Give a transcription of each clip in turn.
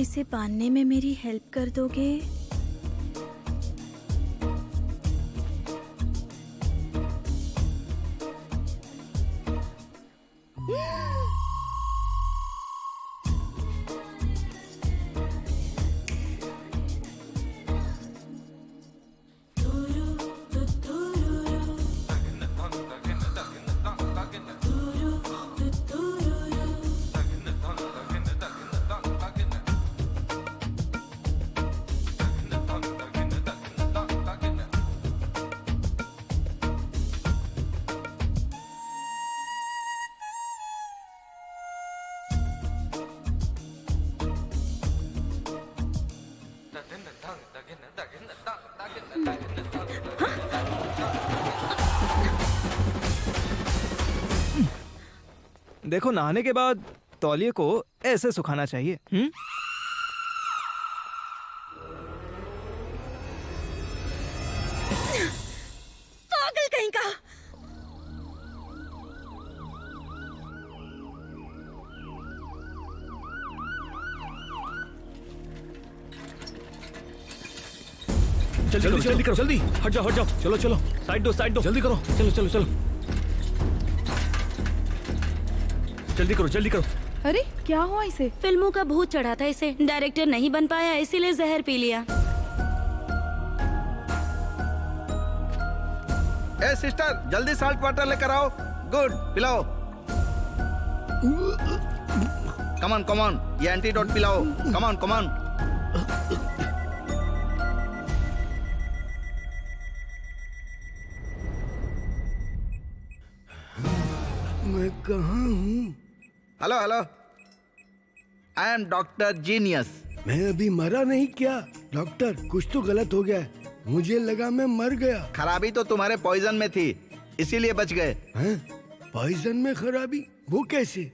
इसे बांधने में मेरी हेल्प कर दोगे? देखो, नहाने के बाद तौलिए को ऐसे सुखाना चाहिए। पागल कहीं का। जल्दी करो, जल्दी हट जाओ। चलो साइड दो, जल्दी करो। चलो जल्दी करो। अरे क्या हुआ इसे? फिल्मों का भूत चढ़ा था इसे। डायरेक्टर नहीं बन पाया, इसीलिए जहर पी लिया। ए सिस्टर, जल्दी साल्ट वाटर लेकर आओ। गुड, पिलाओ। कम ऑन, ये एंटीडोट पिलाओ। Come on. मैं कहाँ हूँ? Hello, I am doctor genius. मैं अभी मरा नहीं क्या? डॉक्टर, कुछ तो गलत हो गया है। मुझे लगा मैं मर गया। खराबी तो तुम्हारे पॉइजन में थी, इसीलिए बच गए। हैं? पॉइजन में खराबी? वो कैसे?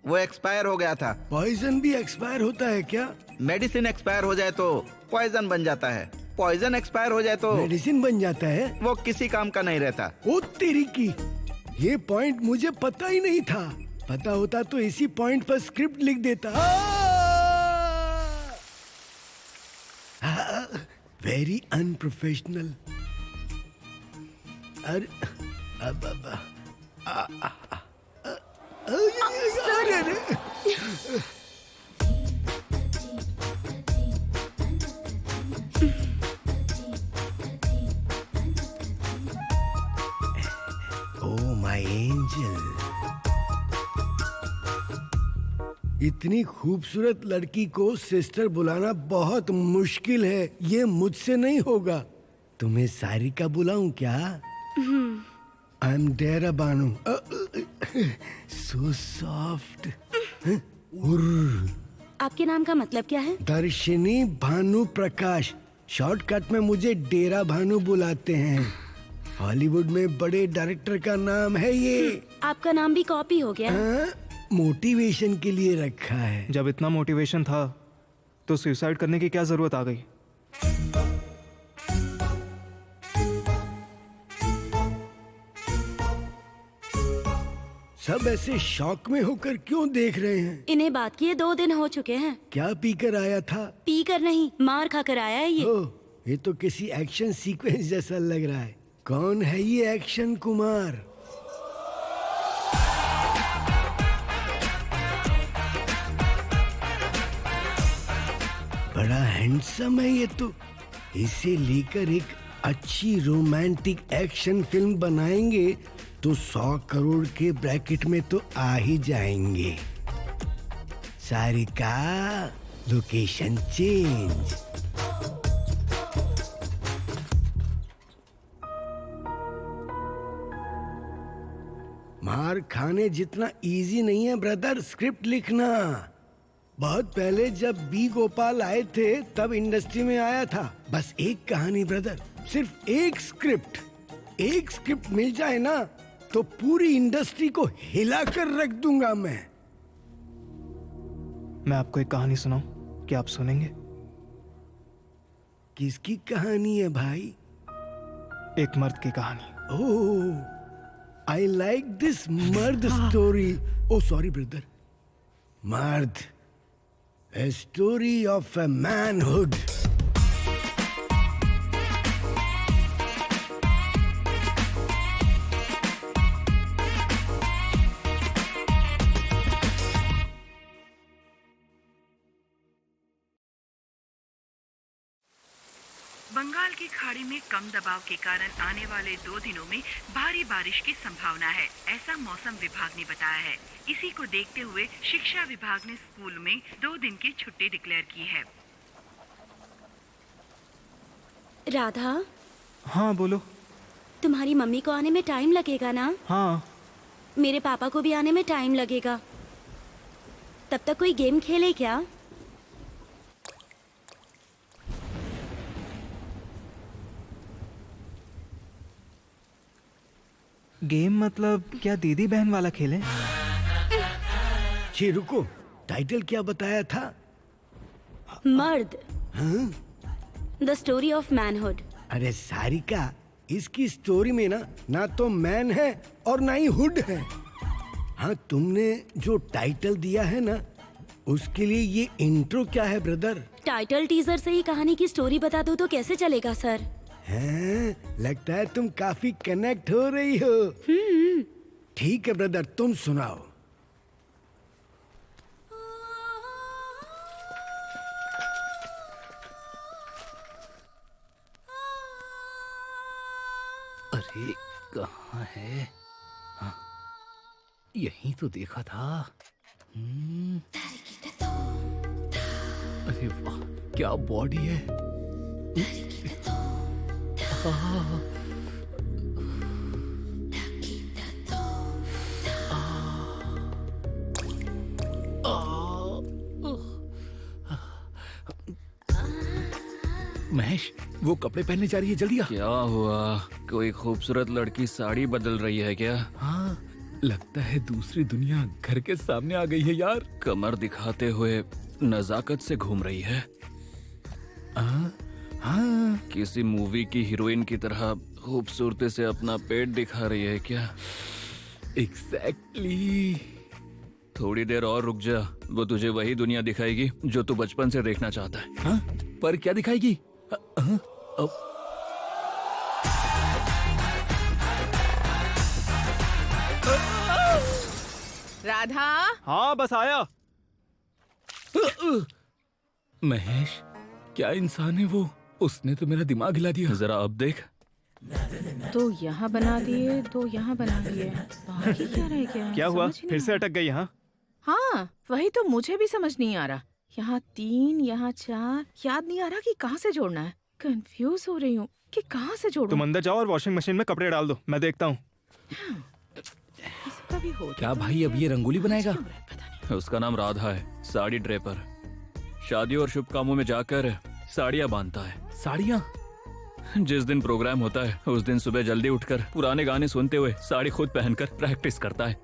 वो एक्सपायर हो गया था। पॉइजन भी एक्सपायर होता है क्या? मेडिसिन एक्सपायर हो जाए तो पॉइजन बन जाता है। पॉइजन एक्सपायर हो जाए तो मेडिसिन बन जाता है? वो किसी काम का नहीं रहता। ओ तेरी की, ये पॉइंट मुझे पता ही नहीं था। पता होता तो इसी पॉइंट पर स्क्रिप्ट लिख देता। Very unprofessional. अरे ओ माय एंजल, इतनी खूबसूरत लड़की को सिस्टर बुलाना बहुत मुश्किल है। ये मुझसे नहीं होगा। तुम्हें सारिका बुलाऊं क्या? I am Dera Banu. So soft. आपके नाम का मतलब क्या है? दर्शिनी भानु प्रकाश। शॉर्टकट में मुझे डेरा भानु बुलाते हैं। हॉलीवुड में बड़े डायरेक्टर का नाम है ये। आपका नाम भी कॉपी हो गया। मोटिवेशन के लिए रखा है। जब इतना मोटिवेशन था तो सुसाइड करने की क्या जरूरत आ गई? सब ऐसे शॉक में होकर क्यों देख रहे हैं? इन्हें बात किए 2 दिन हो चुके हैं। क्या पीकर आया था? पी कर नहीं, मार खाकर आया है ये। ओह, ये तो किसी एक्शन सीक्वेंस जैसा लग रहा है। कौन है ये एक्शन कुमार? बड़ा हैंडसम है ये तो। इसे लेकर एक अच्छी रोमांटिक एक्शन फिल्म बनाएंगे तो 100 करोड़ के ब्रैकेट में तो आ ही जाएंगे। Sarika, location change. मार खाने जितना इजी नहीं है ब्रदर स्क्रिप्ट लिखना। बहुत पहले जब बी गोपाल आए थे तब इंडस्ट्री में आया था। बस एक कहानी ब्रदर, सिर्फ एक स्क्रिप्ट मिल जाए ना तो पूरी इंडस्ट्री को हिलाकर रख दूंगा मैं। मैं आपको एक कहानी सुनाऊं, क्या आप सुनेंगे? किसकी कहानी है भाई? एक मर्द की कहानी। ओह, आई लाइक दिस मर्द स्टोरी। ओ सॉरी ब्रदर, मर्द। A story of a manhood. Bengal की खाड़ी में कम दबाव के कारण आने वाले 2 दिनों में भारी बारिश की संभावना है, ऐसा मौसम विभाग ने बताया है। इसी को देखते हुए शिक्षा विभाग ने स्कूल में 2 दिन की छुट्टी डिक्लेयर की है। राधा, हाँ बोलो। तुम्हारी मम्मी को आने में टाइम लगेगा ना? हाँ। मेरे पापा को भी आने में टाइम लगेगा। तब तक कोई गेम खेले क्या? गेम मतलब क्या दीदी बहन वाला खेलें? जी रुको, टाइटल क्या बताया था? मर्द, हाँ? The story of manhood. अरे सारिका, इसकी स्टोरी में ना तो मैन है और ना ही हुड है। हाँ, तुमने जो टाइटल दिया है ना, उसके लिए ये इंट्रो क्या है ब्रदर? टाइटल टीजर से ही कहानी की स्टोरी बता दो तो कैसे चलेगा सर? हैं? लगता है तुम काफी कनेक्ट हो रही हो। ठीक है ब्रदर, तुम सुनाओ। अरे कहाँ है? हाँ, यहीं तो देखा था। अरे वाह, क्या बॉडी है। महेश, वो कपड़े पहनने जा रही है, जल्दी आ। क्या हुआ? कोई खूबसूरत लड़की साड़ी बदल रही है क्या? हाँ, लगता है दूसरी दुनिया घर के सामने आ गई है यार। कमर दिखाते हुए नजाकत से घूम रही है। हाँ, किसी मूवी की हीरोइन की तरह खूबसूरती से अपना पेट दिखा रही है क्या? एग्जैक्टली। थोड़ी देर और रुक जा, वो तुझे वही दुनिया दिखाएगी जो तू बचपन से देखना चाहता है। हाँ, पर क्या दिखाएगी? राधा, हाँ बस आया। महेश, क्या इंसान है वो? उसने तो मेरा दिमाग हिला दिया। जरा अब देख। तो यहाँ बना दिए, तो यहाँ बना दिए, बाकी क्या रह गया? क्या हुआ? समझ ही फिर नहीं से अटक गई यहाँ? हाँ, वही तो मुझे भी समझ नहीं आ रहा। यहाँ 3, यहाँ 4, याद नहीं आ रहा कि कहाँ से जोड़ना है। कंफ्यूज हो रही हूँ कि कहाँ से जोड़ूं। तुम अंदर जाओ और वॉशिंग मशीन में कपड़े डाल दो, मैं देखता हूँ। इसका भी होता क्या तो भाई, अब ये रंगोली बनाएगा? क्यों है, पता नहीं। उसका नाम राधा है, साड़ी ड्रेपर। शादी और शुभ कामों में जाकर साड़ियाँ बांधता है। साड़ियाँ? जिस दिन प्रोग्राम होता है उस दिन सुबह जल्दी उठकर पुराने गाने सुनते हुए साड़ी खुद पहनकर प्रैक्टिस करता है।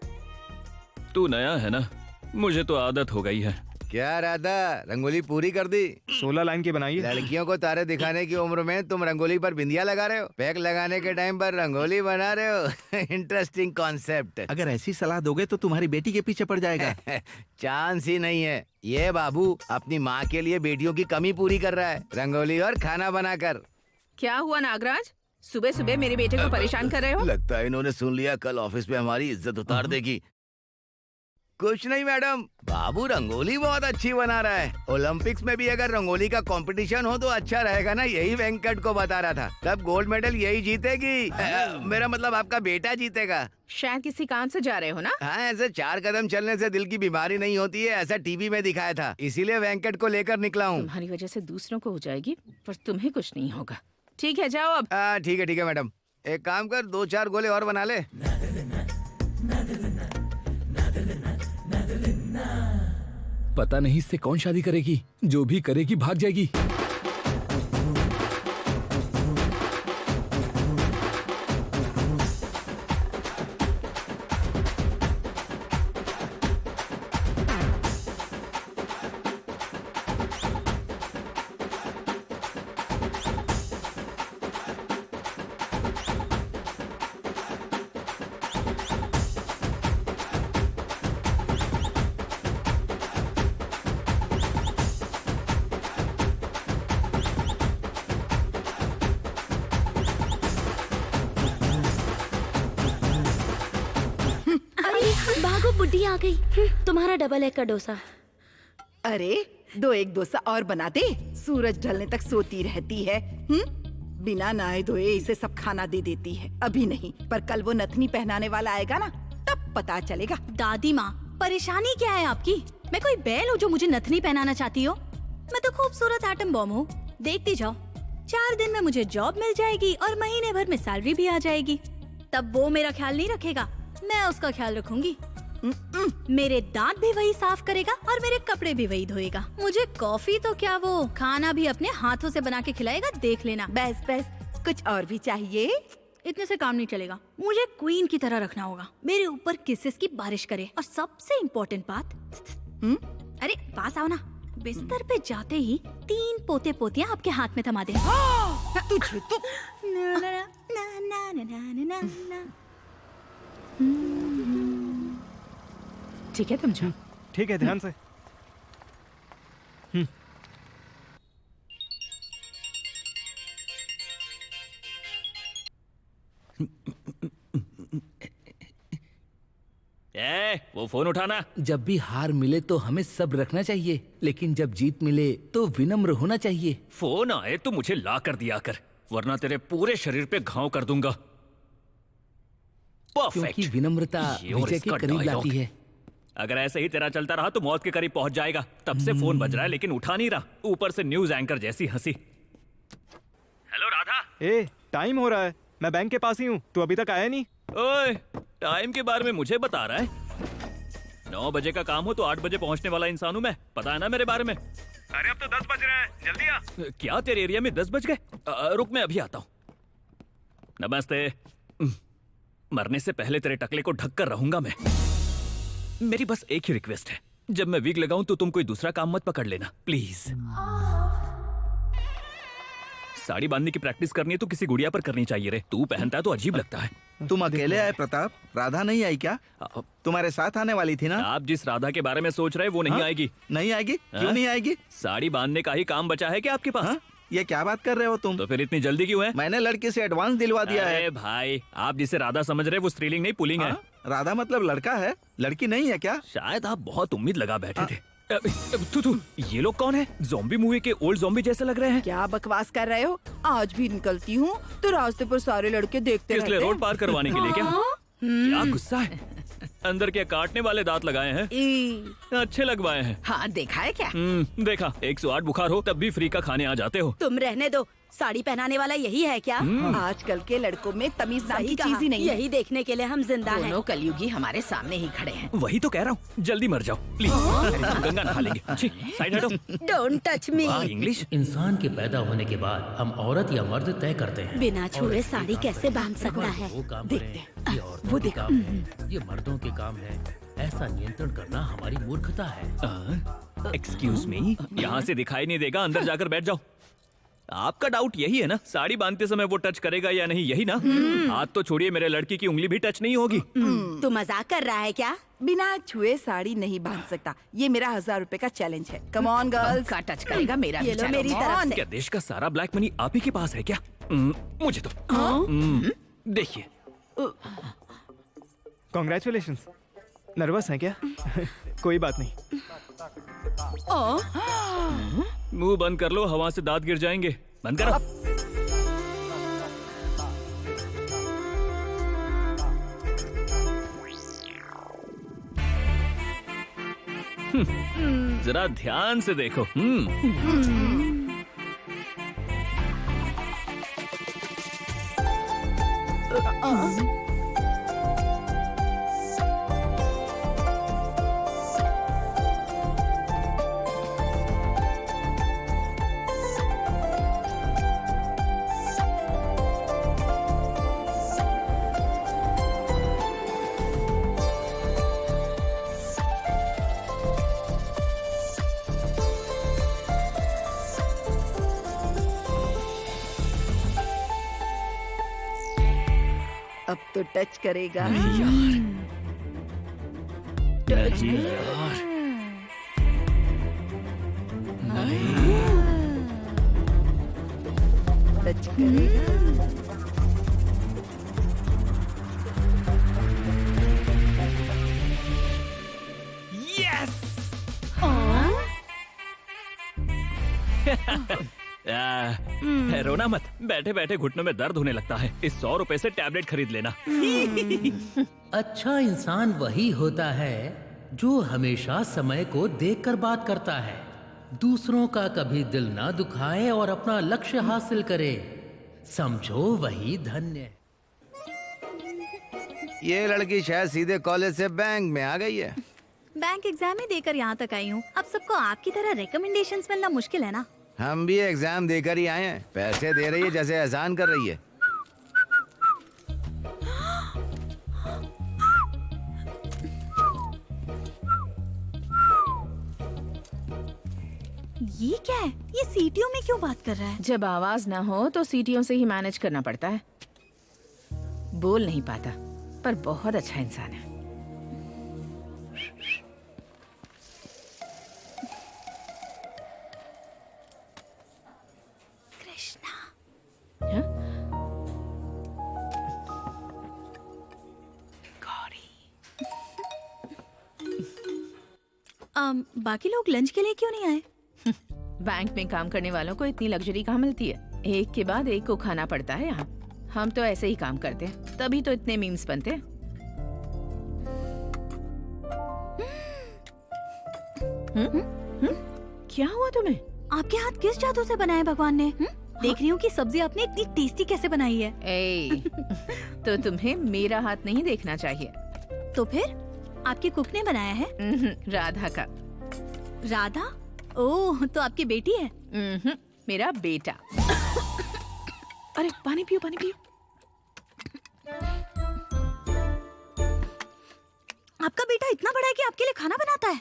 तू नया है ना, मुझे तो आदत हो गई है। क्या राधा, रंगोली पूरी कर दी? 16 लाइन की बनाई है। लड़कियों को तारे दिखाने की उम्र में तुम रंगोली पर बिंदिया लगा रहे हो, पैक लगाने के टाइम पर रंगोली बना रहे हो। Interesting concept. अगर ऐसी सलाह दोगे तो तुम्हारी बेटी के पीछे पड़ जाएगा। चांस ही नहीं है। ये बाबू अपनी माँ के लिए बेटियों की कमी पूरी कर रहा है, रंगोली और खाना बनाकर। क्या हुआ नागराज, सुबह सुबह मेरे बेटे को परेशान कर रहे हो? लगता है इन्होंने सुन लिया, कल ऑफिस में हमारी इज्जत उतार देगी। कुछ नहीं मैडम, बाबू रंगोली बहुत अच्छी बना रहा है। ओलंपिक्स में भी अगर रंगोली का कंपटीशन हो तो अच्छा रहेगा ना, यही वेंकट को बता रहा था। तब गोल्ड मेडल यही जीतेगी। मेरा मतलब आपका बेटा जीतेगा। शायद किसी काम से जा रहे हो ना? हाँ, ऐसे 4 कदम चलने से दिल की बीमारी नहीं होती है, ऐसा टीवी में दिखाया था, इसीलिए वेंकट को लेकर निकला हूँ। तुम्हारी वजह से दूसरों को हो जाएगी, पर तुम्हें कुछ नहीं होगा। ठीक है, जाओ अब। ठीक है मैडम, एक काम कर, 2-4 गोले और बना ले। पता नहीं इससे कौन शादी करेगी, जो भी करेगी भाग जाएगी। वो बुड्ढी आ गई। तुम्हारा डबल एग का डोसा। अरे 2 एग डोसा और बना दे। सूरज ढलने तक सोती रहती है। बिना नहाए धोए इसे सब खाना दे देती है। अभी नहीं, पर कल वो नथनी पहनाने वाला आएगा ना, तब पता चलेगा। दादी माँ, परेशानी क्या है आपकी? मैं कोई बैल हूँ जो मुझे नथनी पहनाना चाहती हो? मैं तो खूबसूरत एटम बॉम्ब हूँ। देखती जाओ, 4 दिन में मुझे जॉब मिल जाएगी और महीने भर में सैलरी भी आ जाएगी। तब वो मेरा ख्याल नहीं रखेगा, मैं उसका ख्याल रखूंगी। मेरे दांत भी वही साफ करेगा और मेरे कपड़े भी वही धोएगा। मुझे कॉफी तो क्या, वो खाना भी अपने हाथों से बना के खिलाएगा, देख लेना। बस बस, कुछ और भी चाहिए? इतने से काम नहीं चलेगा, मुझे क्वीन की तरह रखना होगा। मेरे ऊपर किसेस की बारिश करे। और सबसे इम्पोर्टेंट बात, अरे पास आओ ना। बिस्तर पे जाते ही 3 पोते पोतियां आपके हाथ में थमा दे। तुझे तो ठीक है तुम जाओ। ठीक है, ध्यान से। वो फोन उठाना। जब भी हार मिले तो हमें सब रखना चाहिए, लेकिन जब जीत मिले तो विनम्र होना चाहिए। फोन आए तो मुझे ला कर दिया कर, वरना तेरे पूरे शरीर पे घाव कर दूंगा। परफेक्ट। क्योंकि विनम्रता विजय के करीब लाती है। अगर ऐसे ही तेरा चलता रहा तो मौत के करीब पहुंच जाएगा। तब से फोन बज रहा है लेकिन उठा नहीं रहा, ऊपर से न्यूज एंकर जैसी हंसी। हेलो राधा। ए, टाइम हो रहा है, मैं बैंक के पास ही हूँ, तू अभी तक आया नहीं। ओए, टाइम के बारे में मुझे बता रहा है? 9 बजे का काम हो तो 8 बजे पहुंचने वाला इंसान हूँ मैं, पता है ना मेरे बारे में। अरे अब तो 10 बज रहे हैं, जल्दी आ। क्या तेरे एरिया में 10 बज गए? रुक, मैं अभी आता हूँ। नमस्ते। मरने से पहले तेरे टकले को ढक कर रहूंगा मैं। मेरी बस एक ही रिक्वेस्ट है, जब मैं विग लगाऊं तो तुम कोई दूसरा काम मत पकड़ लेना, प्लीज। साड़ी बांधने की प्रैक्टिस करनी है तो किसी गुड़िया पर करनी चाहिए रे। तू पहनता है तो अजीब लगता है। तुम अकेले आए प्रताप? राधा नहीं आई क्या? तुम्हारे साथ आने वाली थी ना? आप जिस राधा के बारे में सोच रहे हैं वो नहीं आएगी। नहीं आएगी? क्यों नहीं आएगी? साड़ी बांधने का ही काम बचा है क्या आपके पास? ये क्या बात कर रहे हो तुम? तो फिर इतनी जल्दी क्यों है? मैंने लड़के से एडवांस दिलवा दिया है। भाई, आप जिसे राधा समझ रहे हैं वो स्त्रीलिंग नहीं पुल्लिंग है। राधा मतलब लड़का है, लड़की नहीं है क्या? शायद आप बहुत उम्मीद लगा बैठे थे। तू ये लोग कौन है? ज़ॉम्बी मूवी के ओल्ड ज़ॉम्बी जैसे लग रहे हैं। क्या बकवास कर रहे हो? आज भी निकलती हूँ तो रास्ते पर सारे लड़के देखते रहते हैं। रोड पार करवाने के लिए क्या? क्या गुस्सा है? अंदर क्या काटने वाले दांत लगाए हैं? अच्छे लगवाए हैं। हाँ, देखा है क्या? देखा। 108 बुखार हो तब भी फ्री का खाने आ जाते हो। तुम रहने दो, साड़ी पहनाने वाला यही है क्या? आजकल के लड़कों में तमीज नाम की चीज ही नहीं है। यही देखने के लिए हम जिंदा हैं। दोनों कलयुगी हमारे सामने ही खड़े हैं। वही तो कह रहा हूँ, जल्दी मर जाओ प्लीज। गंगा नहा लेंगे। साइड हटो। Don't touch me. इंग्लिश। इंसान के पैदा होने के बाद हम औरत या मर्द तय करते हैं। बिना छुए साड़ी कैसे बांध सकता है? वो काम देखते करें, ये औरतों के काम है, ये मर्दों के काम है। ऐसा नियंत्रण करना हमारी मूर्खता है। एक्सक्यूज मी, यहाँ से दिखाई नहीं देगा, अंदर जाकर बैठ जाओ। आपका डाउट यही है ना, साड़ी बांधते समय वो टच करेगा या नहीं, यही ना? हाथ तो छोड़िए, मेरे लड़की की उंगली भी टच नहीं होगी। तू मजाक कर रहा है क्या? बिना छुए साड़ी नहीं बांध सकता। ये मेरा 1000 रुपए का चैलेंज है। Come on girls. का टच करेगा मेरा ये लो मेरी तरफ से। क्या देश का सारा ब्लैक मनी आप ही के पास है क्या? मुझे तो देखिए। कॉन्ग्रेचुलेशंस। नर्वस हैं क्या? कोई बात नहीं। मुंह बंद कर लो, हवा से दांत गिर जाएंगे। बंद करो। जरा ध्यान से देखो। अब तो टच करेगा। यार, नहीं यार, टच करेगा। रोना मत, बैठे बैठे घुटनों में दर्द होने लगता है। इस 100 रुपए से टैबलेट खरीद लेना। अच्छा इंसान वही होता है जो हमेशा समय को देखकर बात करता है, दूसरों का कभी दिल ना दुखाए और अपना लक्ष्य हासिल करे। समझो वही धन्य। ये लड़की शायद सीधे कॉलेज से बैंक में आ गई है। बैंक एग्जाम ही देकर यहाँ तक आई हूँ। अब सबको आपकी तरह रिकमेंडेशंस मिलना मुश्किल है ना। हम भी एग्जाम देकर ही आए हैं। पैसे दे रही है जैसे एहसान कर रही है। ये क्या है? ये सीटियों में क्यों बात कर रहा है? जब आवाज ना हो तो सीटियों से ही मैनेज करना पड़ता है। बोल नहीं पाता पर बहुत अच्छा इंसान है। कृष्णा। हाँ? बाकी लोग लंच के लिए क्यों नहीं आए? बैंक में काम करने वालों को इतनी लग्जरी कहाँ मिलती है। एक के बाद एक को खाना पड़ता है यहाँ। हम तो ऐसे ही काम करते हैं, तभी तो इतने मीम्स बनते हैं। क्या हुआ तुम्हें? आपके हाथ किस जादू से बनाए भगवान ने? देख रही हूँ कि सब्जी आपने इतनी टेस्टी कैसे बनाई है। तो तुम्हें मेरा हाथ नहीं देखना चाहिए। तो फिर आपके कुक ने बनाया है? राधा का। राधा? ओह, तो आपकी बेटी है? मेरा बेटा। अरे पानी पियो, पानी पियो। आपका बेटा इतना बड़ा है कि आपके लिए खाना बनाता है?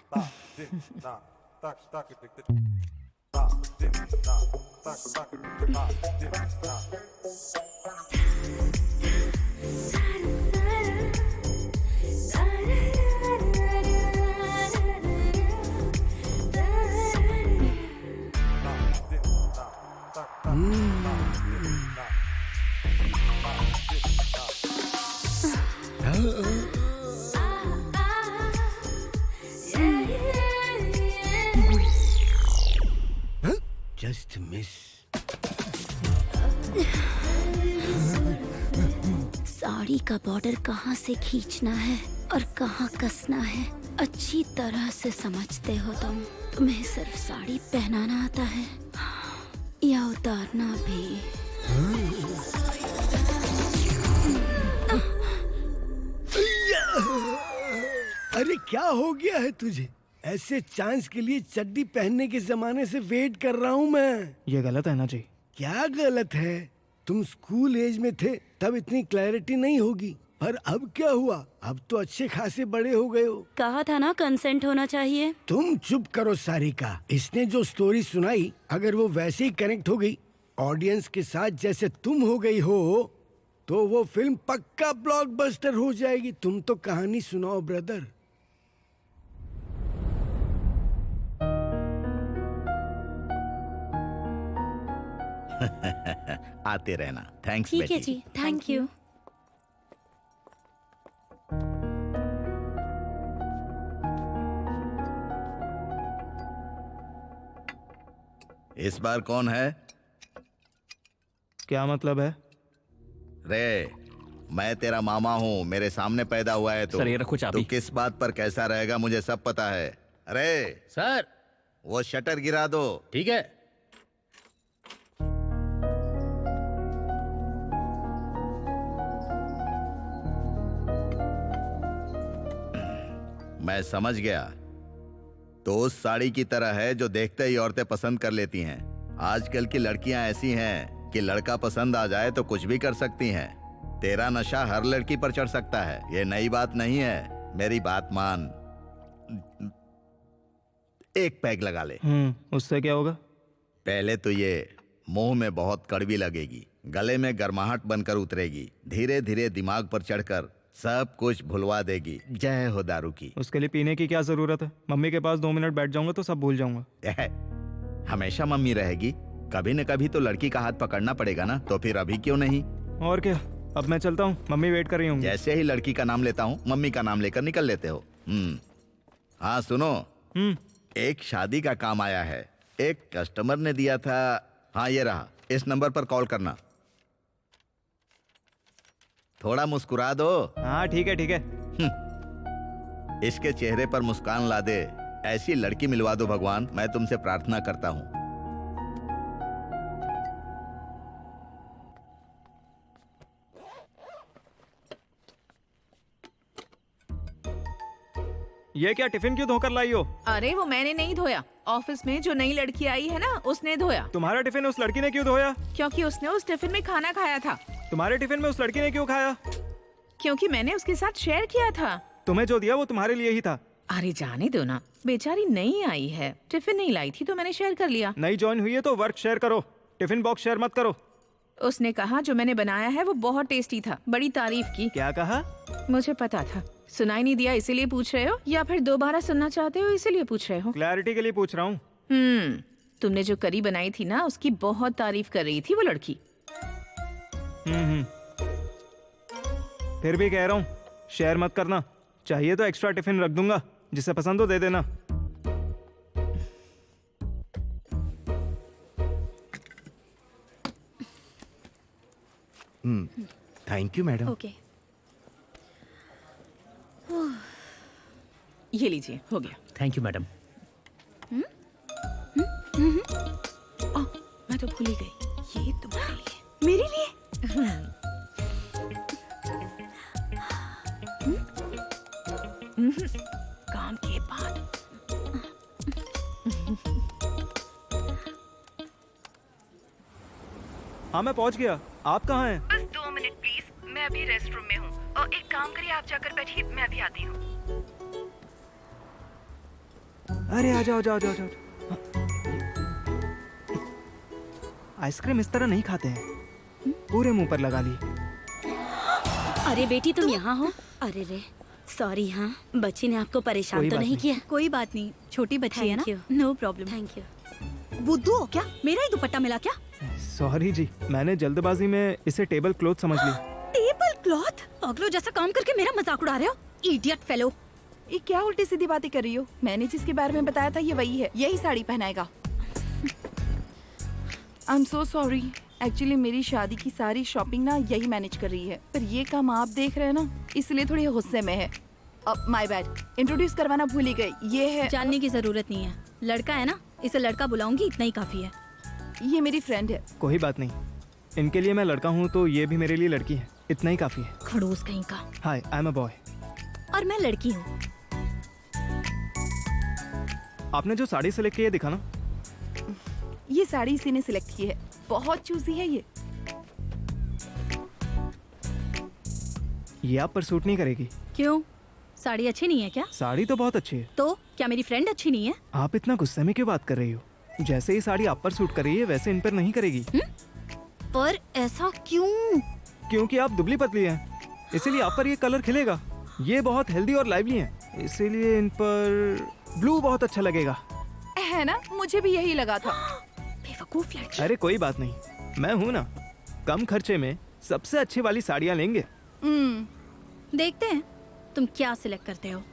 Just miss. साड़ी का बॉर्डर कहाँ से खींचना है और कहाँ कसना है अच्छी तरह से समझते हो तुम। तुम्हें सिर्फ साड़ी पहनाना आता है या उतारना भी? अरे क्या हो गया है तुझे? ऐसे चांस के लिए चड्डी पहनने के जमाने से वेट कर रहा हूँ मैं। ये गलत है ना जी? क्या गलत है? तुम स्कूल एज में थे तब इतनी क्लैरिटी नहीं होगी, पर अब क्या हुआ? अब तो अच्छे खासे बड़े हो गए हो। कहा था ना कंसेंट होना चाहिए। तुम चुप करो सारिका। इसने जो स्टोरी सुनाई, अगर वो वैसे ही कनेक्ट हो गई ऑडियंस के साथ जैसे तुम हो गई हो, तो वो फिल्म पक्का ब्लॉकबस्टर हो जाएगी। तुम तो कहानी सुनाओ ब्रदर। आते रहना। थैंक्स ठीक बेटी। है जी, थैंक यू। इस बार कौन है? क्या मतलब है? रे, मैं तेरा मामा हूँ, मेरे सामने पैदा हुआ है सर, ये रखो चाबी। तो किस बात पर कैसा रहेगा मुझे सब पता है। अरे सर, वो शटर गिरा दो। ठीक है। मैं समझ गया। तो उस साड़ी की तरह है जो देखते ही औरतें पसंद कर लेती हैं। आजकल की लड़कियां ऐसी हैं कि लड़का पसंद आ जाए तो कुछ भी कर सकती हैं। तेरा नशा हर लड़की पर चढ़ सकता है, ये नई बात नहीं है। मेरी बात मान, एक पैग लगा ले। उससे क्या होगा? पहले तो ये मुंह में बहुत कड़वी लगेगी, गले में गर्माहट बनकर उतरेगी, धीरे धीरे दिमाग पर चढ़कर सब कुछ भुलवा देगी। जय हो दारू की। उसके लिए पीने की क्या जरूरत है? मम्मी के पास 2 मिनट बैठ जाऊंगा तो सब भूल जाऊंगा। हमेशा मम्मी रहेगी? कभी न कभी तो लड़की का हाथ पकड़ना पड़ेगा ना, तो फिर अभी क्यों नहीं? और क्या, अब मैं चलता हूँ, मम्मी वेट कर रही होंगी। जैसे ही लड़की का नाम लेता हूँ मम्मी का नाम लेकर निकल लेते हो। हाँ सुनो, एक शादी का काम आया है। एक कस्टमर ने दिया था हाँ ये रहा, इस नंबर पर कॉल करना। थोड़ा मुस्कुरा दो। हाँ ठीक है ठीक है। इसके चेहरे पर मुस्कान ला दे, ऐसी लड़की मिलवा दो भगवान, मैं तुमसे प्रार्थना करता हूँ। ये क्या टिफिन क्यों धोकर लाई हो? अरे वो मैंने नहीं धोया, ऑफिस में जो नई लड़की आई है ना उसने धोया। तुम्हारा टिफिन उस लड़की ने क्यों धोया? क्योंकि उसने उस टिफिन में खाना खाया था। तुम्हारे टिफिन में उस लड़की ने क्यों खाया? क्योंकि मैंने उसके साथ शेयर किया था। तुम्हें जो दिया वो तुम्हारे लिए ही था। अरे जाने दो ना, बेचारी नई आई है, टिफिन नहीं लाई थी तो मैंने शेयर कर लिया। नई ज्वाइन हुई है तो वर्क शेयर करो, टिफिन बॉक्स शेयर मत करो। उसने कहा जो मैंने बनाया है वो बहुत टेस्टी था, बड़ी तारीफ की। क्या कहा? मुझे पता था। सुनाई नहीं दिया इसीलिए पूछ रहे हो, या फिर दोबारा सुनना चाहते हो इसीलिए पूछ रहे हो? क्लैरिटी के लिए पूछ रहा हूँ। तुमने जो करी बनाई थी ना उसकी बहुत तारीफ कर रही थी वो लड़की। फिर भी कह रहा हूँ शेयर मत करना, चाहिए तो एक्स्ट्रा टिफिन रख दूंगा, जिसे पसंद हो दे देना। Thank you madam. ओके। ये लीजिए, हो गया। Thank you madam. मैं तो भूल ही गई, ये तुम्हारे लिए। मेरे लिए? काम के बाद। हाँ मैं पहुँच गया, आप कहाँ हैं? बस 2 मिनट प्लीज, मैं अभी रेस्ट रूम में हूँ। और एक काम करिए, आप जाकर बैठिए, मैं अभी आती हूँ। अरे आ जाओ जाओ जाओ जाओ। आइसक्रीम इस तरह नहीं खाते हैं, पूरे मुंह पर लगा ली। अरे बेटी तुम यहाँ हो? अरे रे सॉरी। हाँ बच्ची ने आपको परेशान कोई तो बात नहीं नहीं। किया? कोई बात नहीं, छोटी बच्ची है ना। Thank no problem. Thank you. बुद्धू हो क्या? मेरा ही दुपट्टा मिला क्या? सॉरी जी, मैंने जल्दबाजी में इसे टेबल क्लॉथ समझ ली। Table cloth? अगलो जैसा काम करके मेरा मजाक उड़ा रहे हो, इडियट फेलो। ये क्या उल्टी सीधी बातें कर रही हो? मैंने जिसके बारे में बताया था ये वही है, यही साड़ी पहनाएगा। I am so sorry, actually मेरी शादी की सारी शॉपिंग ना यही मैनेज कर रही है, पर ये काम आप देख रहे हैं ना इसलिए थोड़ी गुस्से में है। अब माय बैड, इंट्रोड्यूस करवाना भूल ही गई। ये है, जानने की जरूरत नहीं है, लड़का है ना, इसे लड़का बुलाऊंगी, इतना ही काफी है। ये मेरी फ्रेंड है। कोई बात नहीं, इनके लिए मैं लड़का हूँ तो ये भी मेरे लिए लड़की है, इतना ही काफी है। खड़ूस कहीं का। हाय, आई एम अ बॉय। और मैं लड़की हूँ। आपने जो साड़ी सिलेक्ट की है दिखा ना। ये साड़ी इसी ने सिलेक्ट की है, बहुत चूजी है ये आप पर सूट नहीं करेगी। क्यों? साड़ी अच्छी नहीं है क्या? साड़ी तो बहुत अच्छी है। तो क्या मेरी फ्रेंड अच्छी नहीं है? आप इतना गुस्से में क्यों बात कर रही हो? जैसे ही साड़ी आप पर सूट कर रही है वैसे इन पर नहीं करेगी। पर ऐसा क्यों? क्योंकि आप दुबली पतली हैं, इसीलिए आप पर ये कलर खिलेगा। ये बहुत हेल्दी और लाइवली हैं, इसीलिए इन पर ब्लू बहुत अच्छा लगेगा। है ना, मुझे भी यही लगा था। बेवकूफ लड़की। अरे कोई बात नहीं, मैं हूँ ना, कम खर्चे में सबसे अच्छी वाली साड़ियाँ लेंगे। देखते हैं तुम क्या सिलेक्ट करते हो।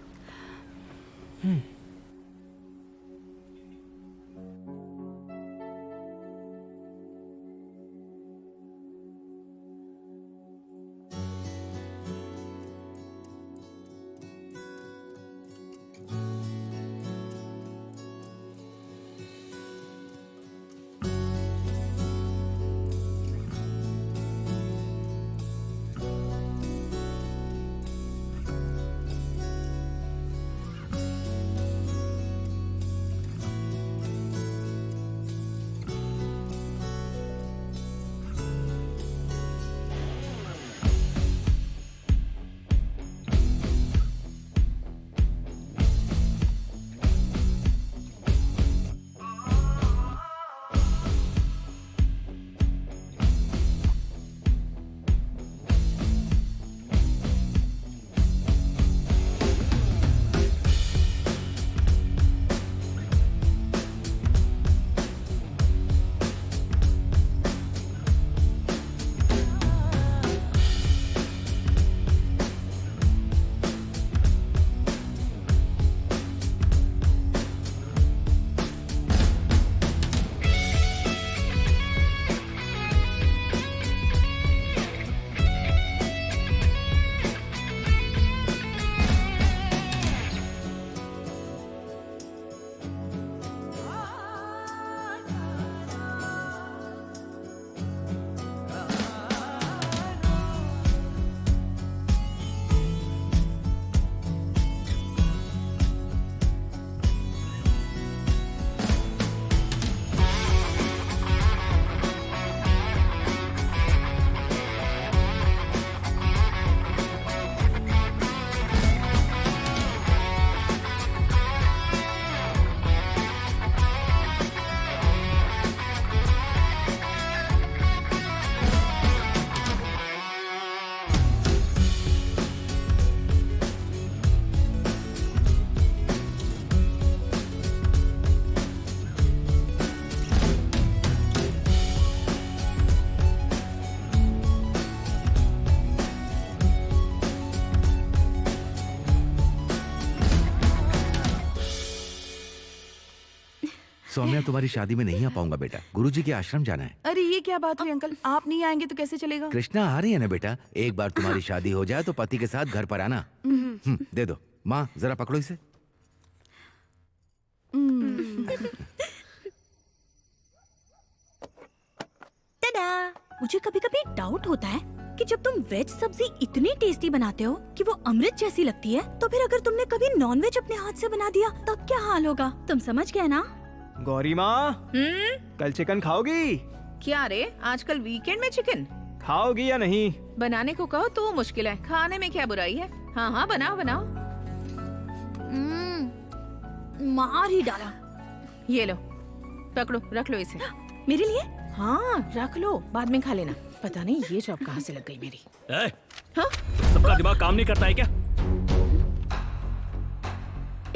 सौम्या तुम्हारी शादी में नहीं आ पाऊंगा बेटा, गुरुजी के आश्रम जाना है। अरे ये क्या बात हुई अंकल, आप नहीं आएंगे तो कैसे चलेगा? कृष्णा आ रही है ना बेटा, एक बार तुम्हारी शादी हो जाए तो पति के साथ घर पर आना। दे दो माँ, जरा पकड़ो इसे। टडा! मुझे कभी कभी डाउट होता है कि जब तुम वेज सब्जी इतनी टेस्टी बनाते हो कि वो अमृत जैसी लगती है, तो फिर अगर तुमने कभी नॉन वेज अपने हाथ से बना दिया तब क्या हाल होगा? तुम समझ गए ना? गौरी माँ, कल चिकन खाओगी? क्या रे, आजकल वीकेंड में चिकन खाओगी या नहीं? बनाने को कहो तो मुश्किल है, खाने में क्या बुराई है? हाँ हाँ बनाओ बनाओ। मार ही डाला। ये लो, पकड़ो, रख लो इसे। मेरे लिए? हाँ रख लो, बाद में खा लेना। पता नहीं ये जॉब कहाँ से लग गई मेरी। हाँ? सबका दिमाग काम नहीं करता है क्या?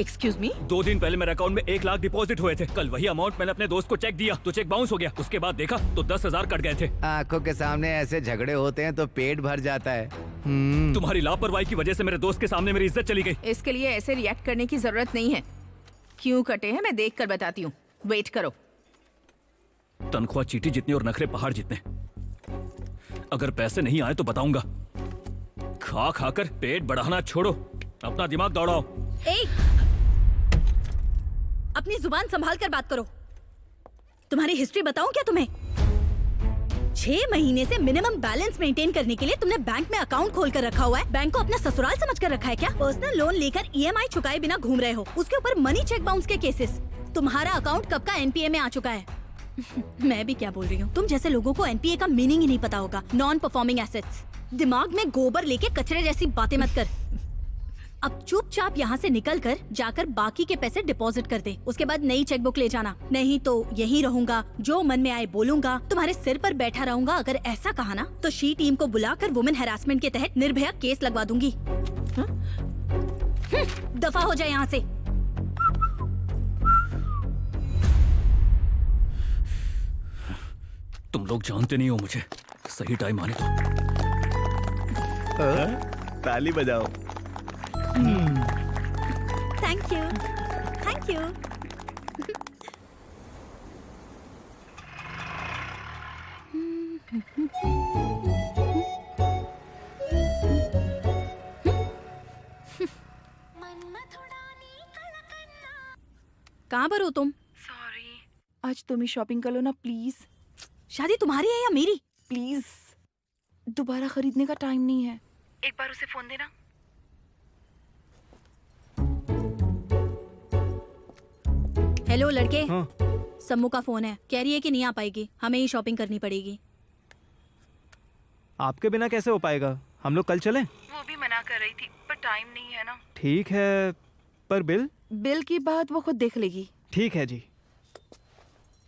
Excuse me? 2 दिन पहले मेरे अकाउंट में 1 लाख डिपॉजिट हुए थे। कल वही अमाउंट मैंने अपने दोस्त को चेक दिया तो चेक बाउंस हो गया। उसके बाद देखा तो 10,000 कट गए थे। आंखों के सामने ऐसे झगड़े होते हैं तो पेट भर जाता है। तुम्हारी लापरवाही की वजह से मेरे दोस्त के सामने मेरी इज्जत चली गई। इसके लिए ऐसे रिएक्ट करने की जरूरत नहीं है। क्यों कटे हैं मैं देख कर बताती हूँ, वेट करो। तनख्वाह चीटी जितनी और नखरे पहाड़ जितने। अगर पैसे नहीं आए तो बताऊंगा। खा खाकर पेट बढ़ाना छोड़ो, अपना दिमाग दौड़ाओ। अपनी जुबान संभाल कर बात करो। तुम्हारी हिस्ट्री बताऊं क्या तुम्हें? 6 महीने से मिनिमम बैलेंस मेंटेन करने के लिए तुमने बैंक में अकाउंट खोल कर रखा हुआ है। बैंक को अपना ससुराल समझ कर रखा है क्या? पर्सनल लोन लेकर EMI चुकाए बिना घूम रहे हो, उसके ऊपर मनी चेक बाउंस के केसेस। तुम्हारा अकाउंट कब का NPA में आ चुका है। मैं भी क्या बोल रही हूँ, तुम जैसे लोगों को NPA का मीनिंग ही नहीं पता होगा। Non performing assets. दिमाग में गोबर लेके कचरे जैसी बातें मत कर। अब चुपचाप यहाँ से निकल कर जाकर बाकी के पैसे डिपॉजिट कर दे। उसके बाद नई चेकबुक ले जाना, नहीं तो यहीं रहूंगा, जो मन में आए बोलूंगा, तुम्हारे सिर पर बैठा रहूंगा। अगर ऐसा कहा ना तो शी टीम को बुलाकर वुमेन हैरासमेंट के तहत निर्भया केस लगवा दूंगी। दफा हो जाए यहाँ से। तुम लोग जानते नहीं हो मुझे, सही टाइम आने दो। ताली बजाओ। Thank you, thank you. कहाँ पर हो तुम? सॉरी, आज तुम ही शॉपिंग कर लो ना प्लीज। शादी तुम्हारी है या मेरी? प्लीज, दोबारा खरीदने का टाइम नहीं है। एक बार उसे फोन देना। हेलो लड़के। हाँ। सम्मू का फोन है, कह रही है कि नहीं आ पाएगी, हमें ही शॉपिंग करनी पड़ेगी। आपके बिना कैसे हो पाएगा? हम लोग कल चलें? वो भी मना कर रही थी पर टाइम नहीं है ना। ठीक है, पर बिल? बिल की बात वो खुद देख लेगी। ठीक है जी।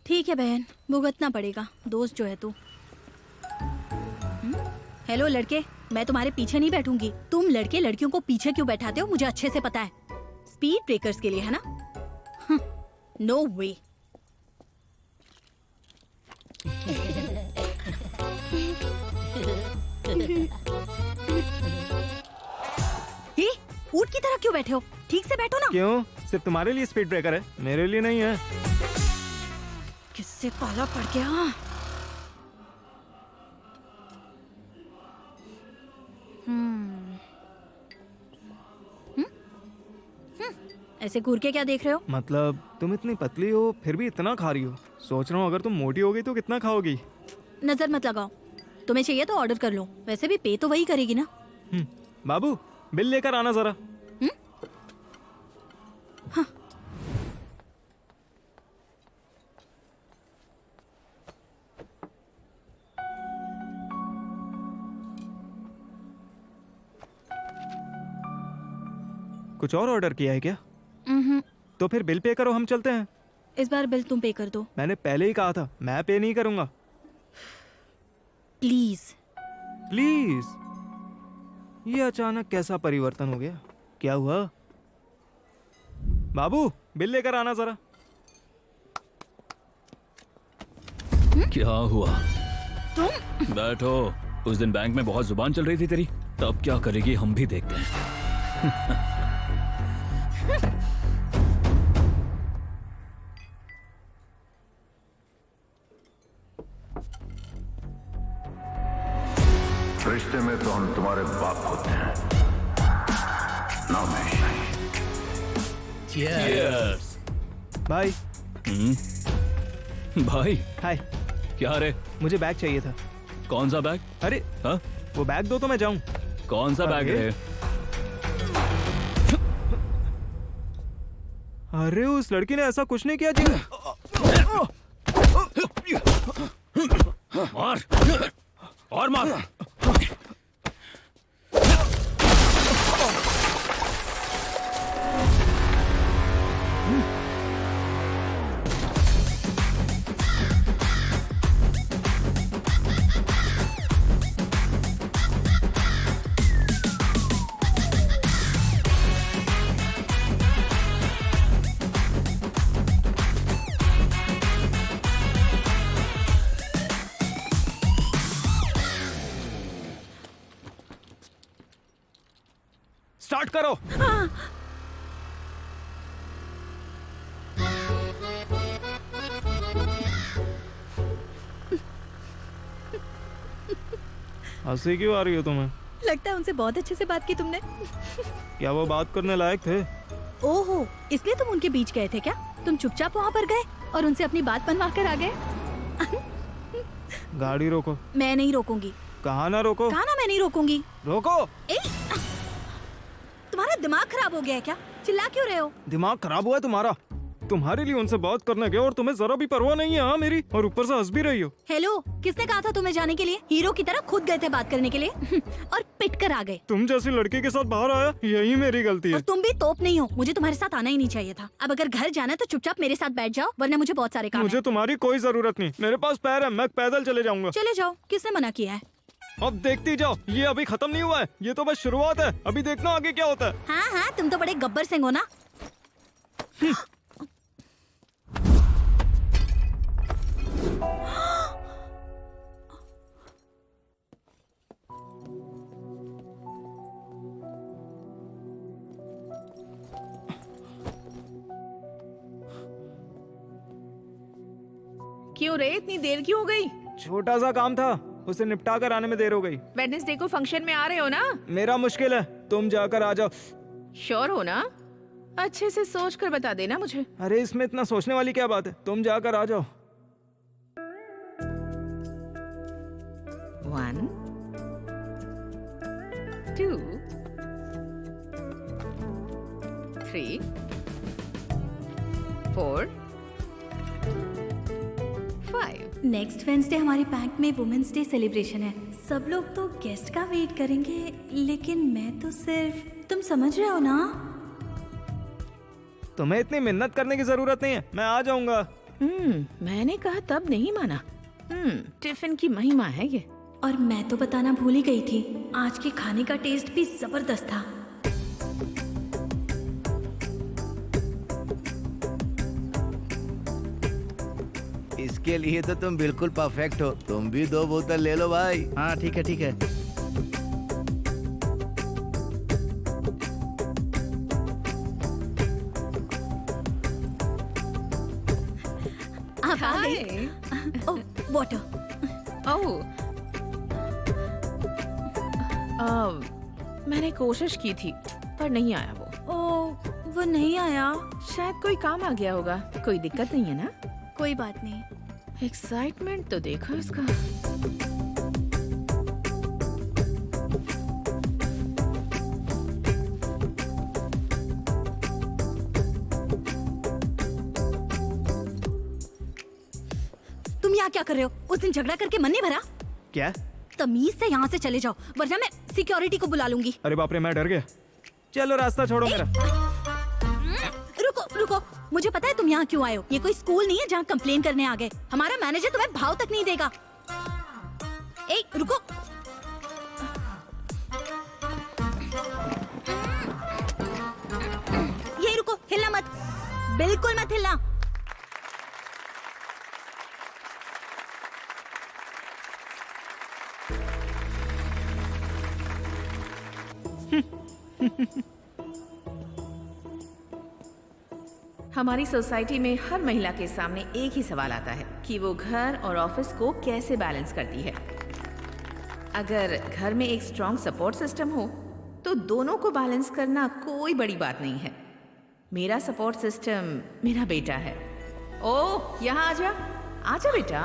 ठीक है बहन, भुगतना पड़ेगा, दोस्त जो है तू। हेलो लड़के, मैं तुम्हारे पीछे नहीं बैठूंगी। तुम लड़के लड़कियों को पीछे क्यों बैठाते हो मुझे अच्छे से पता है। स्पीड ब्रेकर्स के लिए है ना? नो वे। हे, ऊंट की तरह क्यों बैठे हो? ठीक से बैठो ना। क्यों? सिर्फ तुम्हारे लिए स्पीड ब्रेकर है, मेरे लिए नहीं है। किससे पाला पड़ गया? ऐसे घूर के क्या देख रहे हो? मतलब तुम इतनी पतली हो फिर भी इतना खा रही हो। सोच रहा हूँ अगर तुम मोटी हो गई तो कितना खाओगी। नजर मत लगाओ, तुम्हें चाहिए तो ऑर्डर कर लो, वैसे भी पे तो वही करेगी ना। बाबू बिल लेकर आना जरा। हाँ। कुछ और ऑर्डर किया है क्या? तो फिर बिल पे करो, हम चलते हैं। इस बार बिल तुम पे कर दो। मैंने पहले ही कहा था मैं पे नहीं करूंगा। प्लीज। प्लीज? ये अचानक कैसा परिवर्तन हो गया? क्या हुआ? बाबू बिल लेकर आना जरा। क्या हुआ? तुम बैठो। उस दिन बैंक में बहुत जुबान चल रही थी तेरी, तब क्या करेगी हम भी देखते हैं। हम तुम्हारे बाप होते हैं, ना महेश नहीं। Cheers. भाई। भाई हाय। क्या रे? मुझे बैग चाहिए था। कौन सा बैग? अरे हाँ? वो बैग दो तो मैं जाऊं। कौन सा बैग रे? अरे उस लड़की ने ऐसा कुछ नहीं किया जी। मार और मार। स्टार्ट करो। हंसी क्यों आ रही हो तुम्हें? लगता है उनसे बहुत अच्छे से बात की तुमने। क्या वो बात करने लायक थे? ओहो, इसलिए तुम उनके बीच गए थे क्या? तुम चुपचाप वहाँ पर गए और उनसे अपनी बात बनवा कर आ गए। गाड़ी रोको। मैं नहीं रोकूंगी। कहाँ ना रोको? कहाँ ना मैं नहीं रोकूंगी। रोको। तुम्हारा दिमाग खराब हो गया है क्या? चिल्ला क्यों रहे हो? दिमाग खराब हुआ है तुम्हारा? तुम्हारे लिए उनसे बात करने गया और तुम्हें जरा भी परवाह नहीं है। हाँ मेरी, और ऊपर से हंस भी रही हो। हेलो, किसने कहा था तुम्हें जाने के लिए? हीरो की तरह खुद गए थे बात करने के लिए और पिट कर आ गए। तुम जैसी लड़की के साथ बाहर आया, यही मेरी गलती है। और तुम भी तोप नहीं हो, मुझे तुम्हारे साथ आना ही नहीं चाहिए था। अब अगर घर जाना है तो चुपचाप मेरे साथ बैठ जाओ, वरना मुझे बहुत सारे काम मुझे तुम्हारी कोई जरूरत नहीं। मेरे पास पैर है, मैं पैदल चले जाऊंगा। चले जाओ, किसने मना किया है? अब देखती जाओ, ये अभी खत्म नहीं हुआ है, ये तो बस शुरुआत है। अभी देखना आगे क्या होता है। हाँ हाँ, तुम तो बड़े गब्बर सिंह हो ना। क्यों रे, इतनी देर क्यों हो गई? छोटा सा काम था, उसे निपटा कर आने में देर हो गई। वेडनेसडे को फंक्शन में आ रहे हो ना? मेरा मुश्किल है, तुम जाकर आ जाओ। श्योर हो ना? अच्छे से सोच कर बता देना मुझे। अरे इसमें इतना सोचने वाली क्या बात है, तुम जाकर आ जाओ। 1 2 3 4 5। नेक्स्ट वेडनेसडे हमारे बैंक में वुमेन्स डे सेलिब्रेशन है। सब लोग तो गेस्ट का वेट करेंगे, लेकिन मैं तो सिर्फ, तुम समझ रहे हो ना? तुम्हें इतनी मेहनत करने की जरूरत नहीं है, मैं आ जाऊंगा। मैंने कहा तब नहीं माना। टिफिन की महिमा है ये। और मैं तो बताना भूल ही गई थी, आज के खाने का टेस्ट भी जबरदस्त था। इसके लिए तो तुम बिल्कुल परफेक्ट हो। तुम भी 2 बोतल ले लो भाई। हाँ ठीक है ठीक है। आप आ गई? ओह, वाटर। मैंने कोशिश की थी पर नहीं आया वो। ओह, वो नहीं आया। शायद कोई काम आ गया होगा। कोई दिक्कत नहीं है ना? कोई बात नहीं। एक्साइटमेंट तो देखो इसका। तुम यहाँ क्या कर रहे हो? उस दिन झगड़ा करके मन नहीं भरा? क्या? तमीज से यहाँ से चले जाओ, वरना मैं सिक्योरिटी को बुला लूंगी। अरे बाप रे, मैं डर गया। चलो रास्ता छोड़ो मेरा। रुको रुको, मुझे पता है तुम यहाँ क्यों आए हो। ये कोई स्कूल नहीं है जहाँ कंप्लेन करने आ गए। हमारा मैनेजर तुम्हें भाव तक नहीं देगा। ए, रुको। यही रुको, हिलना मत, बिल्कुल मत हिलना। हमारी सोसाइटी में हर महिला के सामने एक ही सवाल आता है कि वो घर और ऑफिस को कैसे बैलेंस करती है। अगर घर में एक स्ट्रॉन्ग सपोर्ट सिस्टम हो तो दोनों को बैलेंस करना कोई बड़ी बात नहीं है। मेरा सपोर्ट सिस्टम मेरा बेटा है। ओ, यहाँ आजा, आजा बेटा।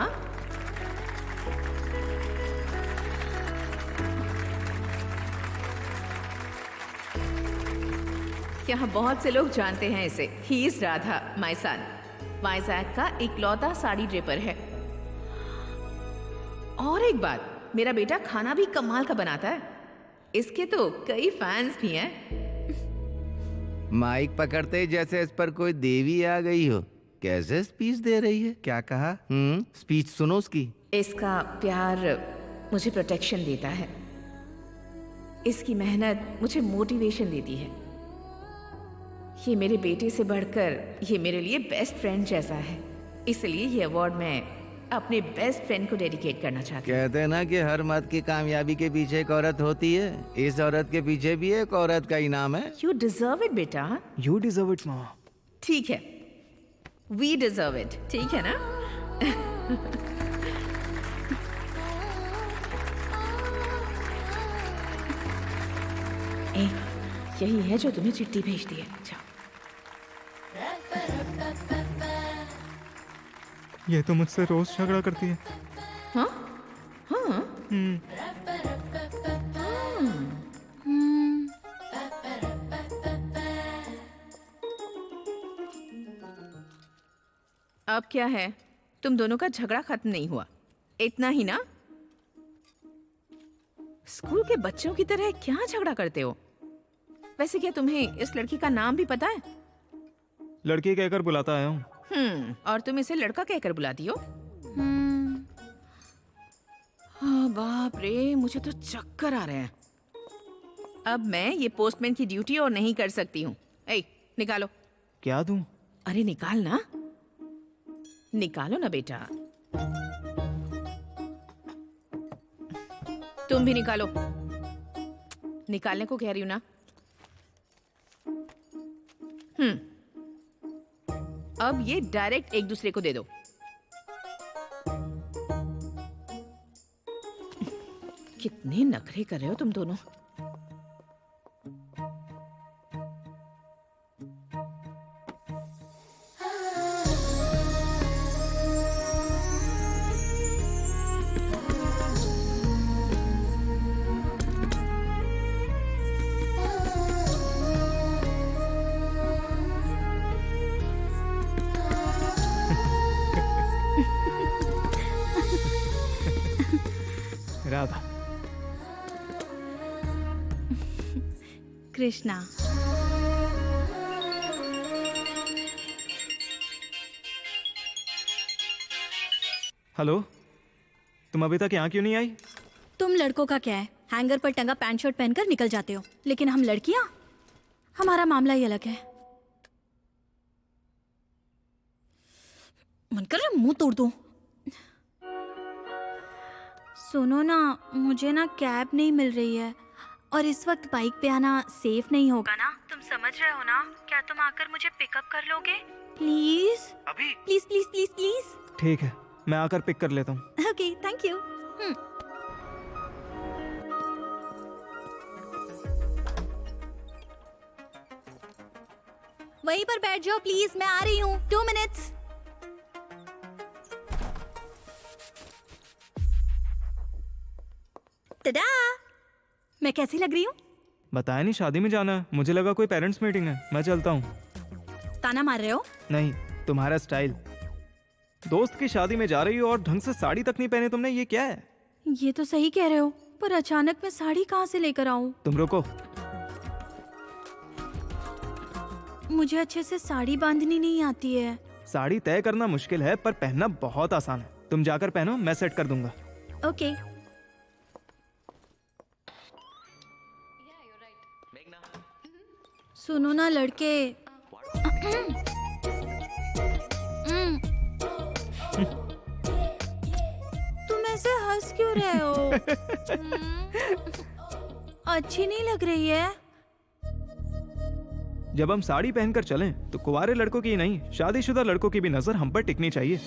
यहाँ बहुत से लोग जानते हैं इसे। He is Radha, my son. Vizag का इकलौता साड़ी ड्रेपर है। और एक बात, मेरा बेटा खाना भी कमाल का बनाता है। इसके तो कई फैंस भी हैं। माइक पकड़ते जैसे इस पर कोई देवी आ गई हो। कैसे स्पीच दे रही है? क्या कहा? स्पीच सुनो उसकी। इसका प्यार मुझे प्रोटेक्शन देता है। इसकी मेहनत मुझे मोटिवेशन देती है। ये मेरे बेटे से बढ़कर ये मेरे लिए बेस्ट फ्रेंड जैसा है। इसलिए ये अवार्ड मैं अपने बेस्ट फ्रेंड को डेडिकेट करना चाहती हूँ। कहते हैं ना कि हर मर्द की कामयाबी के पीछे एक औरत होती है। इस औरत के पीछे भी एक औरत का इनाम है। You deserve it, बेटा। You deserve it, माँ। ठीक है, we deserve it। ठीक है ना? ए, यही है जो तुम्हें चिट्ठी भेज दी है। जाओ। ये तो मुझसे रोज झगड़ा करती है। हाँ? हाँ? अब क्या है? तुम दोनों का झगड़ा खत्म नहीं हुआ, इतना ही ना? स्कूल के बच्चों की तरह क्या झगड़ा करते हो? वैसे क्या तुम्हें इस लड़की का नाम भी पता है? लड़की कहकर बुलाता आया हूँ। और तुम इसे लड़का कहकर बुलाती हो? हाँ, बाप रे, मुझे तो चक्कर आ रहे हैं। अब मैं ये पोस्टमैन की ड्यूटी और नहीं कर सकती हूँ। ए, निकालो। क्या दूं? अरे निकाल ना, निकालो ना बेटा। तुम भी निकालो। निकालने को कह रही हूँ ना। अब ये डायरेक्ट एक दूसरे को दे दो। कितने नखरे कर रहे हो तुम दोनों। राधा। कृष्णा। हेलो, तुम अभी तक यहाँ क्यों नहीं आई? तुम लड़कों का क्या है, हैंगर पर टंगा पैंट शर्ट पहनकर निकल जाते हो, लेकिन हम लड़कियां, हमारा मामला ही अलग है। मन कर रहा मुंह तोड़ दूं। सुनो ना, मुझे ना कैब नहीं मिल रही है और इस वक्त बाइक पे आना सेफ नहीं होगा ना। तुम समझ रहे हो ना? क्या तुम आकर मुझे पिकअप कर लोगे प्लीज? अभी? Please please please please. ठीक है, मैं आकर पिक कर लेता हूँ। Okay, thank you. वहीं पर बैठ जाओ प्लीज, मैं आ रही हूँ। 2 मिनट्स। टडा! मैं कैसी लग रही हूँ? बताया नहीं, शादी में जाना है। मुझे लगा कोई पेरेंट्स मीटिंग है। मैं चलता हूँ। ताना मार रहे हो? नहीं, तुम्हारा स्टाइल। दोस्त की शादी में जा रही हो और ढंग से साड़ी तक नहीं पहने तुमने, ये क्या है? ये तो सही कह रहे हो, पर अचानक मैं साड़ी कहाँ से लेकर आऊँ? तुम रुको। मुझे अच्छे से साड़ी बांधनी नहीं आती है। साड़ी तय करना मुश्किल है पर पहनना बहुत आसान है। तुम जाकर पहनो, मैं सेट कर दूंगा। ओके। सुनो ना लड़के, तुम ऐसे हंस क्यों रहे हो? अच्छी नहीं लग रही है। जब हम साड़ी पहनकर चलें तो कुंवारे लड़कों की नहीं, शादीशुदा लड़कों की भी नजर हम पर टिकनी चाहिए।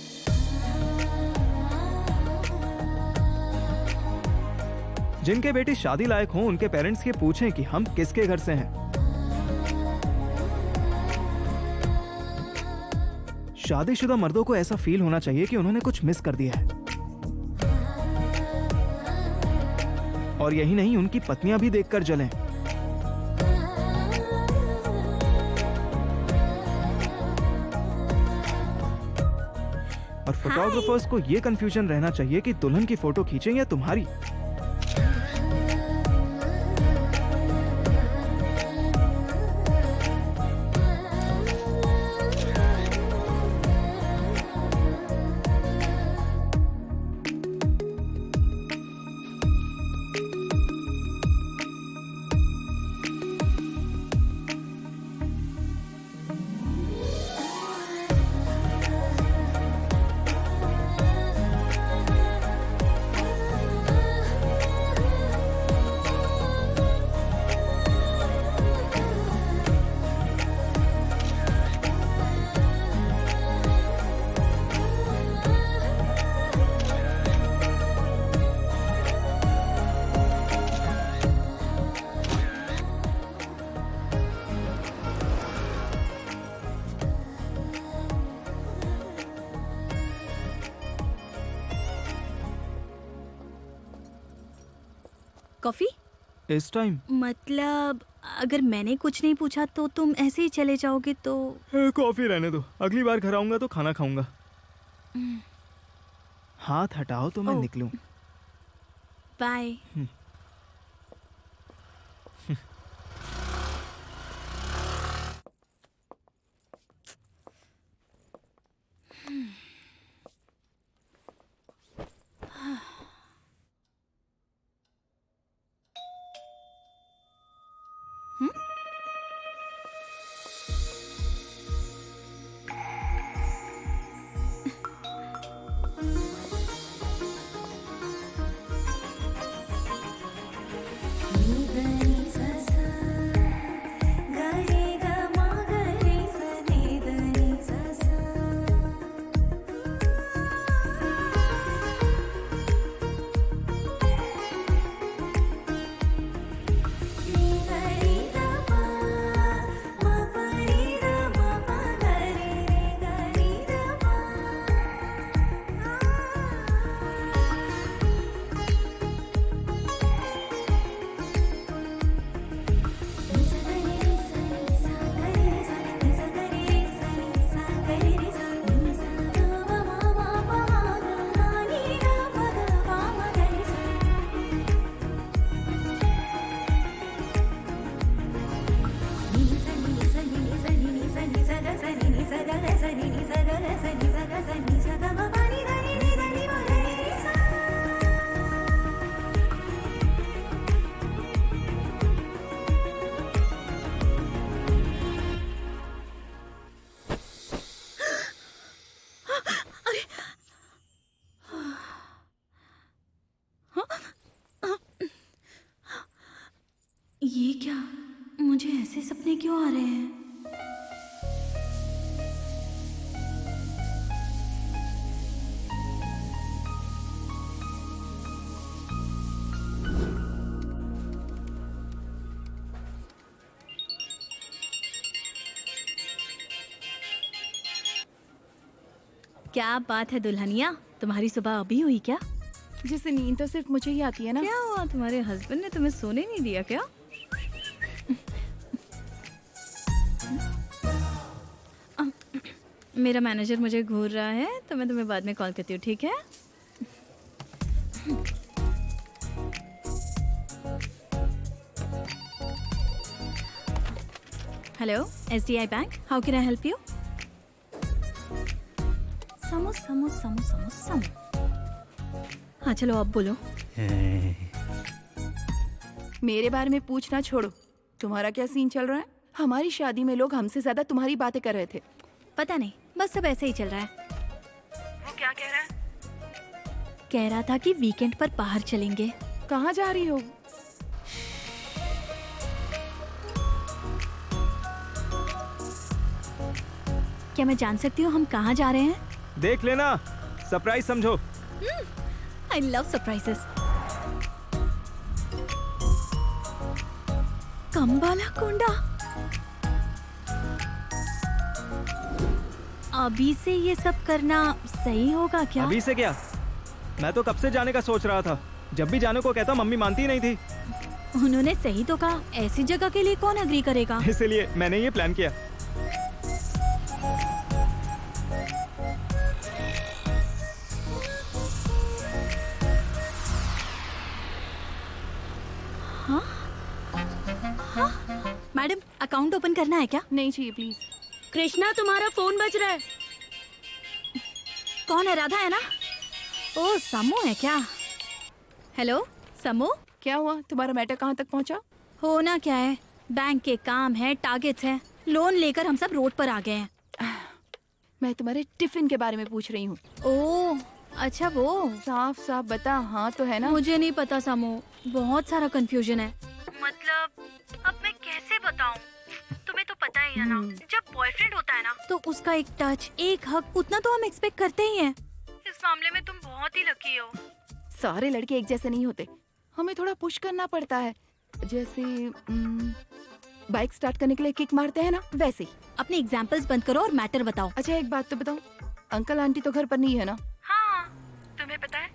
जिनके बेटी शादी लायक हो उनके पेरेंट्स के पूछें कि हम किसके घर से हैं। शादीशुदा मर्दों को ऐसा फील होना चाहिए कि उन्होंने कुछ मिस कर दिया है। और यही नहीं, उनकी पत्नियां भी देखकर जलें। और फोटोग्राफर्स को ये कंफ्यूजन रहना चाहिए कि दुल्हन की फोटो खींचें या तुम्हारी। कॉफी? इस टाइम? मतलब अगर मैंने कुछ नहीं पूछा तो तुम ऐसे ही चले जाओगे तो? कॉफी रहने दो, अगली बार घर आऊंगा तो खाना खाऊंगा। हाथ हटाओ तो मैं निकलूं। बाय। ये क्या? मुझे ऐसे सपने क्यों आ रहे हैं? क्या बात है दुल्हनिया, तुम्हारी सुबह अभी हुई क्या? जैसे नींद तो सिर्फ मुझे ही आती है ना। क्या हुआ, तुम्हारे हस्बैंड ने तुम्हें सोने नहीं दिया क्या? मेरा मैनेजर मुझे घूर रहा है तो मैं तुम्हें बाद में कॉल करती हूँ, ठीक है? Hello, SDI bank, how can I help you? समो समो समो समो समो। हाँ चलो अब बोलो। मेरे बारे में पूछना छोड़ो, तुम्हारा क्या सीन चल रहा है? हमारी शादी में लोग हमसे ज्यादा तुम्हारी बातें कर रहे थे। पता नहीं, बस सब ऐसे ही चल रहा है। वो क्या कह रहा है? कह रहा था कि वीकेंड पर बाहर चलेंगे। कहाँ जा रही हो? क्या मैं जान सकती हूँ हम कहाँ जा रहे हैं? देख लेना, सरप्राइज समझो। I love surprises. कंबाला कोंडा। अभी से ये सब करना सही होगा क्या? अभी से क्या? मैं तो कब से जाने का सोच रहा था। जब भी जाने को कहता मम्मी मानती ही नहीं थी। उन्होंने सही तो कहा, ऐसी जगह के लिए कौन अग्री करेगा? इसलिए मैंने ये प्लान किया। मैडम, अकाउंट ओपन करना है क्या? नहीं चाहिए प्लीज। कृष्णा, तुम्हारा फोन बज रहा है। कौन है? राधा है ना? ओ, समू है क्या? हेलो समू, क्या हुआ? तुम्हारा मैटर कहाँ तक पहुँचा? होना क्या है, बैंक के काम है, टारगेट्स है, लोन लेकर हम सब रोड पर आ गए हैं। मैं तुम्हारे टिफिन के बारे में पूछ रही हूँ। ओ अच्छा, वो साफ साफ बता, हाँ तो है ना? मुझे नहीं पता समू, बहुत सारा कंफ्यूजन है। मतलब अब मैं कैसे बताऊं? तुम्हें तो पता ही है ना, जब बॉयफ्रेंड होता है ना तो उसका एक टच, एक हक, उतना तो हम एक्सपेक्ट करते ही हैं। इस मामले में तुम बहुत ही लकी हो। सारे लड़के एक जैसे नहीं होते, हमें थोड़ा पुश करना पड़ता है। जैसे बाइक स्टार्ट करने के लिए किक मारते हैं ना, वैसे ही। अपने एग्जाम्पल्स बंद करो और मैटर बताओ। अच्छा एक बात तो बताओ, अंकल आंटी तो घर पर नहीं है ना? हाँ, तुम्हें पता है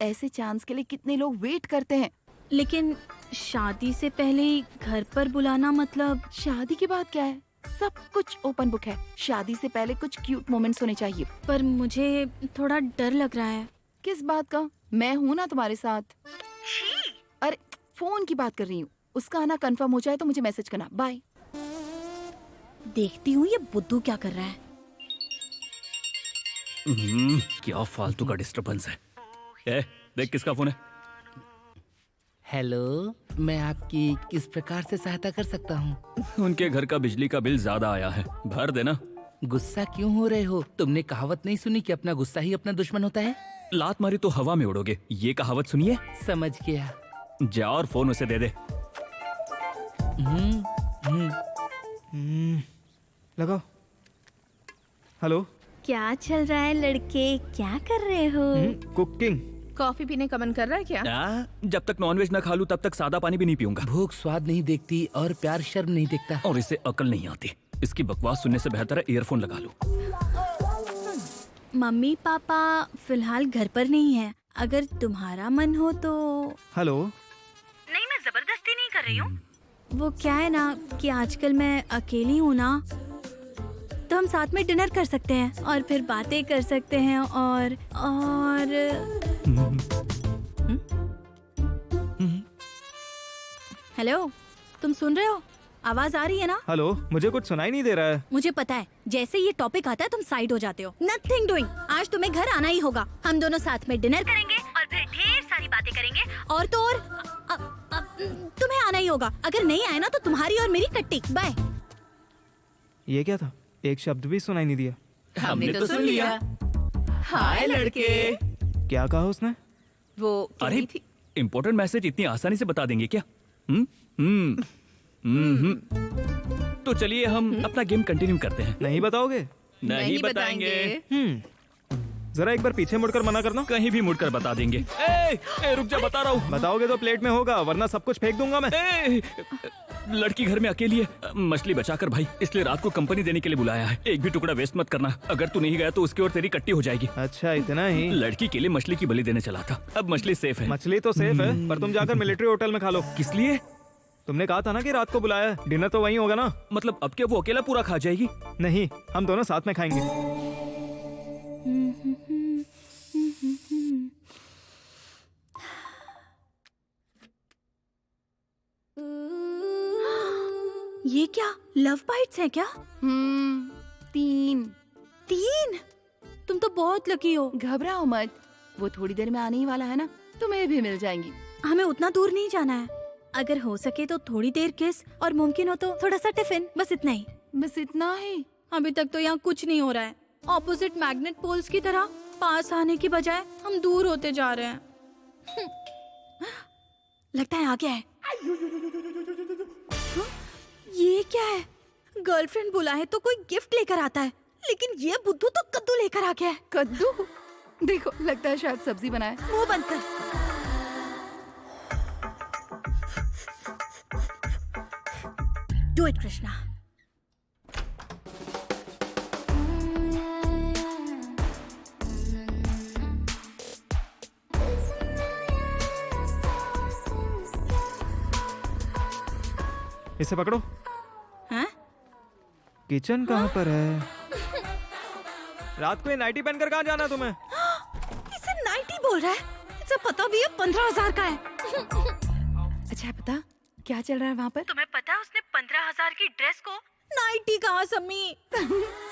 ऐसे चांस के लिए कितने लोग वेट करते हैं। लेकिन शादी से पहले ही घर पर बुलाना, मतलब शादी की बात क्या है, सब कुछ ओपन बुक है। शादी से पहले कुछ क्यूट मोमेंट्स होने चाहिए। पर मुझे थोड़ा डर लग रहा है। किस बात का? मैं हूँ ना तुम्हारे साथ। अरे फोन की बात कर रही हूँ। उसका आना कंफर्म हो जाए तो मुझे मैसेज करना। बाय। देखती हूँ ये बुद्धू क्या कर रहा है। क्या फालतू का डिस्टरबेंस है। ए, देख किसका फोन है। हेलो, मैं आपकी किस प्रकार से सहायता कर सकता हूँ? उनके घर का बिजली का बिल ज्यादा आया है, भर देना। गुस्सा क्यों हो रहे हो? तुमने कहावत नहीं सुनी कि अपना गुस्सा ही अपना दुश्मन होता है? लात मारी तो हवा में उड़ोगे, ये कहावत सुनिए। समझ गया। जा और फोन उसे दे दे। लगाओ। हेलो, क्या चल रहा है लड़के, क्या कर रहे हो? कुकिंग। कॉफी पीने का मन कर रहा है क्या? जब तक नॉनवेज न खा लूं तब तक सादा पानी भी नहीं पीऊंगा। भूख स्वाद नहीं देखती और प्यार शर्म नहीं देखता। और इसे अकल नहीं आती। इसकी बकवास सुनने से बेहतर है ईयरफोन लगा लूं। मम्मी पापा फिलहाल घर पर नहीं है, अगर तुम्हारा मन हो तो। हेलो। नहीं, मैं जबरदस्ती नहीं कर रही हूँ। वो क्या है ना कि आजकल मैं अकेली हूँ ना, तो हम साथ में डिनर कर सकते हैं और फिर बातें कर सकते हैं और हेलो, तुम सुन रहे हो? आवाज आ रही है ना? हेलो, मुझे कुछ सुनाई नहीं दे रहा है। मुझे पता है, जैसे ये टॉपिक आता है तुम साइड हो जाते हो। Nothing doing. आज तुम्हें घर आना ही होगा, हम दोनों साथ में डिनर करेंगे और फिर ढेर सारी बातें करेंगे। और तो और तुम्हें आना ही होगा, अगर नहीं आए ना तो तुम्हारी और मेरी कट्टी। बाय। ये क्या था? एक शब्द भी सुनाई नहीं दिया। हमने तो सुन लिया। हाय लड़के। क्या कहा उसने? वो अरे इम्पोर्टेंट मैसेज इतनी आसानी से बता देंगे क्या? तो चलिए हम अपना गेम कंटिन्यू करते हैं। नहीं बताओगे? नहीं बताएंगे। जरा एक बार पीछे मुड़कर मना करना। कहीं भी मुड़कर बता देंगे। ए, रुक जा, बता रहा हूँ। बताओगे तो प्लेट में होगा, वरना सब कुछ फेंक दूंगा मैं। लड़की घर में अकेली है, मछली बचाकर भाई, इसलिए रात को कंपनी देने के लिए बुलाया है। एक भी टुकड़ा वेस्ट मत करना, अगर तू नहीं गया तो उसकी और तेरी कट्टी हो जाएगी। अच्छा, इतना ही? लड़की के लिए मछली की बलि देने चला था, अब मछली सेफ है। मछली तो सेफ है, पर तुम जाकर मिलिट्री होटल में खा लो। किस लिए? तुमने कहा था ना कि रात को बुलाया है, डिनर तो वहीं होगा ना। मतलब अब क्या वो अकेला पूरा खा जाएगी? नहीं, हम दोनों साथ में खाएंगे। ये क्या लव बाइट्स है क्या? 3। तुम तो बहुत लकी हो। घबराओ मत, वो थोड़ी देर में आने ही वाला है ना, तुम्हें भी मिल जाएंगी। हमें उतना दूर नहीं जाना है, अगर हो सके तो थोड़ी देर किस और मुमकिन हो तो थोड़ा सा टिफिन, बस इतना ही। बस इतना ही? अभी तक तो यहाँ कुछ नहीं हो रहा है। ऑपोजिट मैग्नेट पोल्स की तरह पास आने की बजाय हम दूर होते जा रहे हैं। लगता है आ गया है। ये क्या है? गर्लफ्रेंड बुलाए तो कोई गिफ्ट लेकर आता है, लेकिन ये बुद्धू तो कद्दू लेकर आ गया है। कद्दू? देखो, लगता है शायद सब्जी बनाए। मुंह बंद कर। Do it Krishna. इसे पकड़ो। हैं? किचन कहाँ पर है? रात को ये नाइटी पहनकर कहाँ जाना है तुम्हें? इसे नाइटी बोल रहा है? इसे पता भी है 15,000 का है। अच्छा बता क्या चल रहा है वहाँ पर? तुम्हें पता है उसने 15,000 की ड्रेस को नाइटी कहाँ सम्मी?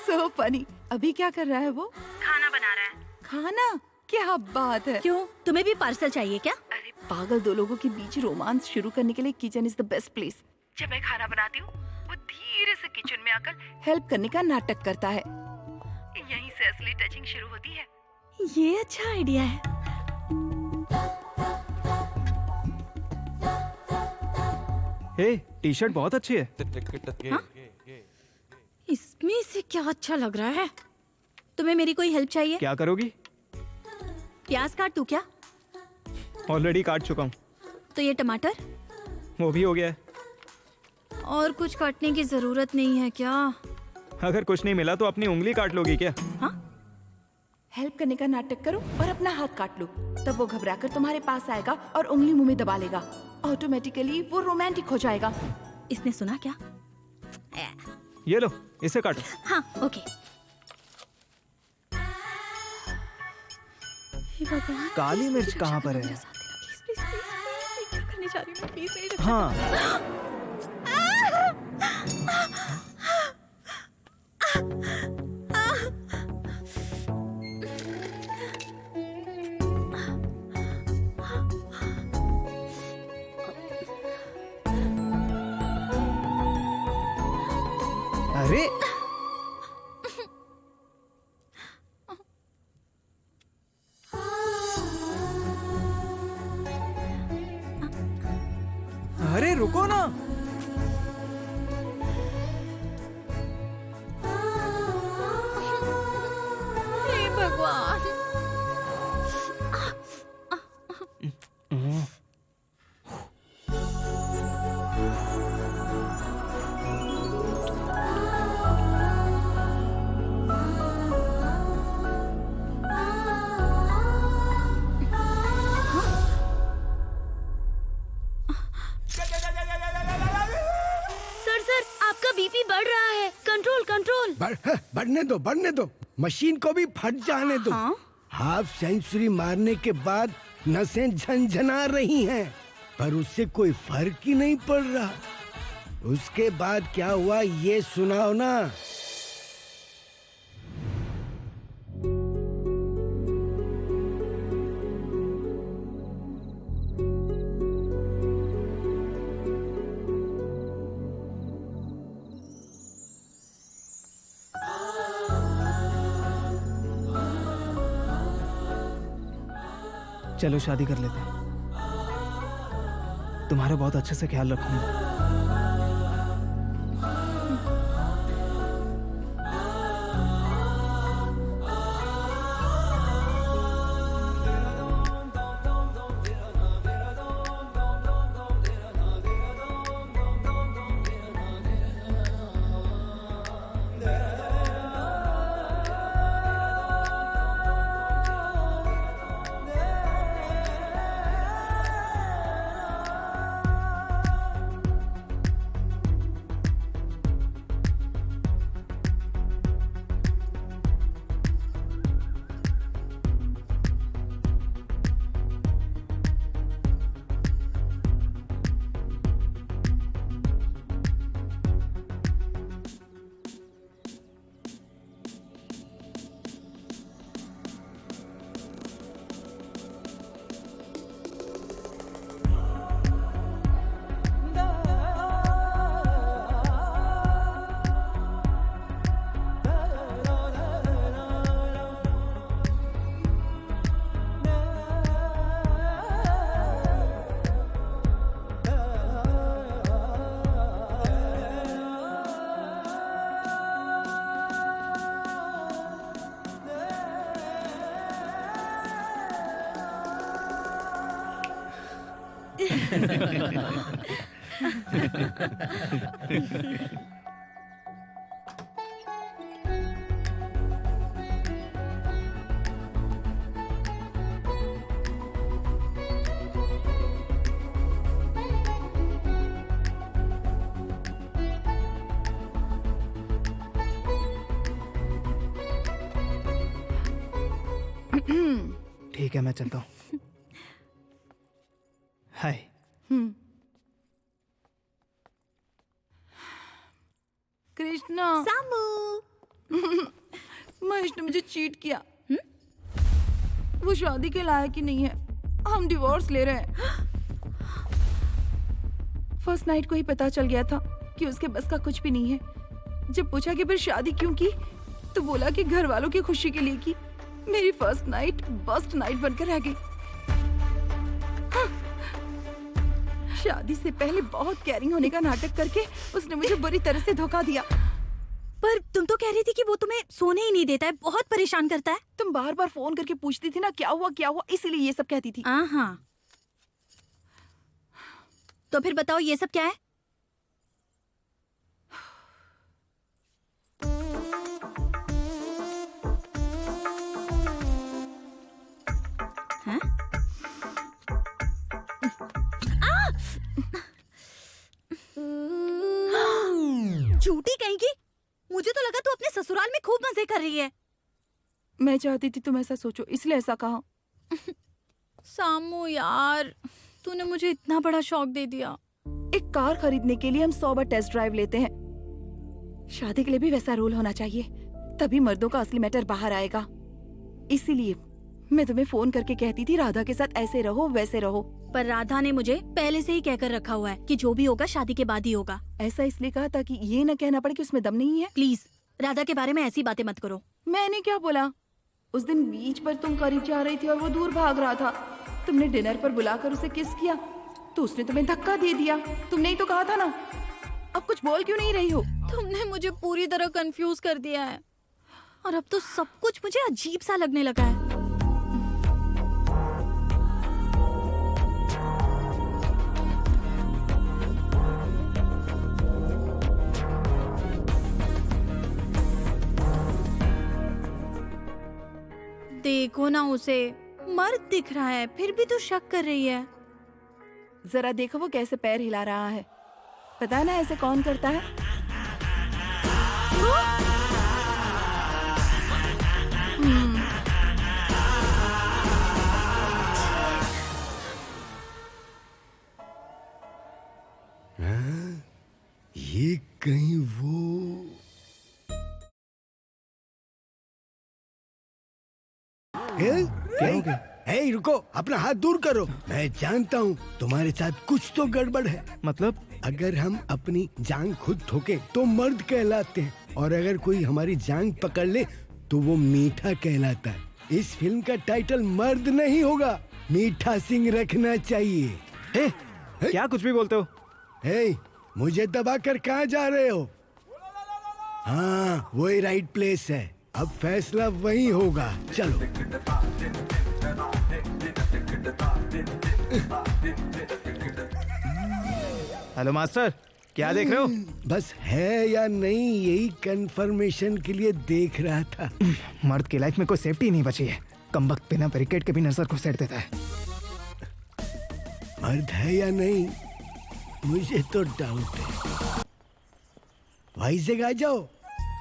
So funny. अभी क्या कर रहा है वो? खाना बना रहा है। खाना? क्या बात है। क्यों, तुम्हें भी पार्सल चाहिए क्या? अरे पागल, दो लोगों के बीच रोमांस शुरू करने के लिए kitchen is the best place. जब मैं खाना बनाती हूँ वो धीरे से किचन में आकर हेल्प करने का नाटक करता है। यहीं से असली टचिंग शुरू होती है। ये अच्छा आइडिया है। हे, टी शर्ट बहुत अच्छी है। हाँ? इसमें से क्या अच्छा लग रहा है? तुम्हें मेरी कोई हेल्प चाहिए? क्या करोगी? प्याज काट दूं क्या? ऑलरेडी काट चुका हूँ। तो ये टमाटर? वो भी हो गया है। और कुछ काटने की जरूरत नहीं है क्या? अगर कुछ नहीं मिला तो अपनी उंगली काट लोगी क्या? हाँ? हेल्प करने का नाटक करो और अपना हाथ काट लो, तब वो घबराकर तुम्हारे पास आएगा और उंगली मुंह में दबा लेगा। ऑटोमेटिकली वो रोमांटिक हो जाएगा। इसने सुना क्या? ये लो, इसे काटो। हाँ, ओके। हे भगवान, काली मिर्च कहाँ पर है? प्लीज, प्लीज, प्लीज, क्या करने जा रही हूँ? प्लीज मेरी रक्षा हाँ। अरे अरे रुको ना। हे भगवान। सर, आपका बीपी बढ़ रहा है। Control control. बढ़ने दो। मशीन को भी फट जाने दो। हाँ? हाफ सेंचुरी मारने के बाद नसें झनझना रही हैं, पर उससे कोई फर्क ही नहीं पड़ रहा। उसके बाद क्या हुआ ये सुनाओ ना। चलो शादी कर लेते हैं। तुम्हारा बहुत अच्छे से ख्याल रखूंगा। ठीक है, मैं चलता हूँ। हाय। कृष्णा, सामू। महेश ने मुझे चीट किया। वो शादी के लायक ही नहीं है। हम डिवोर्स ले रहे हैं। फर्स्ट नाइट को ही पता चल गया था कि उसके बस का कुछ भी नहीं है। जब पूछा कि फिर शादी क्यों की, तो बोला कि घर वालों की खुशी के लिए की। मेरी फर्स्ट नाइट बस्ट नाइट बनकर रह गई। शादी से पहले बहुत केयरिंग होने का नाटक करके उसने मुझे बुरी तरह से धोखा दिया। पर तुम तो कह रही थी कि वो तुम्हें सोने ही नहीं देता है, बहुत परेशान करता है। तुम बार बार फोन करके पूछती थी ना क्या हुआ, इसीलिए ये सब कहती थी। हाँ। तो फिर बताओ ये सब क्या है? झूठी कहीं की। मुझे तो लगा तू अपने ससुराल में खूब मजे कर रही है। मैं चाहती थी तुम ऐसा सोचो, इसलिए ऐसा कहा। सामू यार, तूने मुझे इतना बड़ा शौक दे दिया। एक कार खरीदने के लिए हम 100 बार टेस्ट ड्राइव लेते हैं। शादी के लिए भी वैसा रूल होना चाहिए, तभी मर्दों का असली मैटर बाहर आएगा। इसीलिए मैं तुम्हें फोन करके कहती थी राधा के साथ ऐसे रहो वैसे रहो। पर राधा ने मुझे पहले से ही कहकर रखा हुआ है कि जो भी होगा शादी के बाद ही होगा। ऐसा इसलिए कहा ताकि ये न कहना पड़े कि उसमें दम नहीं है। प्लीज राधा के बारे में ऐसी बातें मत करो। मैंने क्या बोला? उस दिन बीच पर तुम करीब जा रही थी और वो दूर भाग रहा था। तुमने डिनर पर बुलाकर उसे किस किया तो उसने तुम्हें धक्का दे दिया। तुमने ही तो कहा था ना। अब कुछ बोल क्यों नहीं रही हो? तुमने मुझे पूरी तरह कंफ्यूज कर दिया है और अब तो सब कुछ मुझे अजीब सा लगने लगा है। देखो ना, उसे मर्द दिख रहा है फिर भी तो शक कर रही है। जरा देखो वो कैसे पैर हिला रहा है। पता ना ऐसे कौन करता है? ये कहीं वो क्या हो गया? हे रुको, अपना हाथ दूर करो। मैं जानता हूँ तुम्हारे साथ कुछ तो गड़बड़ है। मतलब? अगर हम अपनी जांग खुद ठोके तो मर्द कहलाते हैं, और अगर कोई हमारी जांग पकड़ ले तो वो मीठा कहलाता है। इस फिल्म का टाइटल मर्द नहीं होगा, मीठा सिंह रखना चाहिए। क्या कुछ भी बोलते हो? हे, मुझे दबा कर कहाँ जा रहे हो? हाँ, वही राइट प्लेस है। अब फैसला वही होगा। चलो। हेलो मास्टर, क्या देख रहे हो? बस है या नहीं यही कंफर्मेशन के लिए देख रहा था। मर्द की लाइफ में कोई सेफ्टी नहीं बची है। कमबख्त बिना बैरिकेड के भी नजर घुसेड़ देता है। मर्द है या नहीं मुझे तो डाउट है। भाई से आ जाओ,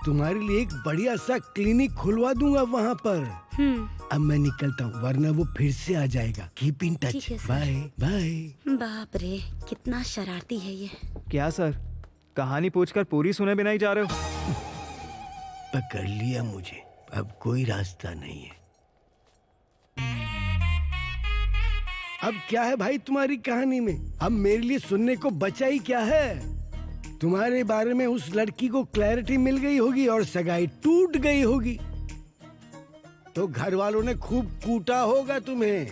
तुम्हारे लिए एक बढ़िया सा क्लिनिक खुलवा दूंगा वहाँ पर। अब मैं निकलता हूँ वरना वो फिर से आ जाएगा। Keep in touch. Bye bye. बाप रे, कितना शरारती है ये। क्या सर, कहानी पूछकर पूरी सुने बिना ही जा रहे हो? पकड़ लिया मुझे, अब कोई रास्ता नहीं है। अब क्या है भाई तुम्हारी कहानी में? अब मेरे लिए सुनने को बचा ही क्या है? तुम्हारे बारे में उस लड़की को क्लैरिटी मिल गई होगी और सगाई टूट गई होगी, तो घर वालों ने खूब कूटा होगा तुम्हें,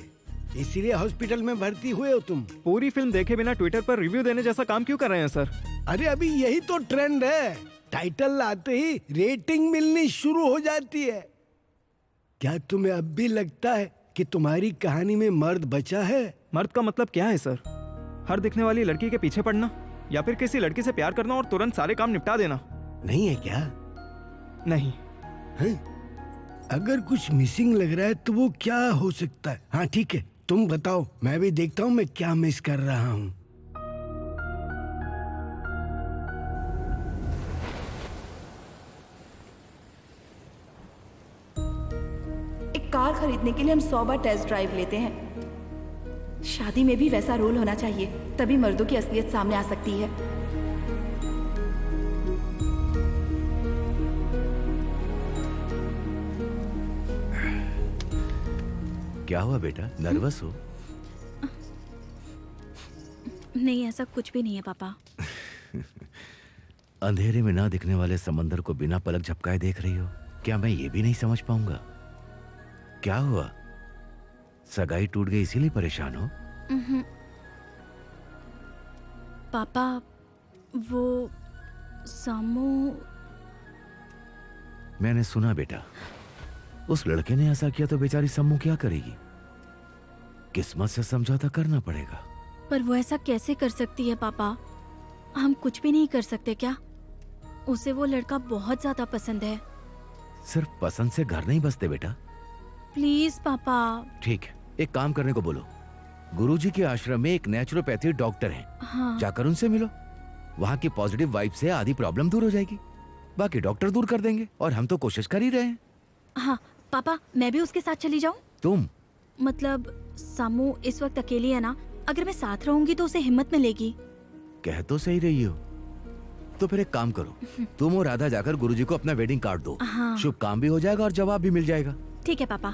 इसीलिए हॉस्पिटल में भर्ती हुए हो तुम। पूरी फिल्म देखे बिना ट्विटर पर रिव्यू देने जैसा काम क्यों कर रहे हैं सर? अरे अभी यही तो ट्रेंड है। टाइटल लाते ही रेटिंग मिलनी शुरू हो जाती है। क्या तुम्हें अब भी लगता है कि तुम्हारी कहानी में मर्द बचा है? मर्द का मतलब क्या है सर? हर दिखने वाली लड़की के पीछे पड़ना? या फिर किसी लड़की से प्यार करना और तुरंत सारे काम निपटा देना। नहीं है क्या? नहीं। है? अगर कुछ मिसिंग लग रहा है तो वो क्या हो सकता है? हाँ ठीक है, तुम बताओ, मैं भी देखता हूँ मैं क्या मिस कर रहा हूँ। एक कार खरीदने के लिए हम 100 बार टेस्ट ड्राइव लेते हैं। शादी में भी वैसा रोल होना चाहिए, तभी मर्दों की असलियत सामने आ सकती है। क्या हुआ बेटा, नर्वस हो? नहीं, ऐसा कुछ भी नहीं है पापा। अंधेरे में ना दिखने वाले समंदर को बिना पलक झपकाए देख रही हो। क्या मैं ये भी नहीं समझ पाऊंगा? क्या हुआ? सगाई टूट गई इसीलिए परेशान हो? पापा, वो सामू। मैंने सुना बेटा, उस लड़के ने ऐसा किया तो बेचारी सम्मू क्या करेगी? किस्मत से समझौता करना पड़ेगा। पर वो ऐसा कैसे कर सकती है पापा? हम कुछ भी नहीं कर सकते क्या? उसे वो लड़का बहुत ज्यादा पसंद है। सिर्फ पसंद से घर नहीं बसते बेटा। प्लीज पापा। ठीक है, एक काम करने को बोलो। गुरुजी के आश्रम में एक नेचुरोपैथी डॉक्टर हैं। हाँ। जाकर उनसे मिलो। वहाँ की पॉजिटिव वाइब से आधी प्रॉब्लम दूर हो जाएगी। बाकी डॉक्टर दूर कर देंगे और हम तो कोशिश कर ही रहे हैं। हाँ पापा, मैं भी उसके साथ चली जाऊँ? तुम? मतलब सामू इस वक्त अकेली है ना, अगर मैं साथ रहूंगी तो उसे हिम्मत मिलेगी। कह तो सही रही हो। तो फिर एक काम करो, तुम और राधा जाकर गुरुजी को अपना वेडिंग कार्ड दो। हाँ। शुभ काम भी हो जाएगा और जवाब भी मिल जाएगा। ठीक है पापा।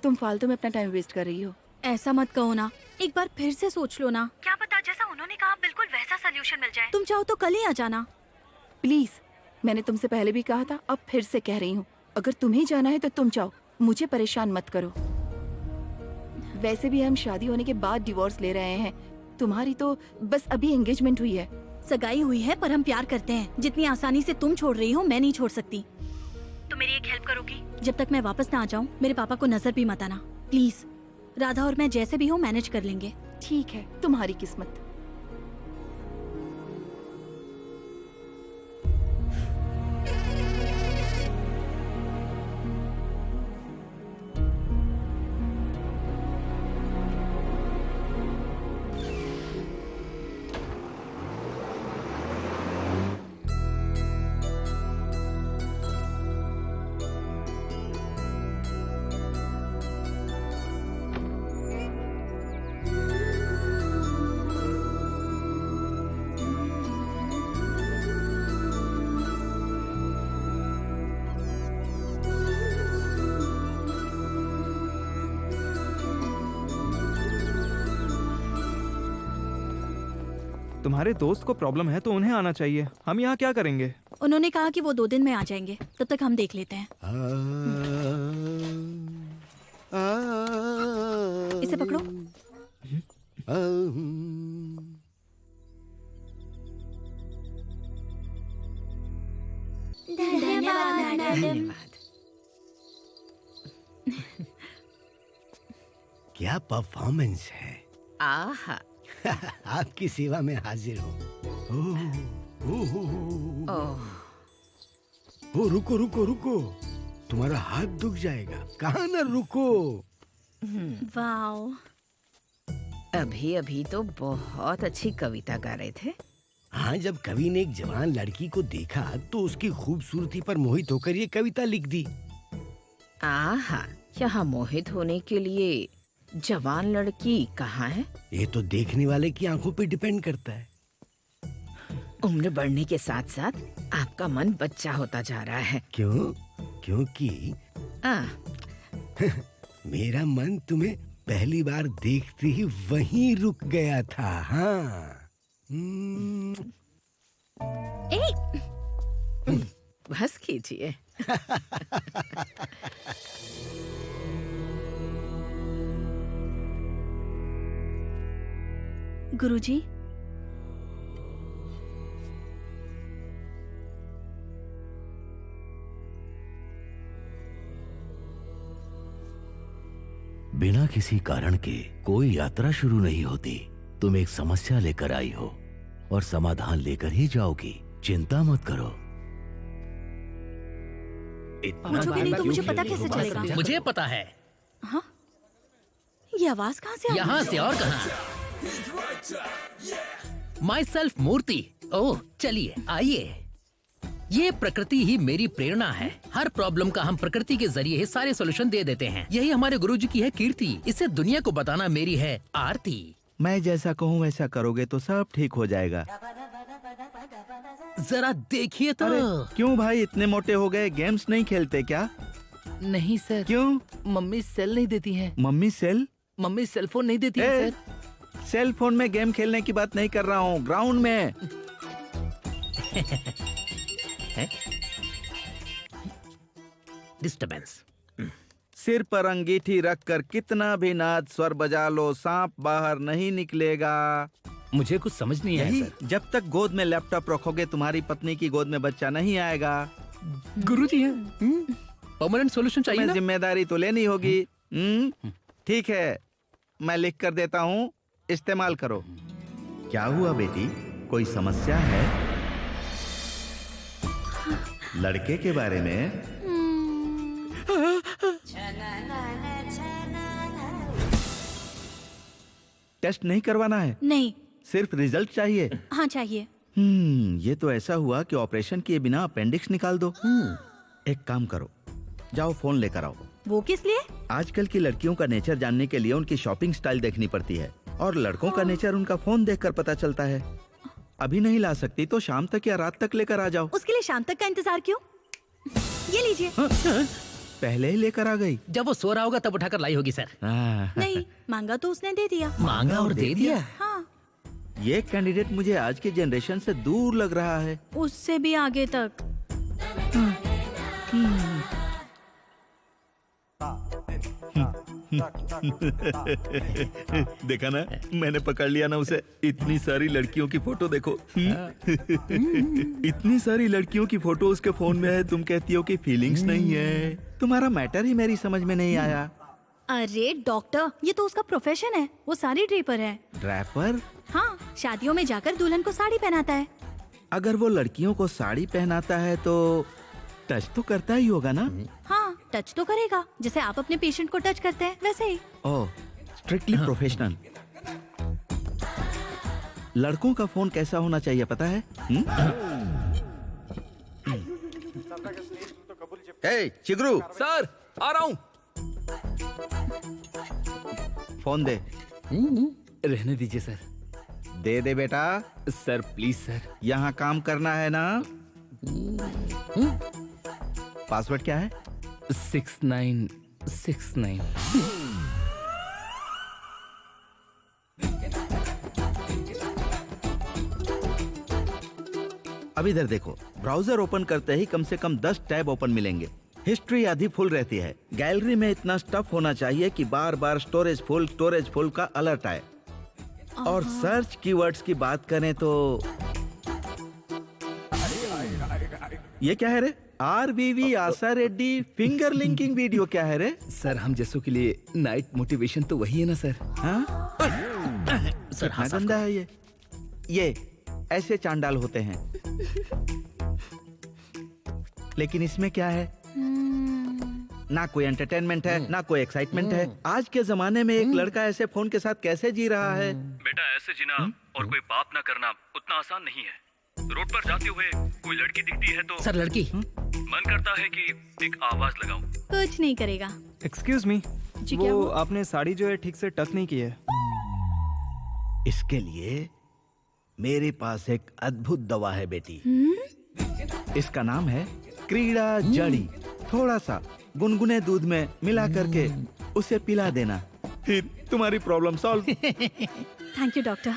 तुम फालतू में अपना टाइम वेस्ट कर रही हो। ऐसा मत कहो ना, एक बार फिर से सोच लो ना। क्या पता जैसा उन्होंने कहा बिल्कुल वैसा सलूशन मिल जाए। तुम चाहो तो कल ही आ जाना। प्लीज, मैंने तुमसे पहले भी कहा था, अब फिर से कह रही हूँ, अगर तुम्हें जाना है तो तुम जाओ, मुझे परेशान मत करो। वैसे भी हम शादी होने के बाद डिवोर्स ले रहे हैं। तुम्हारी तो बस अभी एंगेजमेंट हुई है। सगाई हुई है पर हम प्यार करते हैं। जितनी आसानी से तुम छोड़ रही हो, मैं नहीं छोड़ सकती। तो मेरी एक हेल्प करोगी? जब तक मैं वापस ना आ जाऊँ, मेरे पापा को नजर भी मत आना प्लीज। राधा और मैं जैसे भी हो मैनेज कर लेंगे। ठीक है, तुम्हारी किस्मत। तुम्हारे दोस्त को प्रॉब्लम है तो उन्हें आना चाहिए, हम यहाँ क्या करेंगे? उन्होंने कहा कि वो 2 दिन में आ जाएंगे, तब तक हम देख लेते हैं। इसे पकड़ो। धन्यवाद। क्या परफॉर्मेंस है। आहा। आपकी सेवा में हाजिर हूँ। ओ रुको रुको रुको, तुम्हारा हाथ दुख जाएगा। कहाँ ना रुको। वाओ, अभी अभी तो बहुत अच्छी कविता गा रहे थे। हाँ, जब कवि ने एक जवान लड़की को देखा तो उसकी खूबसूरती पर मोहित होकर ये कविता लिख दी। आहा, यहाँ मोहित होने के लिए जवान लड़की कहाँ है? ये तो देखने वाले की आंखों पे डिपेंड करता है। उम्र बढ़ने के साथ साथ आपका मन बच्चा होता जा रहा है। क्यों? क्योंकि मेरा मन तुम्हें पहली बार देखते ही वहीं रुक गया था। हाँ। बस कीजिए। गुरुजी, बिना किसी कारण के कोई यात्रा शुरू नहीं होती। तुम एक समस्या लेकर आई हो और समाधान लेकर ही जाओगी। चिंता मत करो। पूछोगे नहीं तो मुझे पता कैसे चलेगा? मुझे पता है। हाँ? ये आवाज कहाँ से आ रही है? यहाँ से और कहाँ? माई सेल्फ मूर्ति। ओह चलिए आइए। ये प्रकृति ही मेरी प्रेरणा है। हर प्रॉब्लम का हम प्रकृति के जरिए ही सारे सॉल्यूशन दे देते हैं। यही हमारे गुरुजी की है कीर्ति। इसे दुनिया को बताना मेरी है आरती। मैं जैसा कहूँ वैसा करोगे तो सब ठीक हो जाएगा। जरा देखिए तो। क्यों भाई इतने मोटे हो गए? गेम्स नहीं खेलते क्या? नहीं सर। क्यों? मम्मी सेल नहीं देती है। Mummy cell? Mummy cell phone नहीं देती है सर। सेल फोन में गेम खेलने की बात नहीं कर रहा हूँ, ग्राउंड में। डिस्टर्बेंस। सिर पर अंगीठी रखकर कितना भी नाद स्वर बजा लो, सांप बाहर नहीं निकलेगा। मुझे कुछ समझ नहीं आया सर। जब तक गोद में लैपटॉप रखोगे तुम्हारी पत्नी की गोद में बच्चा नहीं आएगा। गुरुजी है परमानेंट सॉल्यूशन चाहिए तुम्हें ना? जिम्मेदारी तो लेनी होगी। ठीक है, मैं लिख कर देता हूँ, इस्तेमाल करो। क्या हुआ बेटी, कोई समस्या है? लड़के के बारे में? टेस्ट नहीं करवाना है? नहीं। सिर्फ रिजल्ट चाहिए? हाँ चाहिए। ये तो ऐसा हुआ कि ऑपरेशन किए बिना अपेंडिक्स निकाल दो। एक काम करो, जाओ फोन लेकर आओ। वो किस लिए? आजकल की लड़कियों का नेचर जानने के लिए उनकी शॉपिंग स्टाइल देखनी पड़ती है, और लड़कों का नेचर उनका फोन देखकर पता चलता है। अभी नहीं ला सकती तो शाम तक या रात तक लेकर आ जाओ। उसके लिए शाम तक का इंतजार क्यों? ये लीजिए। पहले ही लेकर आ गई। जब वो सो रहा होगा तब उठाकर लाई होगी सर। नहीं, मांगा तो उसने दे दिया। मांगा और दे दिया? हाँ। ये कैंडिडेट मुझे आज की जनरेशन से दूर लग रहा है। उससे भी आगे तक। देखा ना, मैंने पकड़ लिया ना उसे। इतनी सारी लड़कियों की फोटो देखो। इतनी सारी लड़कियों की फोटो उसके फोन में है, तुम कहती हो कि फीलिंग्स नहीं है। तुम्हारा मैटर ही मेरी समझ में नहीं आया। अरे डॉक्टर, ये तो उसका प्रोफेशन है। वो साड़ी ड्रेपर है। ड्रैपर? हाँ, शादियों में जाकर दुल्हन को साड़ी पहनाता है। अगर वो लड़कियों को साड़ी पहनाता है तो टच तो करता ही होगा ना? हाँ, टच तो करेगा, जैसे आप अपने पेशेंट को टच करते हैं वैसे ही। ओह, स्ट्रिक्टली प्रोफेशनल। लड़कों का फोन कैसा होना चाहिए पता है? हे चिगरू। सर आ रहा हूँ। फोन दे। रहने दीजिए सर। दे दे बेटा। Sir please sir. यहाँ काम करना है ना? पासवर्ड क्या है? 6969। अब इधर देखो, ब्राउजर ओपन करते ही कम से कम 10 टैब ओपन मिलेंगे। हिस्ट्री आधी फुल रहती है। गैलरी में इतना स्टफ होना चाहिए कि बार बार स्टोरेज फुल का अलर्ट आए। और सर्च कीवर्ड्स की बात करें तो ये क्या है रे? RVV आशा रेड्डी फिंगर लिंकिंग वीडियो क्या है रे? सर हम जैसों के लिए नाइट मोटिवेशन तो वही है ना सर? हाँ? सर हाँ, गंदा है ये ऐसे चांडाल होते हैं। लेकिन इसमें क्या है? ना कोई एंटरटेनमेंट है, ना कोई एक्साइटमेंट है। आज के जमाने में एक लड़का ऐसे फोन के साथ कैसे जी रहा है? बेटा ऐसे जीना और कोई पाप ना करना उतना आसान नहीं है। रोड पर जाते हुए कोई लड़की दिखती है तो सर लड़की मन करता है कि एक आवाज लगाऊं। कुछ नहीं करेगा। एक्सक्यूज मी, जी, क्या वो हुआ? आपने साड़ी जो है ठीक से टक नहीं की है। इसके लिए मेरे पास एक अद्भुत दवा है बेटी। इसका नाम है क्रीड़ा जड़ी। थोड़ा सा गुनगुने दूध में मिला करके उसे पिला देना, फिर तुम्हारी problem solve. Thank you doctor.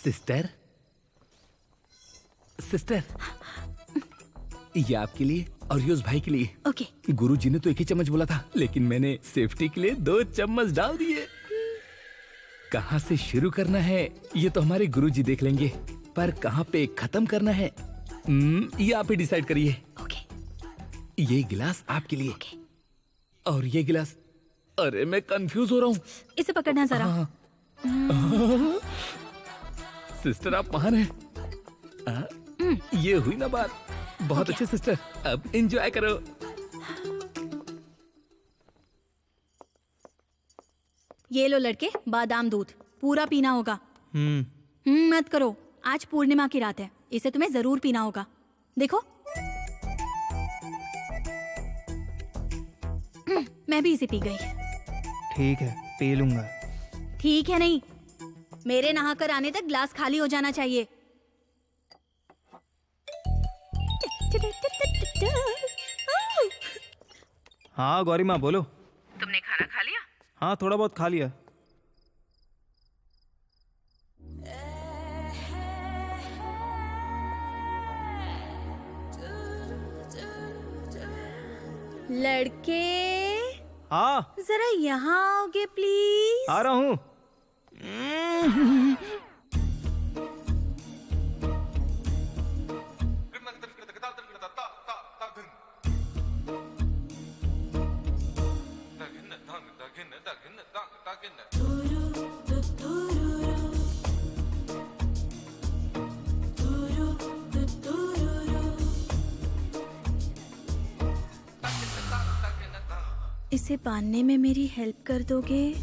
Sister, sister, ये आपके लिए और ये उस भाई के लिए। ओके। गुरुजी ने तो 1 ही चम्मच बोला था, लेकिन मैंने सेफ्टी के लिए 2 चम्मच डाल दिए। कहाँ से शुरू करना है ये तो हमारे गुरुजी देख लेंगे, पर कहाँ पे खत्म करना है ये आप ही डिसाइड करिए। ओके। ये गिलास आपके लिए और ये गिलास, अरे मैं कंफ्यूज हो रहा हूँ। इसे पकड़ना जरा। सिस्टर आप महान हैं। ये हुई ना बात। बहुत अच्छे सिस्टर, अब एंजॉय करो। ये लो लड़के, बादाम दूध पूरा पीना होगा। मत करो, आज पूर्णिमा की रात है, इसे तुम्हें जरूर पीना होगा। देखो मैं भी इसे पी गई। ठीक है, पी लूंगा। ठीक है नहीं, मेरे नहाकर आने तक ग्लास खाली हो जाना चाहिए। हाँ गौरी माँ बोलो। तुमने खाना खा लिया? हाँ थोड़ा बहुत खा लिया। लड़के हाँ जरा यहाँ आओगे प्लीज? आ रहा हूँ। इसे बांधने में मेरी हेल्प कर दोगे?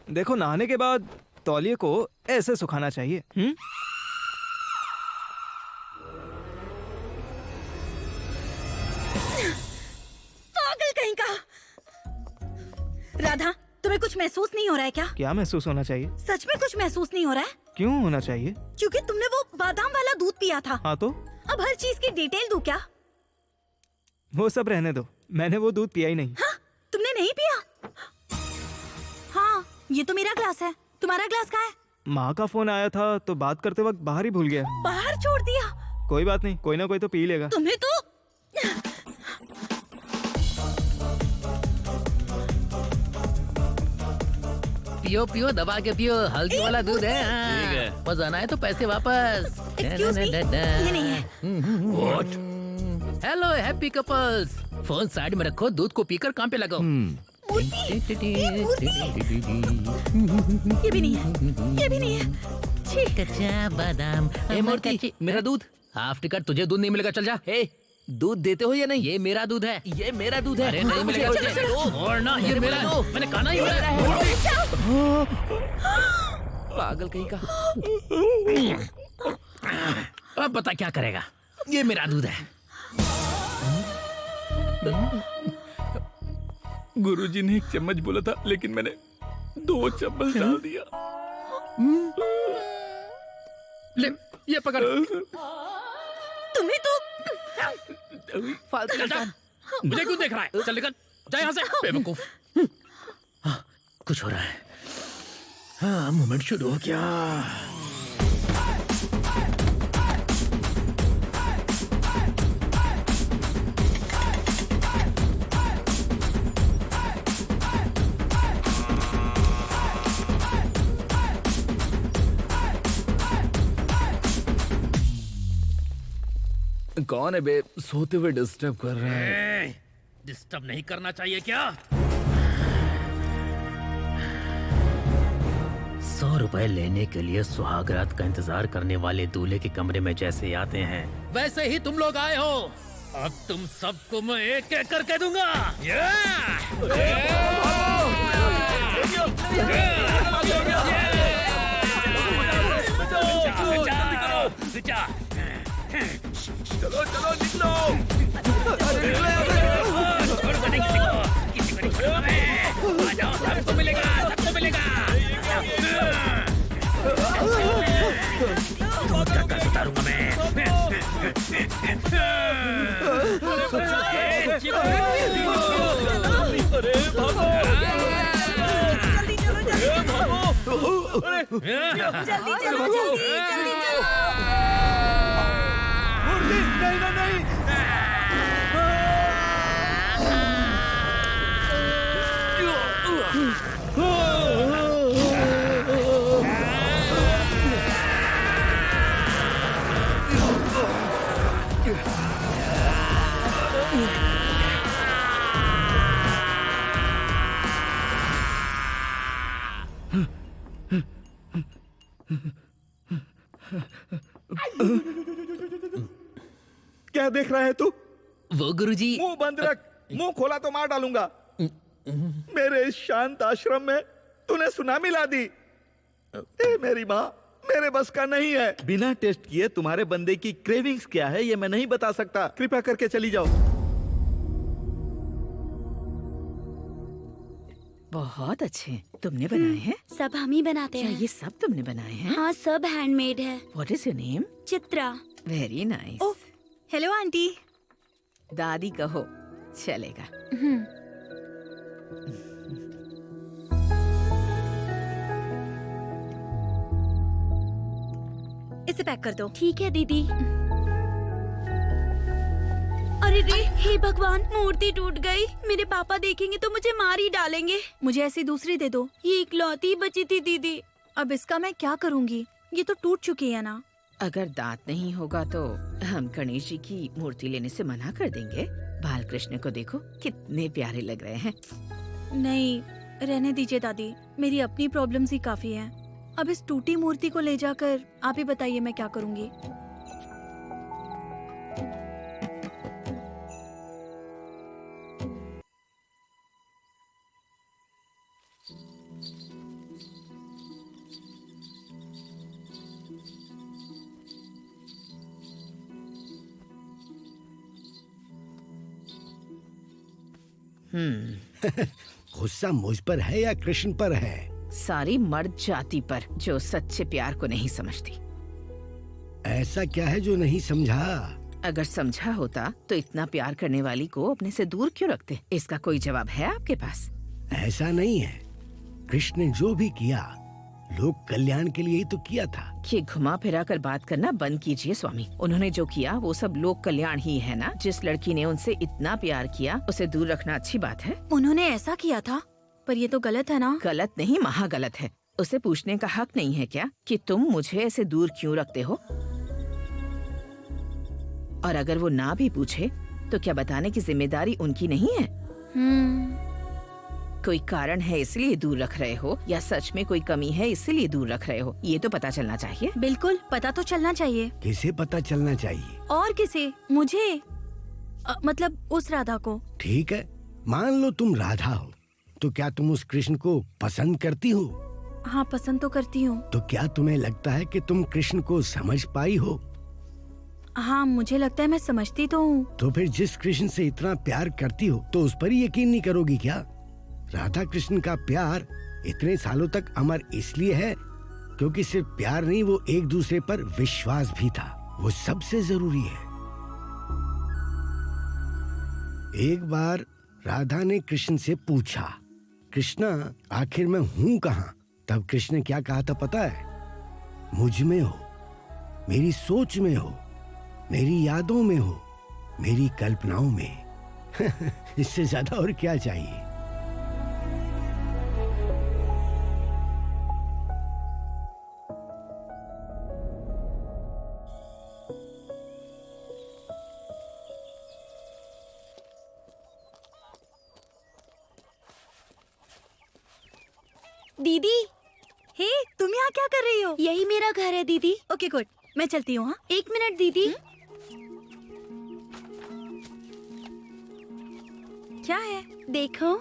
देखो नहाने के बाद तौलिए को ऐसे सुखाना चाहिए। पागल कहीं का। राधा, तुम्हें कुछ महसूस नहीं हो रहा है क्या? क्या महसूस होना चाहिए? सच में कुछ महसूस नहीं हो रहा है? क्यों होना चाहिए? क्योंकि तुमने वो बादाम वाला दूध पिया था। हाँ तो अब हर चीज की डिटेल दूं क्या? वो सब रहने दो, मैंने वो दूध पिया ही नहीं। हाँ? तुमने नहीं पिया? हाँ, ये तो मेरा ग्लास है, तुम्हारा ग्लास कहाँ है? माँ का फोन आया था तो बात करते वक्त बाहर ही भूल गया। बाहर छोड़ दिया? कोई बात नहीं, कोई ना कोई तो पी लेगा। तुम्हें तो पियो पियो, दबा के पियो, हल्दी वाला दूध है। ठीक है। बस आना है तो पैसे वापस। Excuse me, ये नहीं है। Hello happy couples, phone side में रखो, दूध को पीकर काम पे लगाओ। ये भी नहीं है, ये भी नहीं है। छी। कच्चा बादाम। ए मूर्ति, मेरा दूध। हाफ टिकट, तुझे दूध नहीं मिलेगा, चल जा। ए, दूध देते हो या नहीं? ये मेरा दूध है, ये मेरा दूध है। अरे नहीं मिलेगा तुझे। और ना, ये मेरा है। मैंने कहा ना ये मेरा है। पागल कहीं का। अब बता क्या करेगा? ये मेरा दूध है। गुरुजी ने 1 चम्मच बोला था, लेकिन मैंने 2 चम्मच डाल दिया। ले, ये पकड़। तुम्हें तो फालतू इंसान। मुझे क्यों देख रहा है? चल निकल, जा यहाँ से, बेवकूफ। कुछ हो रहा है। हाँ, मूवमेंट शुरू हो गया। कौन है बे? सोते हुए डिस्टर्ब कर रहा है। डिस्टर्ब नहीं करना चाहिए क्या? 100 रुपए लेने के लिए सुहागरात का इंतजार करने वाले दूल्हे के कमरे में जैसे आते हैं, वैसे ही तुम लोग आए हो। अब तुम सबको मैं एक एक करके दूंगा। चलो चलो निकलो। सबको मिलेगा, सबको मिलेगा। दूध का कर्ज उतारूंगा मैं। क्या देख रहा है तू? वो गुरुजी। मुंह बंद रख, मुंह खोला तो मार डालूंगा। मेरे इस शांत आश्रम में तूने सुनामी ला दी। ए मेरी माँ, मेरे बस का नहीं है। बिना टेस्ट किए तुम्हारे बंदे की क्रेविंग्स क्या है ये मैं नहीं बता सकता। कृपया करके चली जाओ। बहुत अच्छे। तुमने बनाए हैं? सब हम ही बनाते क्या हैं। ये सब तुमने बनाए हैं? हाँ, सब हैंडमेड है। What is your name? Chitra. Very nice. Oh, hello aunty. दादी कहो चलेगा। इसे पैक कर दो। ठीक है दीदी। अरे रे, हे भगवान, मूर्ति टूट गई। मेरे पापा देखेंगे तो मुझे मार ही डालेंगे। मुझे ऐसी दूसरी दे दो। ये इकलौती बची थी दीदी। अब इसका मैं क्या करूँगी? ये तो टूट चुकी है ना। अगर दांत नहीं होगा तो हम गणेश जी की मूर्ति लेने से मना कर देंगे। बालकृष्ण को देखो कितने प्यारे लग रहे हैं। नहीं, रहने दीजिए दादी, मेरी अपनी प्रॉब्लम्स ही काफी हैं। अब इस टूटी मूर्ति को ले जाकर आप ही बताइए मैं क्या करूँगी। गुस्सा मुझ पर है या कृष्ण पर है? सारी मर्द जाति पर जो सच्चे प्यार को नहीं समझती। ऐसा क्या है जो नहीं समझा? अगर समझा होता तो इतना प्यार करने वाली को अपने से दूर क्यों रखते? इसका कोई जवाब है आपके पास? ऐसा नहीं है। कृष्ण ने जो भी किया लोक कल्याण के लिए ही तो किया था। ये घुमा फिरा कर बात करना बंद कीजिए स्वामी। उन्होंने जो किया वो सब लोक कल्याण ही है ना। जिस लड़की ने उनसे इतना प्यार किया उसे दूर रखना अच्छी बात है। उन्होंने ऐसा किया था, पर ये तो गलत है ना। गलत नहीं, महा गलत है। उसे पूछने का हक नहीं है क्या कि तुम मुझे ऐसे दूर क्यों रखते हो? और अगर वो ना भी पूछे तो क्या बताने की जिम्मेदारी उनकी नहीं है? कोई कारण है इसलिए दूर रख रहे हो या सच में कोई कमी है इसलिए दूर रख रहे हो? ये तो पता चलना चाहिए। बिल्कुल पता तो चलना चाहिए। किसे पता चलना चाहिए? और किसे? मुझे मतलब उस राधा को। ठीक है, मान लो तुम राधा हो, तो क्या तुम उस कृष्ण को पसंद करती हो? हाँ, पसंद तो करती हूँ। तो क्या तुम्हें लगता है कि तुम कृष्ण को समझ पाई हो? हाँ, मुझे लगता है मैं समझती तो हूँ। तो फिर जिस कृष्ण से इतना प्यार करती हो तो उस पर ही यकीन नहीं करोगी क्या? राधा कृष्ण का प्यार इतने सालों तक अमर इसलिए है क्योंकि सिर्फ प्यार नहीं, वो एक दूसरे पर विश्वास भी था। वो सबसे जरूरी है। एक बार राधा ने कृष्ण से पूछा, कृष्णा आखिर मैं हूँ कहाँ? तब कृष्ण ने क्या कहा था पता है? मुझ में हो, मेरी सोच में हो, मेरी यादों में हो, मेरी कल्पनाओं में। इससे ज्यादा और क्या चाहिए? दीदी, हे, तुम यहाँ क्या कर रही हो? यही मेरा घर है दीदी। ओके गुड, मैं चलती हूँ। हाँ, 1 मिनट दीदी। क्या है? देखो।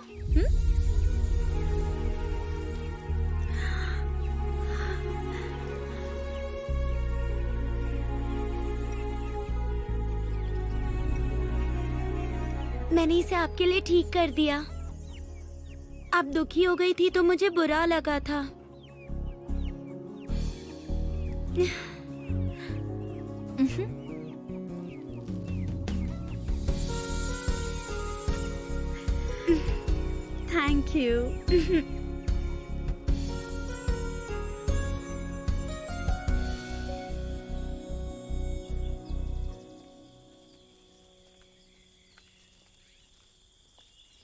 मैंने इसे आपके लिए ठीक कर दिया। आप दुखी हो गई थी तो मुझे बुरा लगा था। Thank you.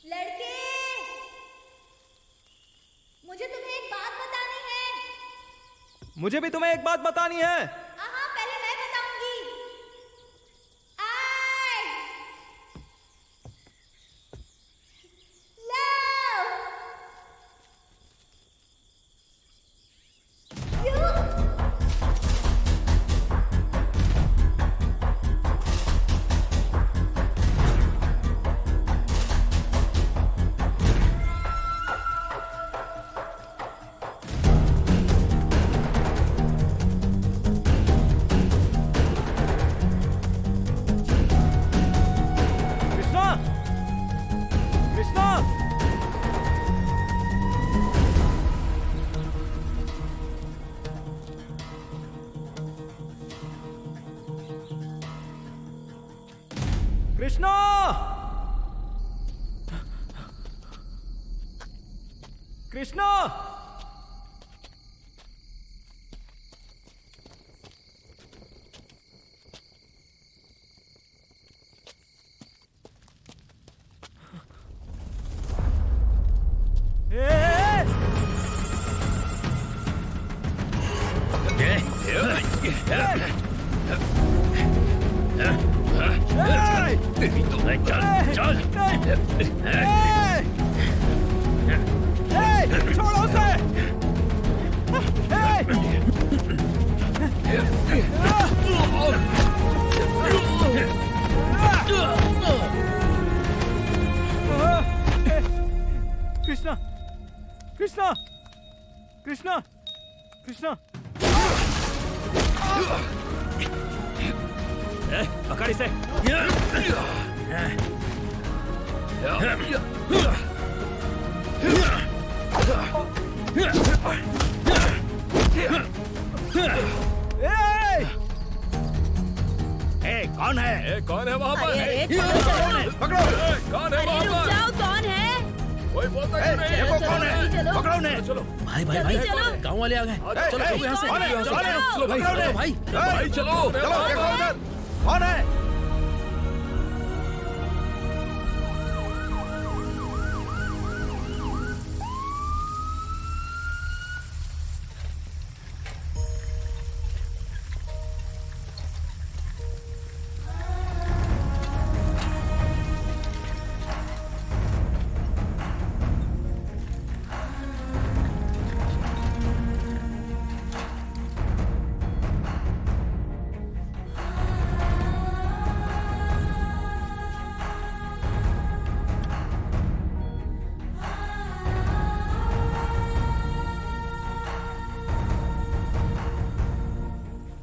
लड़के, मुझे तुम्हें एक बात बतानी है। मुझे भी तुम्हें एक बात बतानी है। हाँ, पहले मैं बताऊंगी। I love you. Krishna, Krishna, Krishna, Krishna. तेरी तो चल छोड़ो उसे। कृष्णा, कृष्णा, कृष्णा, कृष्णा। पकड़ इसे। कौन है? कौन है वहाँ पर? अरे, चलो, पकड़ो। कौन है अरे वहाँ रुक पर? जाओ, कौन है? कोई बोलता क्यों नहीं? देखो कौन है? चलो। पकड़ो उन्हें। चलो भाई भाई जल्दी भाई, चलो। गांव वाले आ गए। चलो ए, चलो यहाँ से। कौन है? यहाँ से। कौन है? चलो भाई, पकड़ो चलो उन्हें। भाई। भाई चलो चलो देखो उधर कौन है?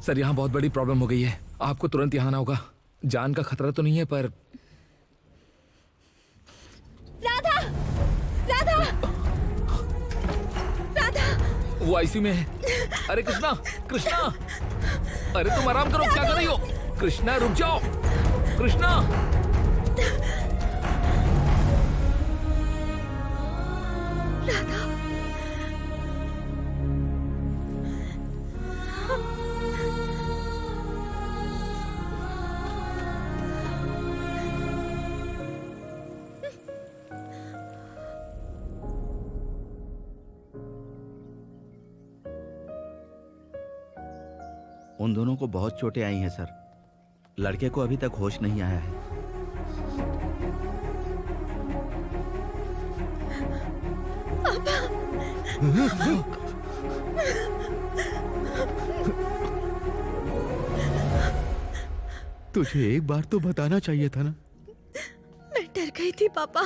सर, यहाँ बहुत बड़ी प्रॉब्लम हो गई है। आपको तुरंत यहाँ आना होगा। जान का खतरा तो नहीं है, पर राधा, राधा, राधा। वो आईसीयू में है। अरे कृष्णा, कृष्णा, अरे तुम आराम करो, क्या कर रही हो? कृष्णा रुक जाओ, कृष्णा। राधा, उन दोनों को बहुत चोटें आई हैं सर। लड़के को अभी तक होश नहीं आया है। पापा, तुझे एक बार तो बताना चाहिए था ना। मैं डर गई थी पापा,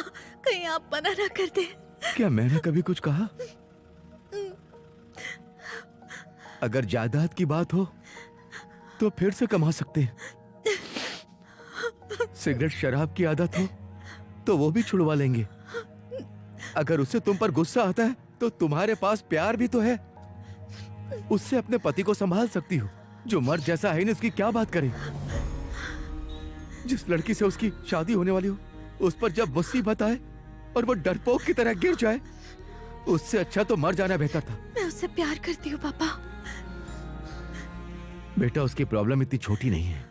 कहीं आप मना ना कर दे। क्या मैंने कभी कुछ कहा? अगर जायदाद की बात हो तो फिर से कमा सकते हैं। सिगरेट शराब की आदत हो तो वो भी छुड़वा लेंगे। अगर उससे तुम पर गुस्सा आता है तो तुम्हारे पास प्यार भी तो है। उससे अपने पति को संभाल सकती हो। जो मर्द जैसा है ना, इसकी क्या बात करें। जिस लड़की से उसकी शादी होने वाली हो, उस पर जब मुसीबत आए और वो डरपोक की तरह गिर जाए, उससे अच्छा तो मर जाना बेहतर था। मैं उससे प्यार करती हूँ पापा। बेटा, उसकी प्रॉब्लम इतनी छोटी नहीं है।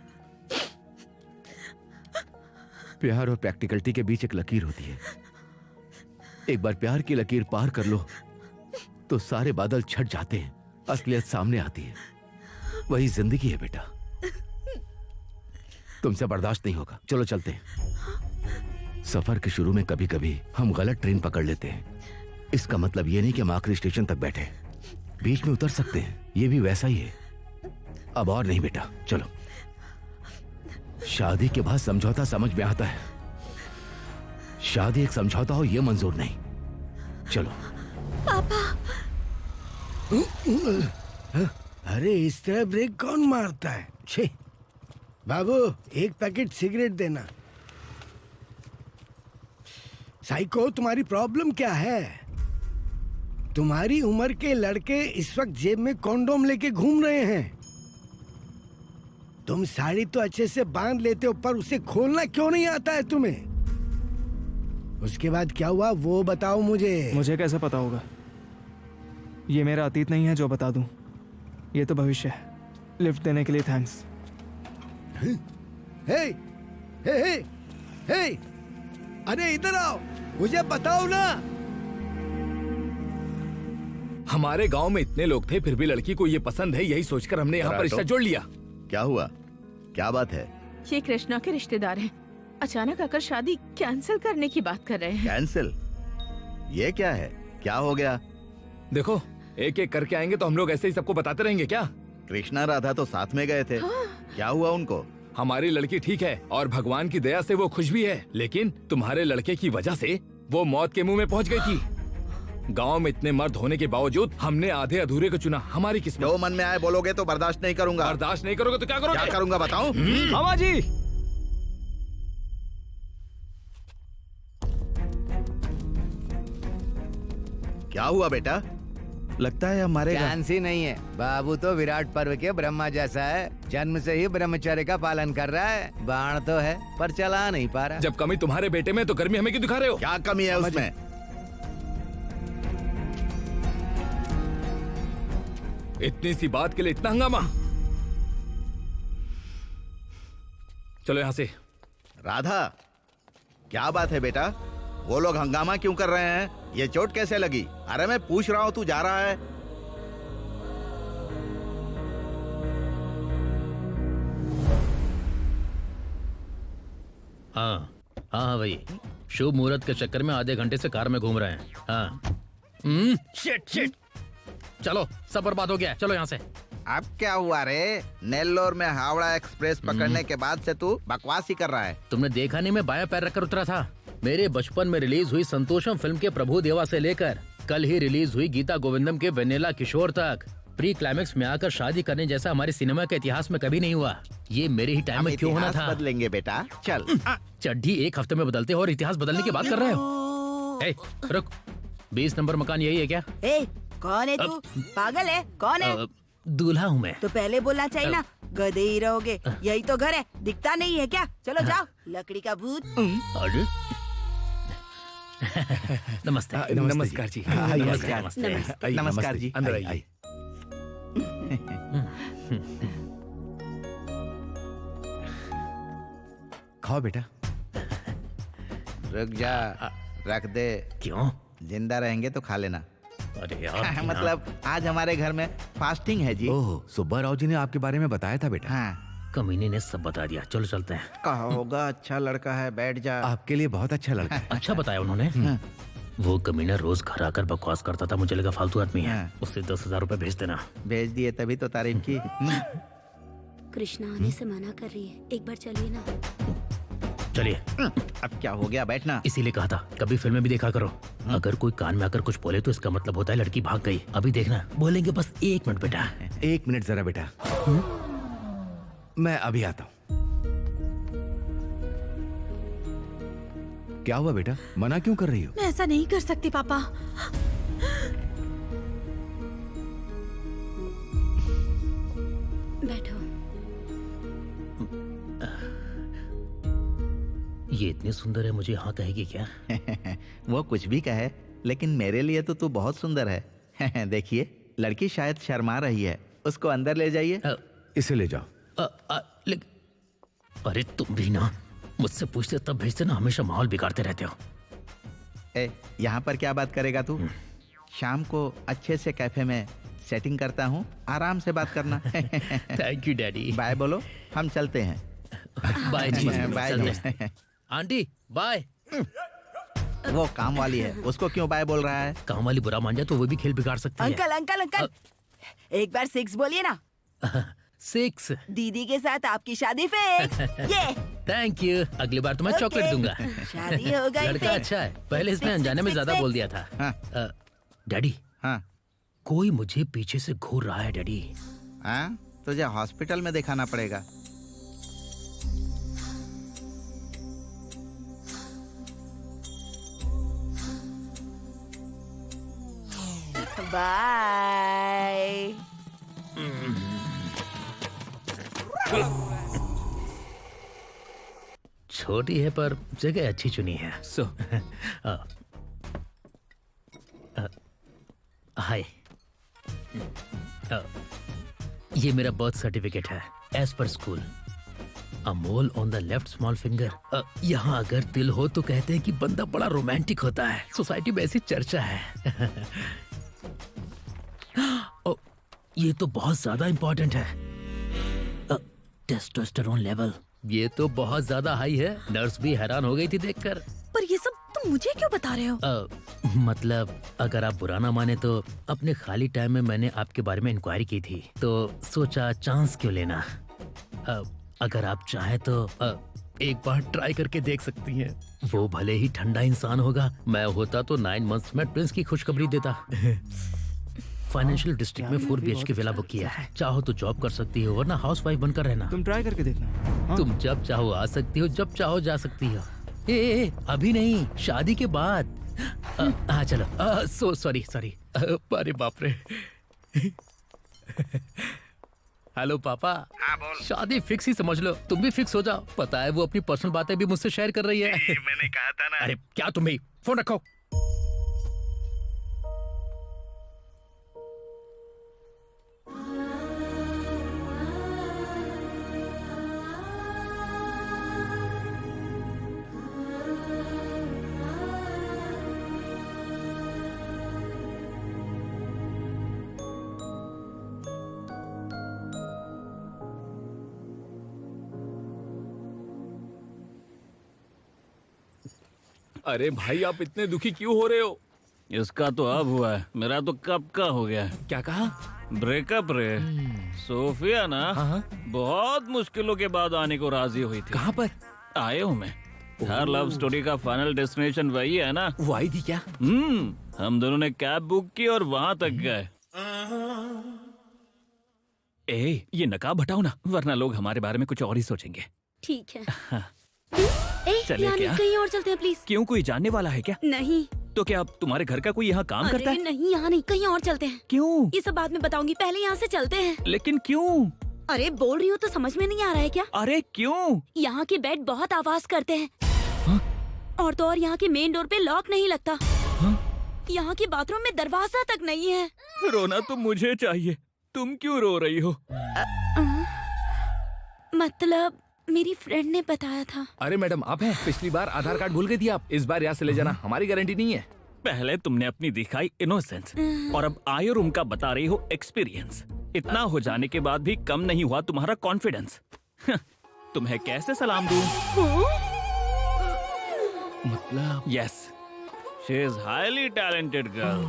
प्यार और प्रैक्टिकलिटी के बीच एक लकीर होती है। एक बार प्यार की लकीर पार कर लो तो सारे बादल छट जाते हैं, असलियत सामने आती है। वही जिंदगी है बेटा। तुमसे बर्दाश्त नहीं होगा, चलो चलते हैं। सफर के शुरू में कभी कभी हम गलत ट्रेन पकड़ लेते हैं। इसका मतलब ये नहीं कि हम आखिरी स्टेशन तक बैठे, बीच में उतर सकते हैं। ये भी वैसा ही है। अब और नहीं बेटा, चलो। शादी के बाद समझौता समझ में आता है। शादी एक समझौता हो, ये मंजूर नहीं। चलो पापा। अरे इस तरह ब्रेक कौन मारता है? छे बाबू, एक पैकेट सिगरेट देना। साइको, तुम्हारी प्रॉब्लम क्या है? तुम्हारी उम्र के लड़के इस वक्त जेब में कॉन्डोम लेके घूम रहे हैं। तुम साड़ी तो अच्छे से बांध लेते हो, पर उसे खोलना क्यों नहीं आता है तुम्हें? उसके बाद क्या हुआ वो बताओ मुझे। मुझे कैसे पता होगा? ये मेरा अतीत नहीं है जो बता दूं, ये तो भविष्य है। लिफ्ट देने के लिए थैंक्स। हे, हे, हे, हे, अरे इधर आओ, मुझे बताओ ना। हमारे गांव में इतने लोग थे, फिर भी लड़की को ये पसंद है। यही सोचकर हमने यहाँ पर रिश्ता जोड़ लिया। क्या हुआ? क्या बात है? ये कृष्णा के रिश्तेदार हैं। अचानक आकर शादी कैंसिल करने की बात कर रहे हैं। कैंसिल? ये क्या है? क्या हो गया? देखो, एक एक करके आएंगे तो हम लोग ऐसे ही सबको बताते रहेंगे क्या? कृष्णा राधा तो साथ में गए थे। क्या हुआ उनको? हमारी लड़की ठीक है और भगवान की दया से वो खुश भी है, लेकिन तुम्हारे लड़के की वजह से वो मौत के मुंह में पहुंच गई थी। गांव में इतने मर्द होने के बावजूद हमने आधे अधूरे को चुना। हमारी किस्मत। जो मन में आए बोलोगे तो बर्दाश्त नहीं करूंगा। बर्दाश्त नहीं करोगे तो क्या करोगे? क्या करूंगा बताऊं? मामा जी, क्या हुआ बेटा? लगता है हमारे चांस ही नहीं है। बाबू तो विराट पर्व के ब्रह्मा जैसा है। जन्म से ही ब्रह्मचर्य का पालन कर रहा है। बाण तो है पर चला नहीं पा रहा। जब कमी तुम्हारे बेटे में तो गर्मी हमें क्यों दिखा रहे हो? क्या कमी है उसमें? इतनी सी बात के लिए इतना हंगामा? चलो यहाँ से। राधा, क्या बात है बेटा? वो लोग हंगामा क्यों कर रहे हैं? ये चोट कैसे लगी? अरे मैं पूछ रहा हूँ, तू जा रहा है। हाँ हाँ भाई, शुभ मुहूर्त के चक्कर में आधे घंटे से कार में घूम रहे हैं। हाँ शिट शिट, चलो सब बर्बाद हो गया, चलो यहाँ से। अब क्या हुआ रे? नेल्लोर में हावड़ा एक्सप्रेस पकड़ने के बाद से तू बकवास ही कर रहा है। तुमने देखा नहीं मैं बायां पैर रखकर उतरा था। मेरे बचपन में रिलीज हुई संतोषम फिल्म के प्रभु देवा से लेकर कल ही रिलीज हुई गीता गोविंदम के वेनिला किशोर तक प्री क्लाइमेक्स में आकर शादी करने जैसा हमारे सिनेमा के इतिहास में कभी नहीं हुआ। ये मेरे ही टाइम में क्यों होना था? बदलेंगे बेटा, चल। चड्ढी एक हफ्ते में बदलते हो और इतिहास बदलने की बात कर रहे हो? ए, रुक, 20 नंबर मकान यही है क्या? ए, कौन है तू? पागल है? कौन है? दूल्हा हूँ मैं। तो पहले बोलना चाहिए ना, गधे ही रहोगे। यही तो घर है, दिखता नहीं है क्या? चलो जाओ, लकड़ी का भूत। अरे नमस्ते। नमस्कार जी। नमस्कार जी। अंदर आइए। खाओ बेटा। रुक जा, रख दे। क्यों? जिंदा रहेंगे तो खा लेना। अरे यार मतलब आज हमारे घर में फास्टिंग है जी। ओह, सुब्बा राव जी ने आपके बारे में बताया था बेटा। हाँ, कमीने ने सब बता दिया। चलो चलते हैं। कहा होगा अच्छा लड़का है, बैठ जा। आपके लिए बहुत अच्छा लड़का है। अच्छा बताया उन्होंने। वो कमीना रोज घर आकर बकवास करता था, मुझे लगा फालतू आदमी है। उससे 10,000 रुपए भेज देना। भेज दिए तभी तो तारीफ की। कृष्णा आने से मना कर रही है, एक बार चलिए ना। चलिए। अब क्या हो गया, बैठना। इसीलिए कहा था कभी फिल्में भी देखा करो। अगर कोई कान में आकर कुछ बोले तो इसका मतलब होता है लड़की भाग गई। अभी देखना, बोलेंगे बस 1 मिनट बेटा। 1 मिनट जरा बेटा, मैं अभी आता हूँ। क्या हुआ बेटा, मना क्यों कर रही हो? मैं ऐसा नहीं कर सकती पापा। बैठो। ये इतनी सुंदर है, मुझे हाँ कहेगी क्या? वो कुछ भी कहे, लेकिन मेरे लिए तो तू बहुत सुंदर है। देखिए, लड़की शायद शर्मा रही है, उसको अंदर ले जाइए। इसे ले जाओ। अरे तुम भी ना मुझसे पूछते तब भेजते ना, हमेशा माहौल बिगाड़ते रहते हो। यहाँ पर क्या बात करेगा तू? शाम को अच्छे से कैफे में सेटिंग करता हूँ, आराम से बात करना। Thank you daddy. बाय बोलो, हम चलते हैं। बाय जी। बाय। Aunty bye. वो काम वाली है, उसको क्यों बाय बोल रहा है? काम वाली बुरा मान जाए तो वो भी खेल बिगाड़ सकती है। अंकल अंकल अंकल, एक बार 6 बोलिए ना। 6। दीदी के साथ आपकी शादी फिक्स। ये थैंक यू, अगली बार तो मैं चॉकलेट दूंगा। शादी हो गई। लड़का अच्छा है, पहले इसने अनजाने में ज्यादा बोल दिया था। डैडी। हाँ। कोई मुझे पीछे से घूर रहा है डैडी। हाँ, तुझे हॉस्पिटल में दिखाना पड़ेगा। बाय। छोटी है पर जगह अच्छी चुनी है। सो हाय, ये मेरा बर्थ सर्टिफिकेट है as per school. A mole on the left small finger. यहाँ अगर दिल हो तो कहते हैं कि बंदा बड़ा रोमांटिक होता है। सोसाइटी में ऐसी चर्चा है। ये तो बहुत ज्यादा इंपॉर्टेंट है। टेस्टोस्टेरोन लेवल, ये तो बहुत ज्यादा हाई है। नर्स भी हैरान हो गई थी देखकर। पर ये सब तुम मुझे क्यों बता रहे हो? मतलब अगर आप बुरा ना माने तो अपने खाली टाइम में मैंने आपके बारे में इंक्वायरी की थी, तो सोचा चांस क्यों लेना। अगर आप चाहें तो एक बार ट्राई करके देख सकती हैं। वो भले ही ठंडा इंसान होगा, मैं होता तो 9 मंथ्स में ट्विंस की खुशखबरी देता। फाइनेंशियल डिस्ट्रिक्ट में 4 BHK विला बुक किया है। चाहो तो जॉब कर सकती हो, वरना हाउसवाइफ बनकर रहना। तुम ट्राई करके देखना। हाँ? तुम जब चाहो आ सकती हो, जब चाहो जा सकती हो। ए, अभी नहीं, शादी के बाद। हाँ चलो। सॉरी। अरे बाप रे। हेलो पापा। हाँ बोल। शादी फिक्स ही समझ लो, तुम भी फिक्स हो जाओ। पता है वो अपनी पर्सनल बातें भी मुझसे शेयर कर रही है। मैंने कहा था ना। अरे क्या तुम भी, फोन रखो। अरे भाई, आप इतने दुखी क्यों हो रहे हो? इसका तो अब हुआ है, मेरा तो कब का हो गया है। क्या कहा? ब्रेकअप रे। सोफिया ना बहुत मुश्किलों के बाद आने को राजी हुई थी। कहाँ पर? आए हूँ मैं। हर लव स्टोरी का फाइनल डेस्टिनेशन वही है ना। वो आई थी क्या? हम दोनों ने कैब बुक की और वहाँ तक गए। ये नकाब हटाओ ना, वरना लोग हमारे बारे में कुछ और ही सोचेंगे। ठीक है। हाँ। चलिए क्या? कहीं और चलते हैं प्लीज। क्यों, कोई जानने वाला है क्या? नहीं। तो क्या तुम्हारे घर का कोई यहाँ काम करता है? नहीं, यहाँ नहीं, कहीं और चलते हैं। क्यों? ये सब बाद में बताऊंगी, पहले यहाँ से चलते हैं। लेकिन क्यों? अरे बोल रही हूँ तो समझ में नहीं आ रहा है क्या? अरे क्यों? यहाँ के बेड बहुत आवाज करते हैं। और तो और यहाँ के मेन डोर पे लॉक नहीं लगता। यहाँ के बाथरूम में दरवाजा तक नहीं है। रोना तो मुझे चाहिए, तुम क्यों रो रही हो? मतलब मेरी फ्रेंड ने बताया था। अरे मैडम, आप हैं? पिछली बार आधार कार्ड भूल गई थी आप, इस बार यहाँ से ले जाना, हमारी गारंटी नहीं है। पहले तुमने अपनी दिखाई इनोसेंस, और अब आयो रूम का बता रही हो एक्सपीरियंस। इतना हो जाने के बाद भी कम नहीं हुआ तुम्हारा कॉन्फिडेंस। तुम्हें कैसे सलाम दूं? मतलब? Yes, she is highly talented girl.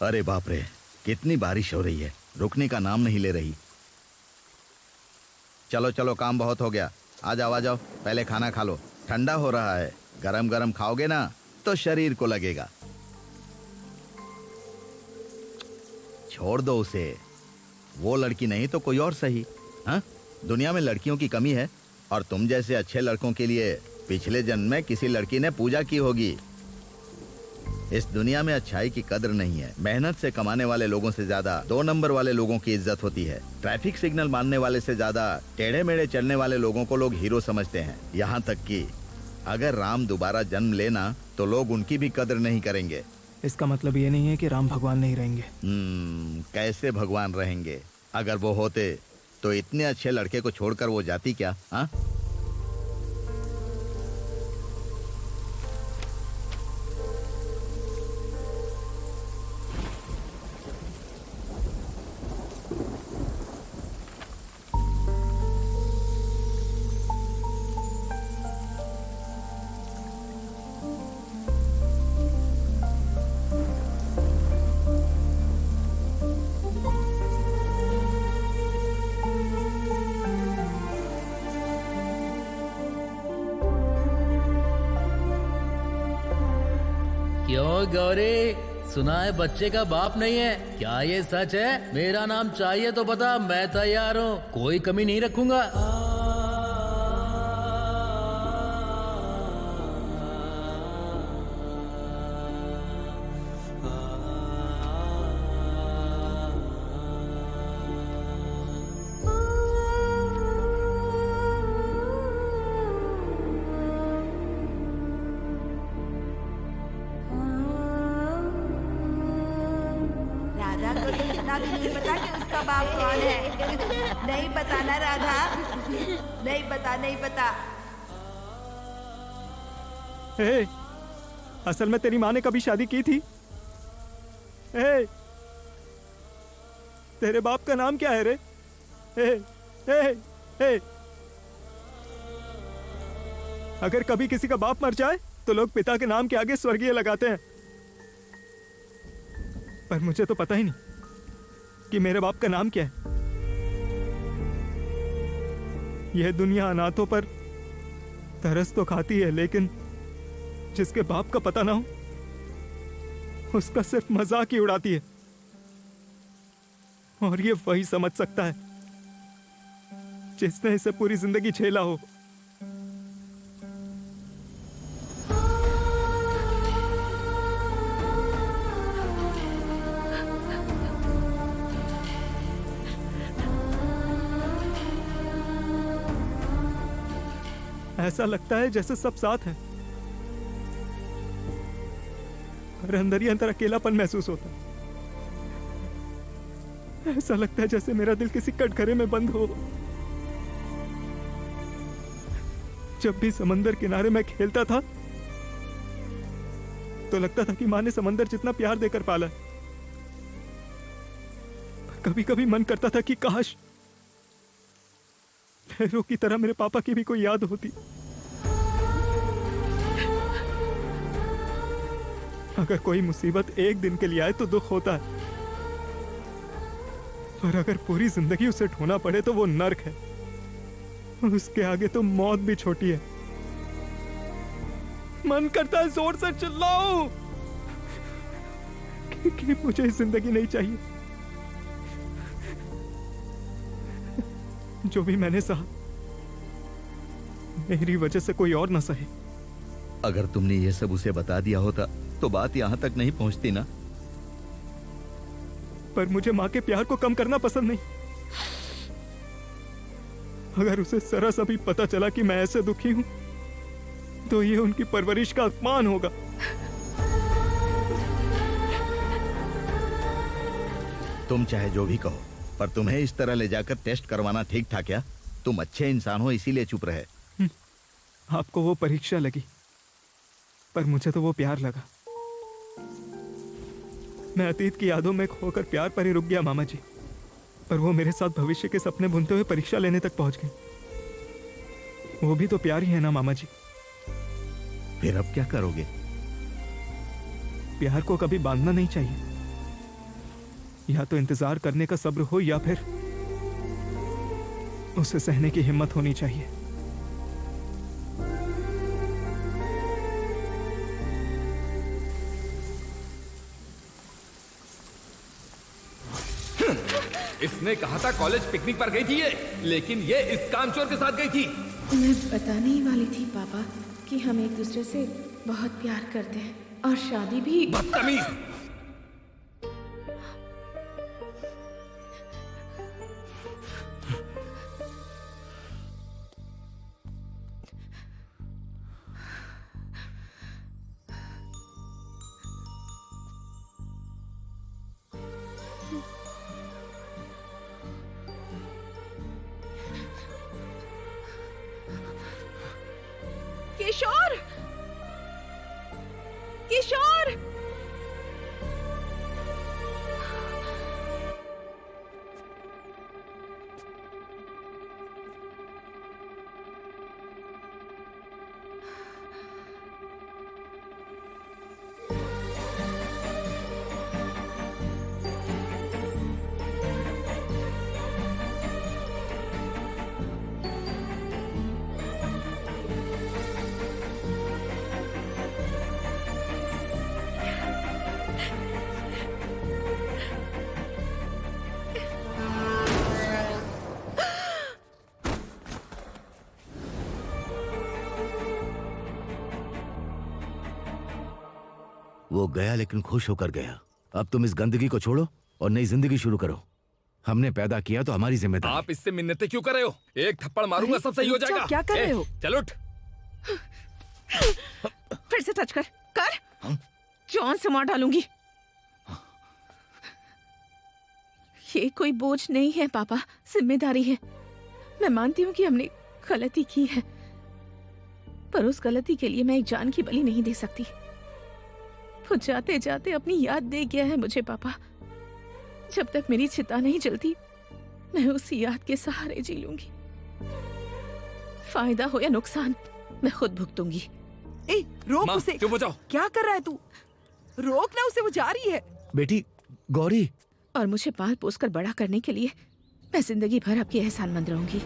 अरे बाप रे, कितनी बारिश हो रही है, रुकने का नाम नहीं ले रही। चलो चलो, काम बहुत हो गया, आ जाओ, पहले खाना खा लो, ठंडा हो रहा है। गरम गरम खाओगे ना तो शरीर को लगेगा। छोड़ दो उसे, वो लड़की नहीं तो कोई और सही। हाँ, दुनिया में लड़कियों की कमी है, और तुम जैसे अच्छे लड़कों के लिए पिछले जन्म में किसी लड़की ने पूजा की होगी। इस दुनिया में अच्छाई की कदर नहीं है। मेहनत से कमाने वाले लोगों से ज्यादा 2 नंबर वाले लोगों की इज्जत होती है। ट्रैफिक सिग्नल मानने वाले से ज्यादा टेढ़े मेढ़े चलने वाले लोगों को लोग हीरो समझते हैं। यहाँ तक कि अगर राम दोबारा जन्म लेना तो लोग उनकी भी कदर नहीं करेंगे। इसका मतलब ये नहीं है कि राम भगवान नहीं रहेंगे। कैसे भगवान रहेंगे? अगर वो होते तो इतने अच्छे लड़के को छोड़कर वो जाती क्या? हाँ, क्यों गौरी, सुना है बच्चे का बाप नहीं है? क्या ये सच है? मेरा नाम चाहिए तो बता, मैं तैयार हूँ, कोई कमी नहीं रखूंगा। राधा को तो इतना भी नहीं पता कि उसका बाप कौन है। नहीं पता ना राधा, नहीं पता। हे, असल में तेरी माँ ने कभी शादी की थी? हे, तेरे बाप का नाम क्या है रे? हे, हे, हे। अगर कभी किसी का बाप मर जाए तो लोग पिता के नाम के आगे स्वर्गीय लगाते हैं, पर मुझे तो पता ही नहीं कि मेरे बाप का नाम क्या है। यह दुनिया अनाथों पर तरस तो खाती है, लेकिन जिसके बाप का पता ना हो उसका सिर्फ मजाक ही उड़ाती है। और ये वही समझ सकता है जिसने इसे पूरी जिंदगी झेला हो। ऐसा लगता है जैसे सब साथ हैं, पर अंदर ही अंदर अकेलापन महसूस होता है। ऐसा लगता है जैसे मेरा दिल किसी कटघरे में बंद हो। जब भी समंदर किनारे मैं खेलता था तो लगता था कि माँ ने समंदर जितना प्यार देकर पाला है। कभी कभी मन करता था कि काश लहरों की तरह मेरे पापा की भी कोई याद होती। अगर कोई मुसीबत एक दिन के लिए आए तो दुख होता है, और अगर पूरी जिंदगी उसे ढोना पड़े तो वो नर्क है। उसके आगे तो मौत भी छोटी है। मन करता है जोर से चिल्लाऊं कि मुझे जिंदगी नहीं चाहिए। जो भी मैंने सहा मेरी वजह से कोई और न सहे। अगर तुमने ये सब उसे बता दिया होता तो बात यहाँ तक नहीं पहुँचती ना। पर मुझे माँ के प्यार को कम करना पसंद नहीं। अगर उसे जरा सा भी पता चला कि मैं ऐसे दुखी हूं तो ये उनकी परवरिश का अपमान होगा। तुम चाहे जो भी कहो, पर तुम्हें इस तरह ले जाकर टेस्ट करवाना ठीक था क्या? तुम अच्छे इंसान हो इसीलिए चुप रहे। आपको वो परीक्षा लगी, पर मुझे तो वो प्यार लगा। मैं अतीत की यादों में खोकर प्यार पर ही रुक गया मामा जी। पर वो मेरे साथ भविष्य के सपने बुनते हुए परीक्षा लेने तक पहुंच गई। वो भी तो प्यार ही है ना मामा जी। फिर अब क्या करोगे? प्यार को कभी बांधना नहीं चाहिए। या तो इंतजार करने का सब्र हो या फिर उसे सहने की हिम्मत होनी चाहिए। इसने कहा था कॉलेज पिकनिक पर गई थी ये, लेकिन ये इस कामचोर के साथ गई थी। मैं बताने ही वाली थी पापा कि हम एक दूसरे से बहुत प्यार करते हैं और शादी भी। बदतमीज! किशोर, किशोर, वो गया लेकिन खुश होकर गया। अब तुम इस गंदगी को छोड़ो और नई जिंदगी शुरू करो। हमने पैदा किया तो हमारी जिम्मेदारी। आप इससे मिन्नतें क्यों कर रहे हो? एक थप्पड़ मारूंगा सब सही हो जाएगा। क्या कर रहे हो? चल उठ। फिर से टच कर जॉन से मार डालूंगी। ये कोई बोझ नहीं है पापा, जिम्मेदारी है। मैं मानती हूँ कि हमने गलती की है, पर उस गलती के लिए मैं एक जान की बलि नहीं दे सकती। वो जाते जाते अपनी याद दे गया है मुझे पापा। जब तक मेरी चिता नहीं जलती मैं उसी याद के सहारे जी लूंगी। फायदा हो या नुकसान मैं खुद भुगतूंगी। ए, रोक माँ, उसे। चुप हो जाओ। क्या कर रहा है तू? रोक ना उसे, वो जा रही है। बेटी गौरी। और मुझे पाल पोस कर बड़ा करने के लिए मैं जिंदगी भर आपकी एहसानमंद रहूंगी।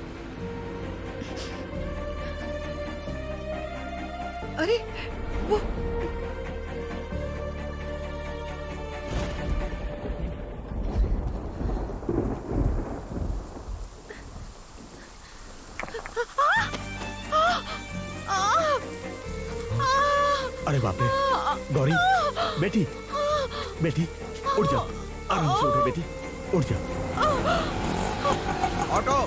अरे वो अरे बाप रे, गौरी बेटी, बेटी उठ जा, आराम से उठो बेटी, उठ जा। ऑटो।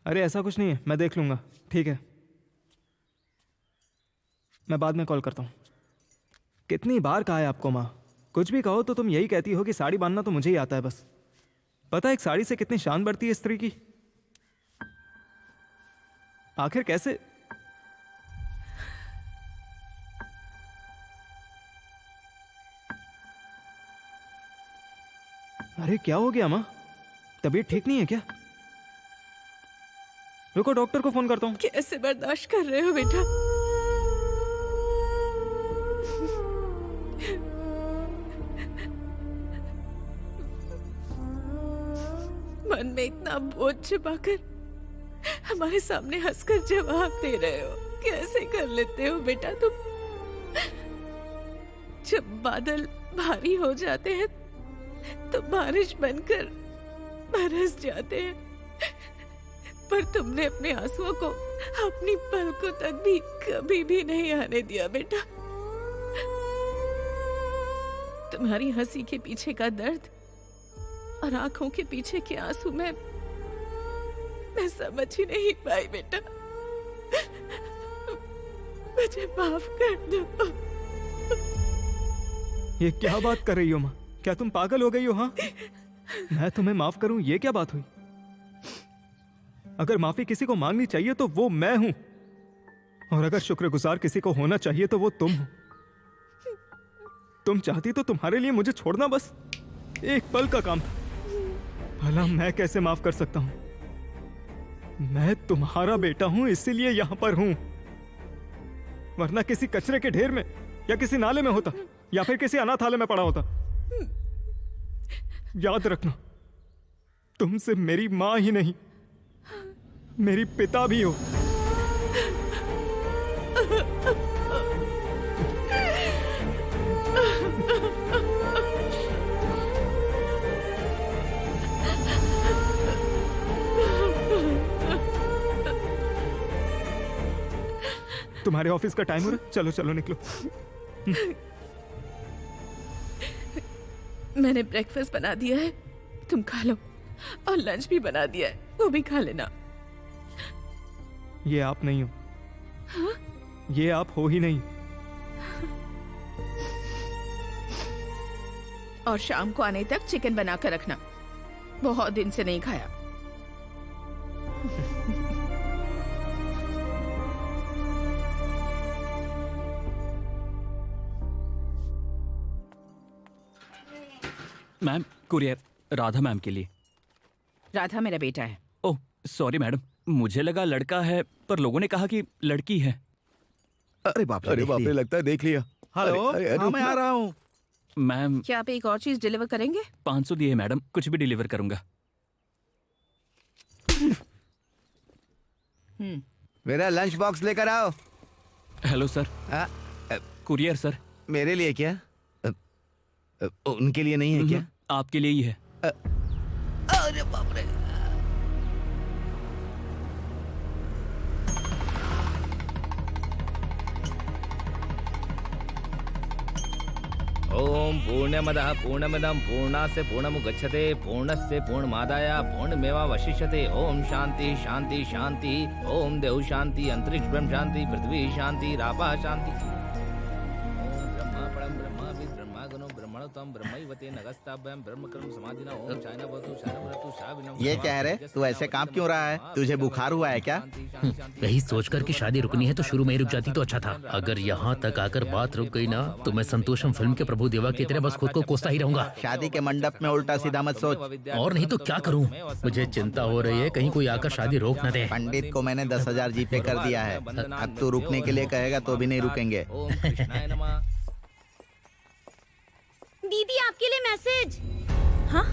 अरे ऐसा कुछ नहीं है, मैं देख लूंगा। ठीक है, मैं बाद में कॉल करता हूँ। कितनी बार कहा है आपको माँ, कुछ भी कहो तो तुम यही कहती हो कि साड़ी बांधना तो मुझे ही आता है बस। पता है एक साड़ी से कितनी शान बढ़ती है स्त्री की। आखिर कैसे? अरे क्या हो गया माँ, तबीयत ठीक नहीं है क्या? रुको डॉक्टर को फोन करता हूँ। कैसे बर्दाश्त कर रहे हो बेटा? मन में इतना बोझ छिपाकर हमारे सामने हंसकर जवाब दे रहे हो। कैसे कर लेते हो बेटा तुम? जब बादल भारी हो जाते हैं तो बारिश बनकर बरस जाते हैं, पर तुमने अपने आंसुओं को अपनी पलकों तक भी कभी भी नहीं आने दिया बेटा। तुम्हारी हंसी के पीछे का दर्द और आंखों के पीछे के आंसू मैं समझ ही नहीं पाई बेटा। मुझे माफ कर दो। ये क्या बात कर रही हो माँ? क्या तुम पागल हो गई हो? हाँ, मैं तुम्हें माफ करूं, ये क्या बात हुई? अगर माफी किसी को मांगनी चाहिए तो वो मैं हूं, और अगर शुक्रगुजार किसी को होना चाहिए तो वो तुम हो। तुम चाहती तो तुम्हारे लिए मुझे छोड़ना बस एक पल का काम था। भला मैं कैसे माफ कर सकता हूं? मैं तुम्हारा बेटा हूं, इसीलिए यहां पर हूं, वरना किसी कचरे के ढेर में या किसी नाले में होता, या फिर किसी अनाथालय में पड़ा होता। याद रखना, तुमसे मेरी मां ही नहीं, मेरी पिता भी हो। तुम्हारे ऑफिस का टाइम हो रहा है, चलो चलो निकलो। मैंने ब्रेकफास्ट बना दिया है, तुम खा लो, और लंच भी बना दिया है, वो भी खा लेना। ये आप नहीं हो। हाँ? ये आप हो ही नहीं। और शाम को आने तक चिकन बना कर रखना, बहुत दिन से नहीं खाया। मैम, कुरियर राधा मैम के लिए। राधा मेरा बेटा है। ओह सॉरी मैडम, मुझे लगा लड़का है, पर लोगों ने कहा कि लड़की है। अरे बाप रे, लगता है देख लिया। हेलो, हाँ मैं आ रहा हूँ। मैम, क्या आप एक और चीज डिलीवर करेंगे? 500 दिए मैडम, कुछ भी डिलीवर करूंगा। मेरा लंच बॉक्स लेकर आओ। Hello sir. Courier sir. मेरे लिए क्या? उनके लिए नहीं है क्या? आपके लिए ही है। अरे बाप रे। ओम पूर्णमदः पूर्णमिदं पूर्णास्य पूर्णमुदच्यते पूर्णस्य पूर्णमादाय पूर्णमेवावशिष्यते। ओम शांति शांति शांति। ओम देव शांति, अंतरिक्ष ब्रह्म शांति, पृथ्वी शांति, रापः शांति। ओम ब्रह्मा परम ब्रह्मा विद ब्रह्मा गणो ब्रह्मणोत्तम ब्रह्मैवते नगस्ताभ्याम ब्रह्मकर्म समाधिना। ओम शायना भवतु शायना भवतु शाविनम। ये क्या है रे? तू ऐसे काम क्यों रहा है? तुझे बुखार हुआ है क्या? यही सोचकर कि शादी रुकनी है तो शुरू में ही रुक जाती तो अच्छा था। अगर यहाँ तक आकर बात रुक गई ना तो मैं संतोषम फिल्म के प्रभु देवा की तरह बस खुद को कोसता ही रहूंगा। शादी के मंडप में उल्टा सीधा मत सोच। और नहीं तो क्या करूँ? मुझे चिंता हो रही है कहीं कोई आकर शादी रोक न दे। पंडित को मैंने 10,000 जीपे कर दिया है। अब तू रुकने के लिए कहेगा तो भी नहीं रुकेंगे। दीदी आपके लिए मैसेज। हाँ,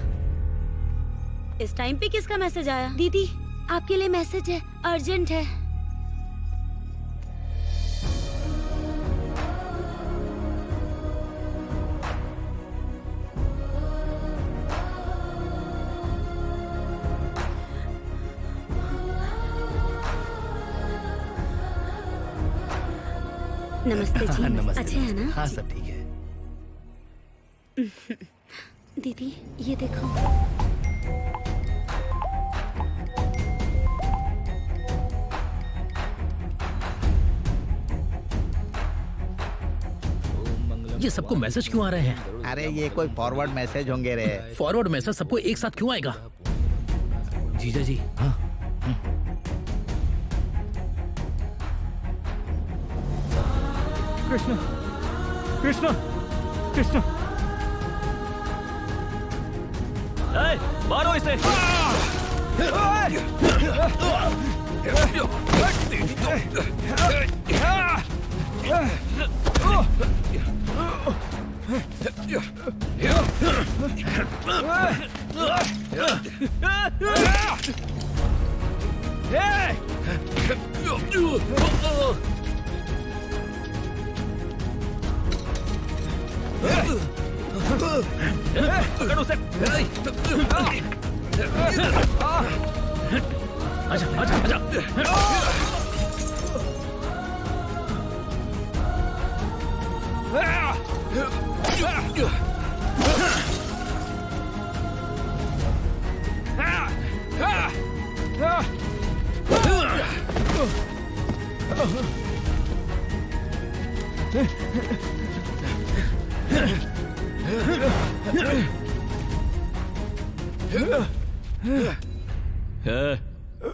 इस टाइम पे किसका मैसेज आया? दीदी आपके लिए मैसेज है, अर्जेंट है। नमस्ते जी। नमस्ते। अच्छे हैं ना? हाँ सब ठीक है। दीदी ये देखो। ये सबको मैसेज क्यों आ रहे हैं? अरे ये कोई फॉरवर्ड मैसेज होंगे रे। फॉरवर्ड मैसेज सबको एक साथ क्यों आएगा? जीजा जी। हाँ। कृष्णा, कृष्णा, कृष्णा। मारो इसे। पकड़ उसे। आजा आजा आजा।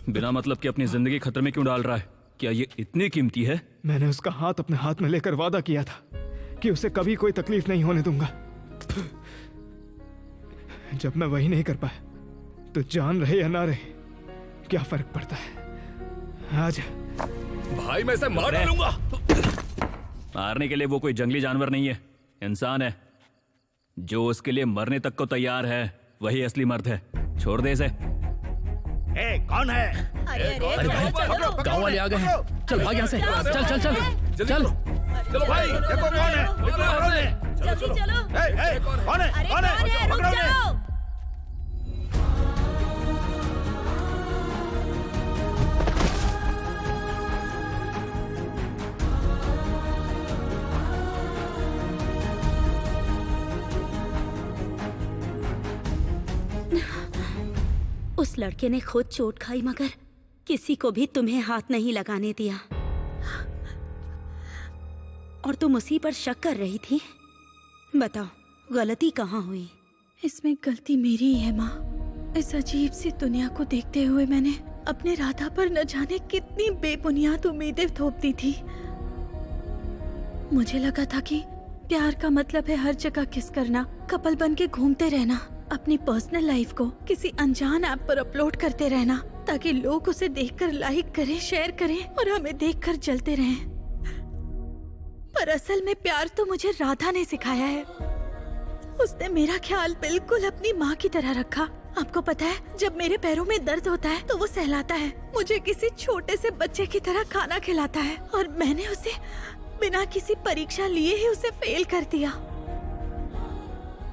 बिना मतलब कि अपनी जिंदगी खतरे में क्यों डाल रहा है? क्या ये इतनी कीमती है? मैंने उसका हाथ अपने हाथ में लेकर वादा किया था कि उसे कभी कोई तकलीफ नहीं होने दूंगा। जब मैं वही नहीं कर पाया तो जान रहे या ना रहे क्या फर्क पड़ता है। आजा भाई, मैं इसे मार डालूंगा। मारने के लिए वो कोई जंगली जानवर नहीं है, इंसान है। जो उसके लिए मरने तक को तैयार है वही असली मर्द है। छोड़ दे इसे। कौन है? अरे भाई, गांव वाले आ गए हैं। चल भाग यहाँ से। चल चल चल चल। चलो भाई, देखो कौन है? जल्दी चलो। कौन है? अरे कौन है? कौन है? रुक पकड़ो उन्हें। जाओ। उस लड़के ने खुद चोट खाई मगर किसी को भी तुम्हें हाथ नहीं लगाने दिया। और तुम उसी पर शक कर रही थी। बताओ गलती कहाँ हुई? इसमें गलती मेरी ही है माँ। इस अजीब सी दुनिया को देखते हुए मैंने अपने राधा पर न जाने कितनी बेबुनियाद उम्मीदें थोप दी थी। मुझे लगा था कि प्यार का मतलब है हर जगह किस करना, कपल बन के घूमते रहना, अपनी पर्सनल लाइफ को किसी अनजान ऐप पर अपलोड करते रहना ताकि लोग उसे देखकर लाइक करें, शेयर करें और हमें देखकर जलते रहें। पर असल में प्यार तो मुझे राधा ने सिखाया है। उसने मेरा ख्याल बिल्कुल अपनी माँ की तरह रखा। आपको पता है, जब मेरे पैरों में दर्द होता है तो वो सहलाता है, मुझे किसी छोटे से बच्चे की तरह खाना खिलाता है और मैंने उसे बिना किसी परीक्षा लिए ही उसे फेल कर दिया।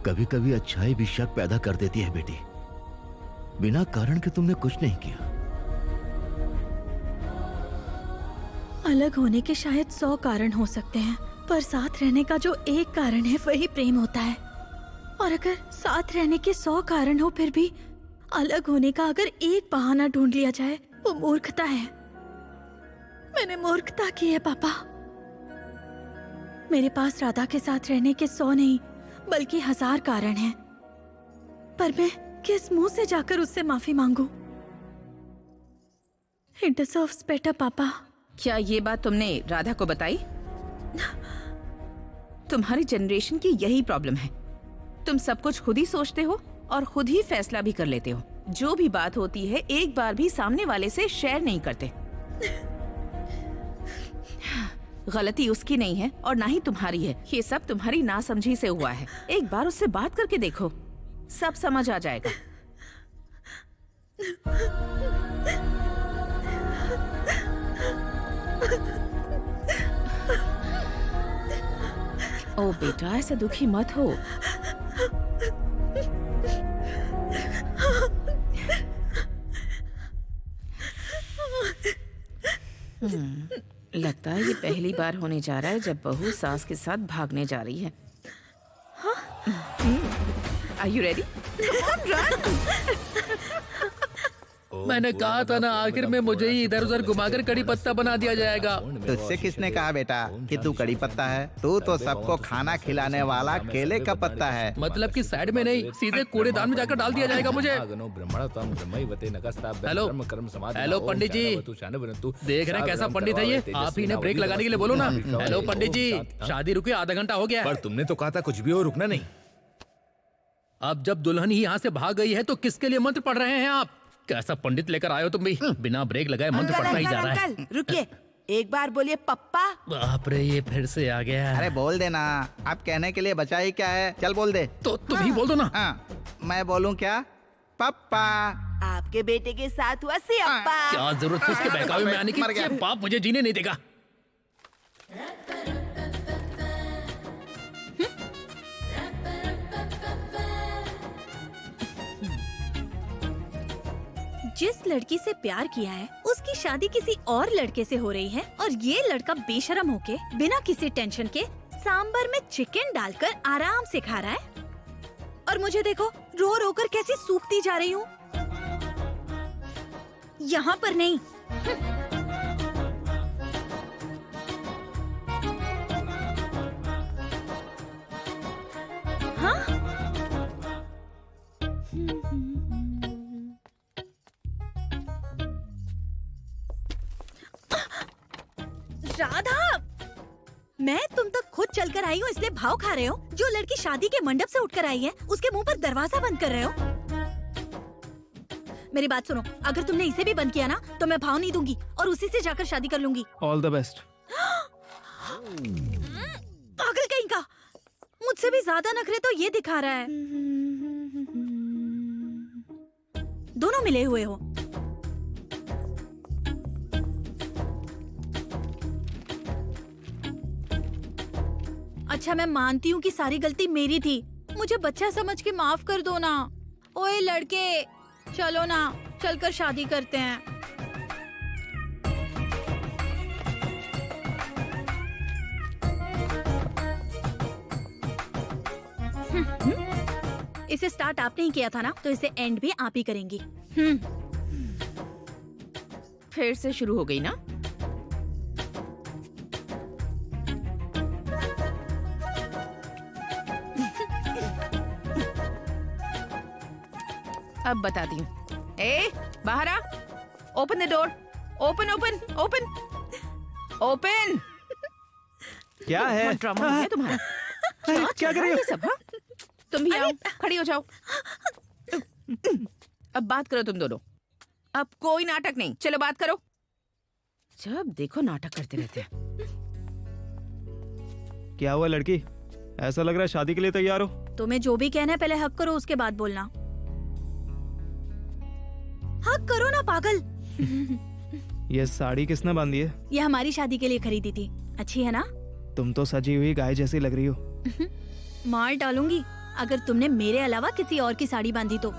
कभी कभी अच्छाई भी शक पैदा कर देती है बेटी। बिना कारण के तुमने कुछ नहीं किया। अलग होने के शायद 100 कारण हो सकते हैं, पर साथ रहने का जो एक कारण है वही प्रेम होता है। और अगर साथ रहने के 100 कारण हो फिर भी अलग होने का अगर एक बहाना ढूंढ लिया जाए वो मूर्खता है। मैंने मूर्खता की है पापा। मेरे पास राधा के साथ रहने के 100 नहीं बल्कि 1000 कारण हैं। पर मैं किस मुंह से जाकर उससे माफी मांगू? He deserves better, पापा। क्या ये बात तुमने राधा को बताई? तुम्हारी जनरेशन की यही प्रॉब्लम है। तुम सब कुछ खुद ही सोचते हो और खुद ही फैसला भी कर लेते हो। जो भी बात होती है एक बार भी सामने वाले से शेयर नहीं करते। गलती उसकी नहीं है और ना ही तुम्हारी है। ये सब तुम्हारी नासमझी से हुआ है। एक बार उससे बात करके देखो, सब समझ आ जाएगा। ओ बेटा, ऐसा दुखी मत हो। लगता है ये पहली बार होने जा रहा है जब बहू सास के साथ भागने जा रही है। Are you ready? मैंने कहा था ना, आखिर में मुझे ही इधर उधर घुमाकर कड़ी पत्ता बना दिया जाएगा। तुझसे किसने कहा बेटा कि तू कड़ी पत्ता है? तू तो सबको खाना खिलाने वाला केले का पत्ता है। मतलब कि साइड में नहीं, सीधे कूड़ेदान में जाकर डाल दिया जाएगा मुझे। हेलो हेलो पंडित जी, देख रहे हैं कैसा पंडित है ये? आप ही ने ब्रेक लगाने के लिए बोलो ना। हेलो पंडित जी, शादी रुकी आधा घंटा हो गया। पर तुमने तो कहा था कुछ भी हो रुकना नहीं। अब जब दुल्हन ही यहाँ से भाग गई है तो किसके लिए मंत्र पढ़ रहे हैं आप? कैसा पंडित लेकर आए हो तुम भी? बिना ब्रेक लगाए मंत्र पढ़ता ही जा रहा है। अंकल, रुकिए, एक बार बोलिए पप्पा। बाप रे, ये फिर से आ गया। अरे बोल देना, आप कहने के लिए बचा ही क्या है? चल बोल दे। तो तुम ही बोल दो ना। मैं बोलूं क्या? पप्पा। आपके बेटे के साथ हुआ सियप्पा। क्या जरूरत थी उसके बहकावे में आने की? ये बाप मुझे जीने नहीं देगा। जिस लड़की से प्यार किया है उसकी शादी किसी और लड़के से हो रही है और ये लड़का बेशरम होके बिना किसी टेंशन के सांबर में चिकन डालकर आराम से खा रहा है और मुझे देखो रो रो कर कैसी सूखती जा रही हूँ। यहाँ पर नहीं। हाँ? राधा, मैं तुम तक खुद चलकर आई हूँ इसलिए भाव खा रहे हो? जो लड़की शादी के मंडप से उठकर आई है उसके मुंह पर दरवाजा बंद कर रहे हो? मेरी बात सुनो, अगर तुमने इसे भी बंद किया ना तो मैं भाव नहीं दूंगी और उसी से जाकर शादी कर लूंगी। All the best. पागल कहीं का, मुझसे भी ज्यादा नखरे तो ये दिखा रहा है। दोनों मिले हुए हो। अच्छा मैं मानती हूँ कि सारी गलती मेरी थी, मुझे बच्चा समझ के माफ कर दो ना। ओए लड़के, चलो ना, चलकर शादी करते हैं। इसे स्टार्ट आपने ही किया था ना, तो इसे एंड भी आप ही करेंगी। फिर से शुरू हो गई ना? अब बताती हूँ। ए, बाहर आ। Open the door. Open open open open. क्या है? ड्रामा हो गया तुम्हारा? क्या कर रही हो? ये सब, हाँ? तुम भी आओ, खड़ी हो जाओ। अब बात करो तुम दोनों। अब कोई नाटक नहीं, चलो बात करो। जब देखो नाटक करते रहते हैं। क्या हुआ लड़की? ऐसा लग रहा है शादी के लिए तैयार हो। तुम्हें जो भी कहना है पहले हक करो, उसके बाद बोलना। हक करो ना पागल। ये साड़ी किसने बांधी है? ये हमारी शादी के लिए खरीदी थी। अच्छी है ना? तुम तो सजी हुई गाय जैसी लग रही हो। मार डालूंगी अगर तुमने मेरे अलावा किसी और की साड़ी बांधी तो।